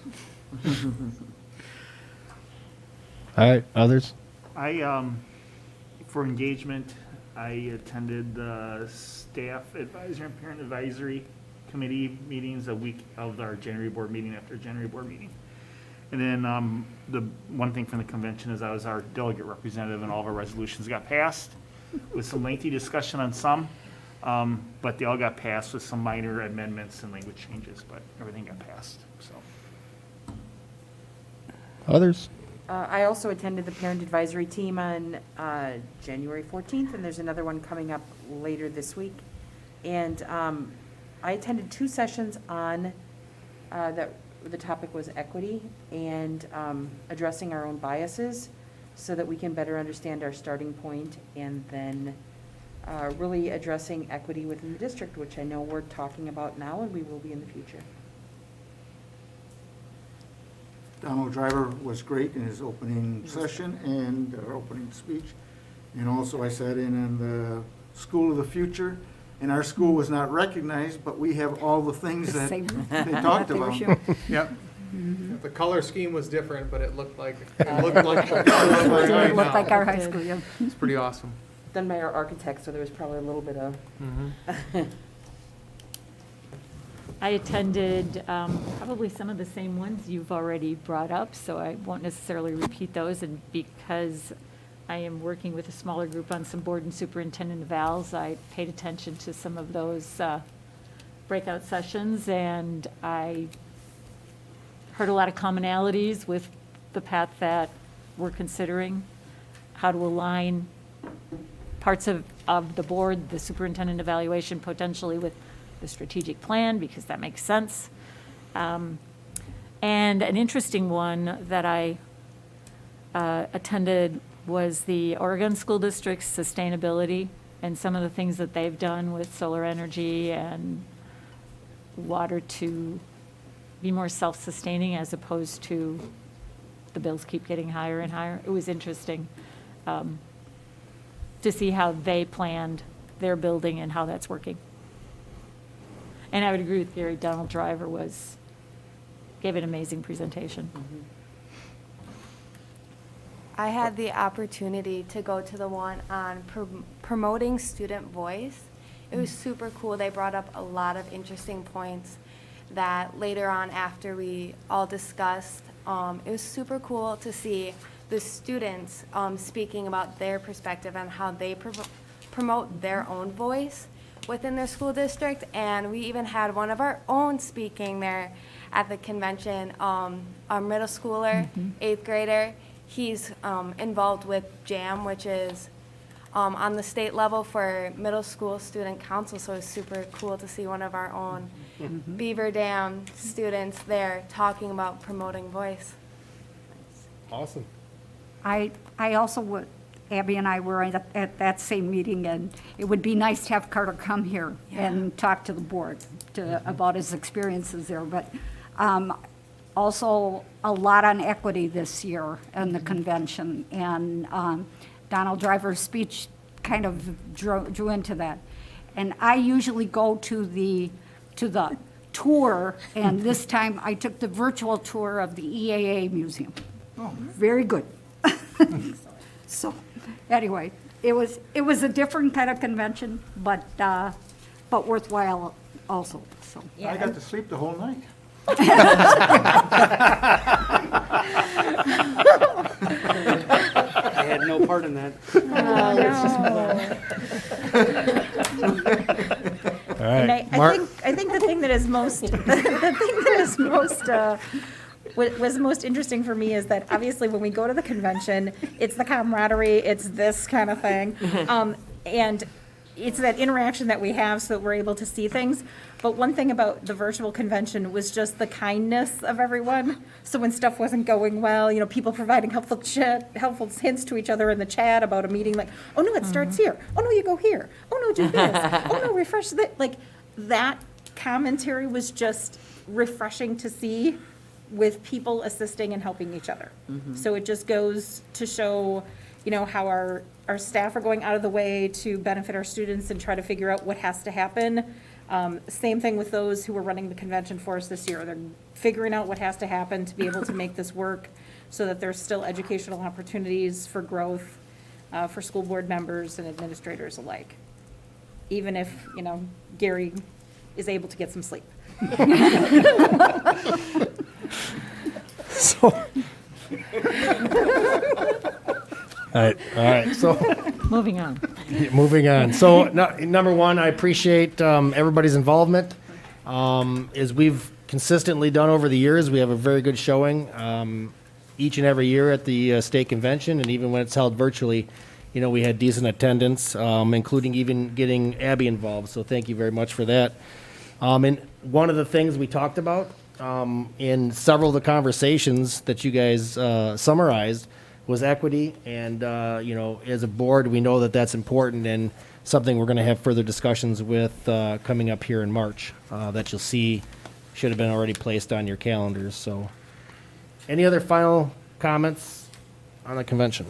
All right, others? For engagement, I attended the staff advisory and parent advisory committee meetings a week of our January board meeting after January board meeting. And then the one thing from the convention is I was our delegate representative and all of our resolutions got passed with some lengthy discussion on some, but they all got passed with some minor amendments and language changes, but everything got passed, so. Others? I also attended the parent advisory team on January 14th, and there's another one coming up later this week. And I attended 2 sessions on that. The topic was equity and addressing our own biases so that we can better understand our starting point, and then really addressing equity within the district, which I know we're talking about now and we will be in the future. Donald Driver was great in his opening session and opening speech. And also I sat in on the School of the Future, and our school was not recognized, but we have all the things that they talked about. Yep. The color scheme was different, but it looked like It looked like our high school, yeah. It's pretty awesome. Done by our architect, so there was probably a little bit of. I attended probably some of the same ones you've already brought up, so I won't necessarily repeat those. And because I am working with a smaller group on some board and superintendent evals, I paid attention to some of those breakout sessions, and I heard a lot of commonalities with the path that we're considering, how to align parts of the board, the superintendent evaluation potentially with the strategic plan, because that makes sense. And an interesting one that I attended was the Oregon School District's sustainability and some of the things that they've done with solar energy and water to be more self-sustaining as opposed to the bills keep getting higher and higher. It was interesting to see how they planned their building and how that's working. And I would agree with Gary, Donald Driver gave an amazing presentation. I had the opportunity to go to the one on promoting student voice. It was super cool. They brought up a lot of interesting points that later on, after we all discussed, it was super cool to see the students speaking about their perspective and how they promote their own voice within their school district. And we even had one of our own speaking there at the convention, a middle schooler, 8th grader. He's involved with JAM, which is on the state level for middle school student council, so it's super cool to see one of our own Beaver Dam students there talking about promoting voice. Awesome. I also would, Abby and I were at that same meeting, and it would be nice to have Carter come here and talk to the board about his experiences there. But Also, a lot on equity this year in the convention, and Donald Driver's speech kind of drew into that. And I usually go to the tour, and this time I took the virtual tour of the EAA Museum. Very good. So, anyway, it was a different kind of convention, but worthwhile also, so. I got to sleep the whole night. I had no part in that. All And right, I think the thing that is most, was most interesting for me is that obviously when we go to the convention, it's the camaraderie, it's this kind of thing. And it's that interaction that we have so that we're able to see things. But one thing about the virtual convention was just the kindness of everyone. So when stuff wasn't going well, you know, people providing helpful hints to each other in the chat about a meeting, like, oh no, it starts here. Oh no, you go here. Oh no, do this. Oh no, refresh that. Like, that commentary was just refreshing to see, with people assisting and helping each other. So it just goes to show, you know, how our staff are going out of the way to benefit our students and try to figure out what has to happen. Same thing with those who were running the convention for us this year. They're figuring out what has to happen to be able to make this work so that there's still educational opportunities for growth for school board members and administrators alike. Even if, you know, Gary is able to get some sleep. So. All right, so. Moving on. Moving on. So, number one, I appreciate everybody's involvement. As we've consistently done over the years, we have a very good showing each and every year at the state convention, and even when it's held virtually, you know, we had decent attendance, including even getting Abby involved. So, thank you very much for that. And one of the things we talked about in several of the conversations that you guys summarized was equity, and you know, as a board, we know that that's important and something we're going to have further discussions with coming up here in March that you'll see should have been already placed on your calendars. So, any other final comments on the convention?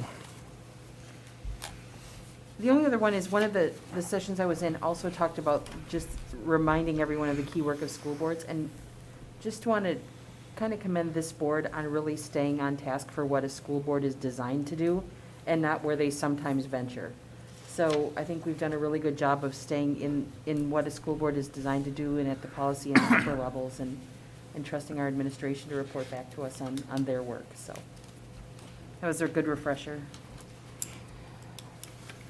The only other one is one of the sessions I was in also talked about just reminding everyone of the key work of school boards, and just want to kind of commend this board on really staying on task for what a school board is designed to do and not where they sometimes venture. So I think we've done a really good job of staying in what a school board is designed to do and at the policy and upper levels, and trusting our administration to report back to us on their work. So that was a good refresher.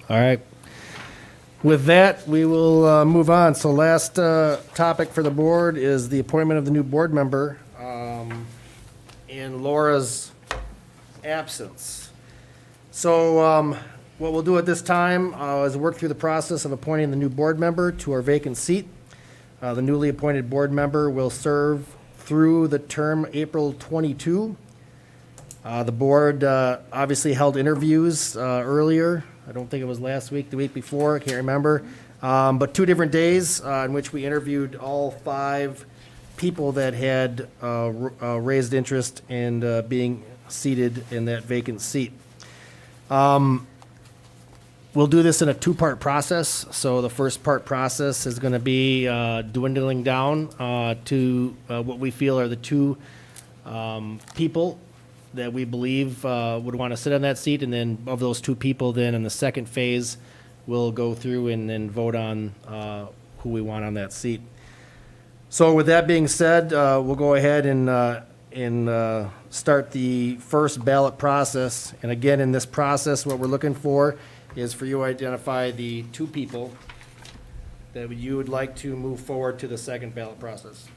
All right. With that, we will move on. So last topic for the board is the appointment of the new board member in Laura's absence. So what we'll do at this time is work through the process of appointing the new board member to our vacant seat. The newly appointed board member will serve through the term April 22. The board obviously held interviews earlier. I don't think it was last week, the week before, I can't remember. But 2 different days in which we interviewed all 5 people that had raised interest in being seated in that vacant seat. We'll do this in a 2-part process. So the first part process is going to be dwindling down to what we feel are the 2 people that we believe would want to sit on that seat, and then of those 2 people, then in the second phase, we'll go through and then vote on who we want on that seat. So with that being said, we'll go ahead and start the first ballot process. And again, in this process, what we're looking for is for you to identify the 2 people that you would like to move forward to the second ballot process.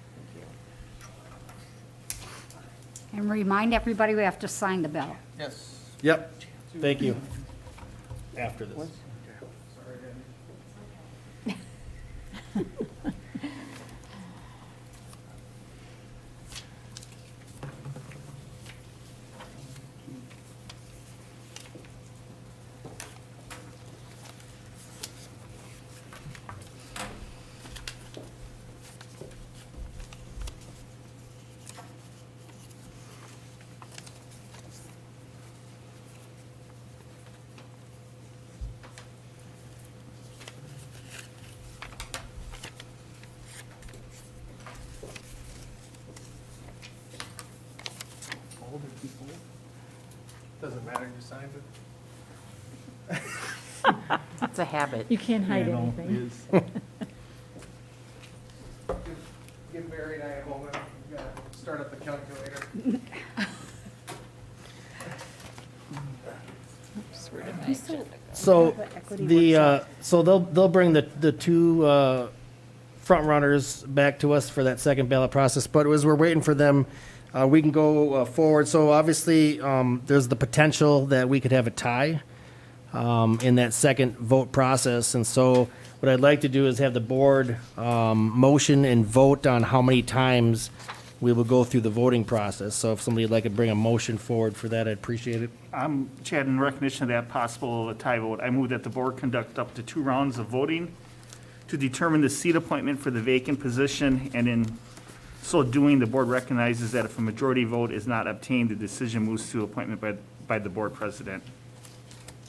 And remind everybody we have to sign the ballot. Yes. Yep, thank you. After this. Doesn't matter, you signed it. It's a habit. You can't hide You know, anything. is- Give Mary and I a moment, we gotta start up the calculator. So so they'll bring the two front runners back to us for that second ballot process. But as we're waiting for them, we can go forward. So obviously, there's the potential that we could have a tie in that second vote process. And so what I'd like to do is have the board motion and vote on how many times we will go through the voting process. So if somebody would like to bring a motion forward for that, I'd appreciate it. Chad, in recognition of that possible tie vote, I move that the board conduct up to 2 rounds of voting to determine the seat appointment for the vacant position, and in so doing, the board recognizes that if a majority vote is not obtained, the decision moves to appointment by the board president.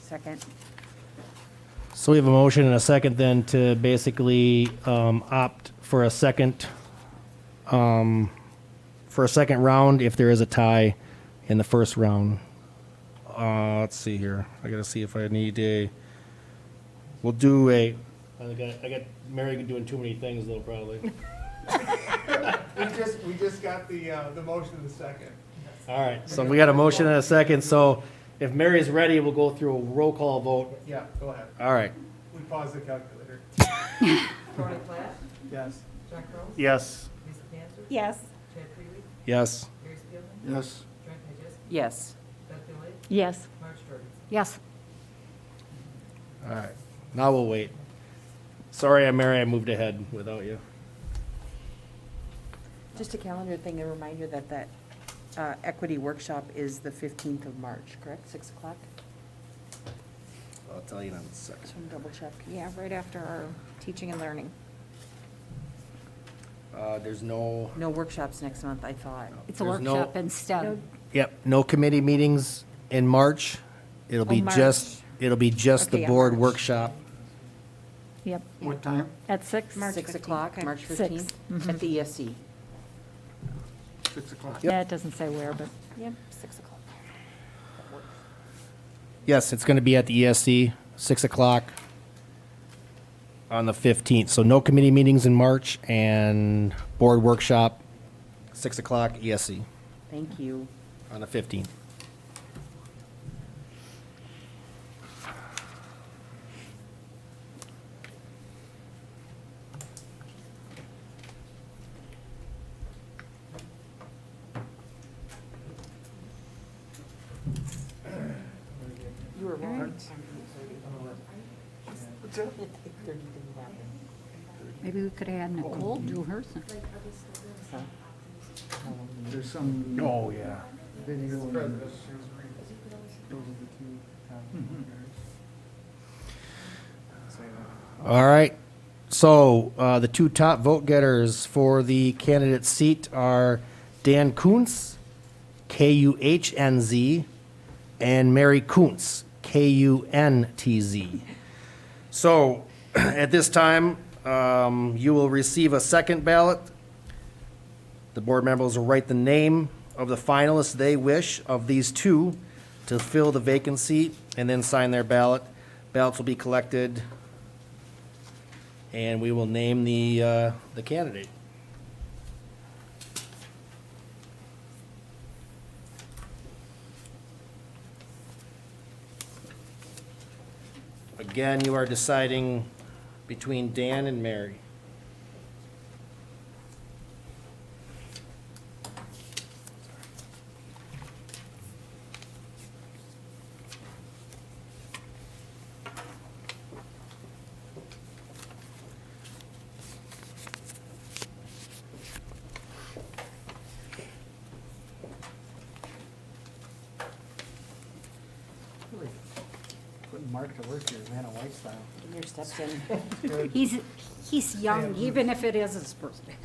Second. So we have a motion and a second then to basically opt for a second round if there is a tie in the first round. Let's see here. I gotta see if I need we'll do I got Mary doing too many things though, probably. We just got the motion in the second. All right, so we got a motion and a second, so if Mary's ready, we'll go through a roll call vote. Yeah, go ahead. All right. We pause the calculator. Tony Platt, Yes. John Crowe, Yes. Lisa Panther, Yes. Chad Freely, Yes. Gary Spielman, Yes. Trent Majewski, Yes. Beth Dilley, Yes. Marge Jordan. Yes. All right, now we'll wait. Sorry, Mary, I moved ahead without you. Just a calendar thing, a reminder that equity workshop is the 15th of March, correct? 6 o'clock? I'll tell you in a second. Just want to double check. Yeah, right after our teaching and learning. There's no, No workshops next month, I thought. It's a There's no- workshop instead. yep, no committee meetings in March. It'll be March. just the Okay, yeah, board March. workshop. Yep. What time? At 6? March 6 15th. o'clock, March Six. 15th, at the ESC. 6 o'clock. Yeah, it doesn't say where, but. Yep, 6 o'clock. Yes, it's gonna be at the ESC, 6 o'clock on the 15th. So no committee meetings in March and board workshop, 6 o'clock ESC Thank you. on the 15th. You were right. Maybe we could have Nicole do hers. There's some Oh, yeah. video. and- All right. So the two top vote getters for the candidate seat are Dan Kuntz, Kuhnz, and Mary Kuntz, Kuntz. So at this time, you will receive a second ballot. The board members will write the name of the finalists they wish of these two to fill the vacant seat and then sign their ballot. Ballots will be collected and we will name the candidate. Again, you are deciding between Dan and Mary. Putting Mark to work here, man, a lifestyle. Your steps in. He's young, even if it is his birthday.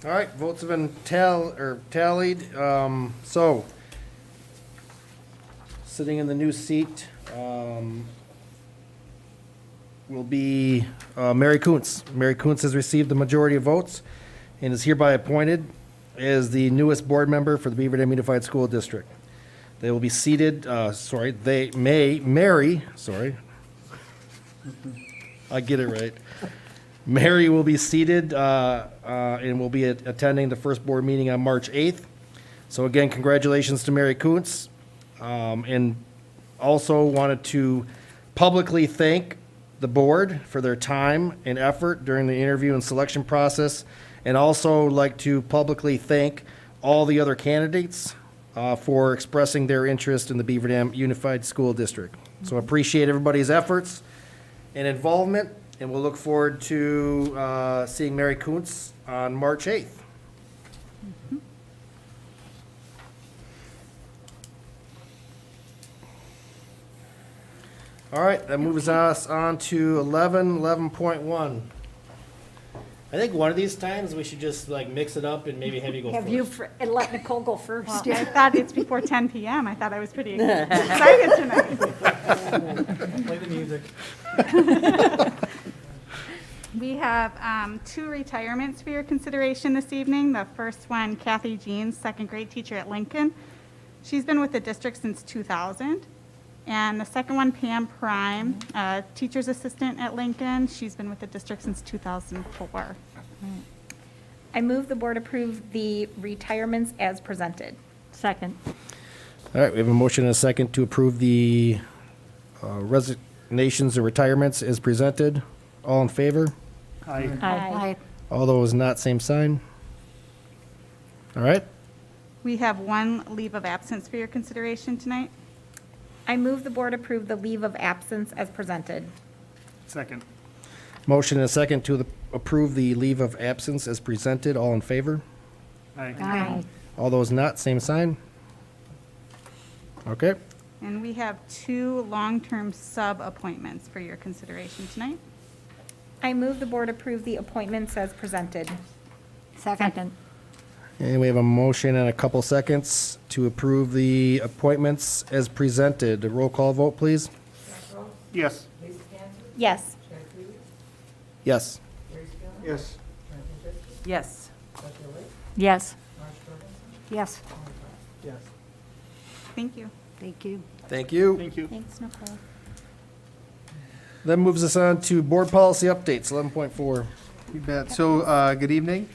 All right, votes have been tallied. So, sitting in the new seat will be Mary Kuntz. Mary Kuntz has received the majority of votes and is hereby appointed as the newest board member for the Beaver Dam Unified School District. They will be seated, I get it right. Mary will be seated and will be attending the first board meeting on March 8th. So again, congratulations to Mary Kuntz. And also wanted to publicly thank the board for their time and effort during the interview and selection process. And also like to publicly thank all the other candidates for expressing their interest in the Beaver Dam Unified School District. So appreciate everybody's efforts and involvement. And we'll look forward to seeing Mary Kuntz on March 8th. All right, that moves us on to 11.1. I think one of these times we should just like mix it up and maybe have you go first. And let Nicole go first. Well, I thought it's before 10 PM. I thought I was pretty excited tonight. Play the music. We have 2 retirements for your consideration this evening. The first one, Kathy Jeans, second grade teacher at Lincoln. She's been with the district since 2000. And the second one, Pam Prime, teacher's assistant at Lincoln. She's been with the district since 2004. I move the board approve the retirements as presented. Second. All right, we have a motion and a second to approve the resignations and retirements as presented. All in favor? Aye. Aye. All those not, same sign. All right. We have 1 leave of absence for your consideration tonight. I move the board approve the leave of absence as presented. Second. Motion and a second to approve the leave of absence as presented. All in favor? Aye. All those not, same sign. Okay. And we have 2 long-term sub-appointments for your consideration tonight. I move the board approve the appointments as presented. Second. And we have a motion and a couple seconds to approve the appointments as presented. A roll call vote, please. Yes. Yes. Yes. Yes. Yes. Yes. Yes, Thank you. thank you. Thank you. Thank you. Thanks, Nicole. That moves us on to board policy updates, 11.4. You bet. So, good evening.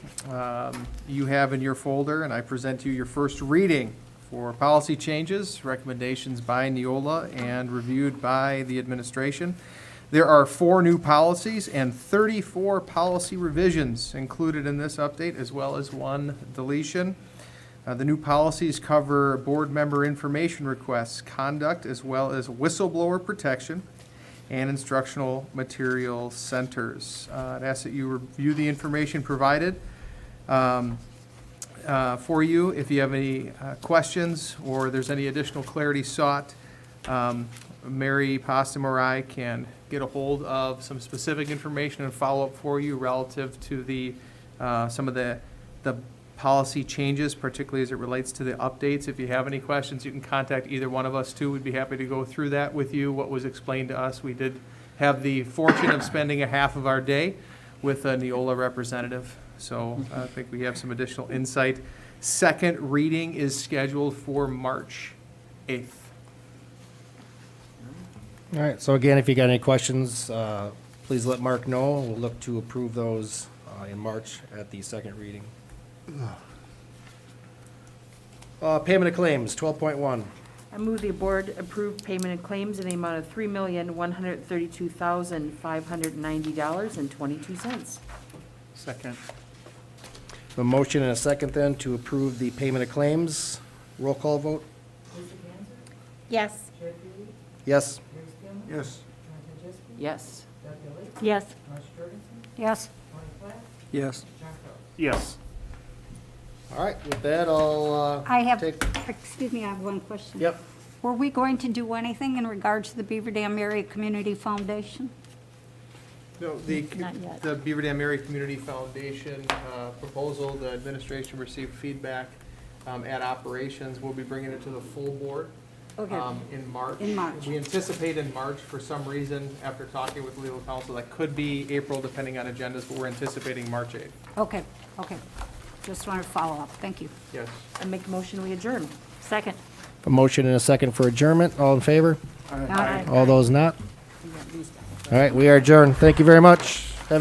You have in your folder, and I present to you your first reading for policy changes, recommendations by Neola, and reviewed by the administration. There are 4 new policies and 34 policy revisions included in this update, as well as 1 deletion. The new policies cover board member information requests, conduct, as well as whistleblower protection, and instructional material centers. I'd ask that you review the information provided for you. If you have any questions or there's any additional clarity sought, Mary Postum or I can get a hold of some specific information and follow up for you relative to the some of the policy changes, particularly as it relates to the updates. If you have any questions, you can contact either one of us too. We'd be happy to go through that with you, what was explained to us. We did have the fortune of spending a half of our day with a Neola representative, so I think we have some additional insight. Second reading is scheduled for March 8th. All right, so again, if you got any questions, please let Mark know. We'll look to approve those in March at the second reading. Payment of claims, 12.1. I move the board approve payment of claims in the amount of $3,132,590.22. Second. A motion and a second then to approve the payment of claims. Roll call vote? Yes. Yes. Yes. Yes. Yes. Yes. Yes. Yes. All right, with that, I'll I have, take, excuse me, I have one question. yep. Were we going to do anything in regards to the Beaver Dam Area Community Foundation? No, Not yet. the Beaver Dam Area Community Foundation proposal, the administration received feedback at operations. We'll be bringing it to the full board Okay. in March. In March. We anticipate in March, for some reason, after talking with legal counsel, that could be April, depending on agendas, but we're anticipating March 8th. Okay, okay. Just wanted to follow up. Thank you. Yes. I make a motion, we adjourn. Second. A motion and a second for adjournment. All in favor? Aye. All those not? All right, we are adjourned. Thank you very much.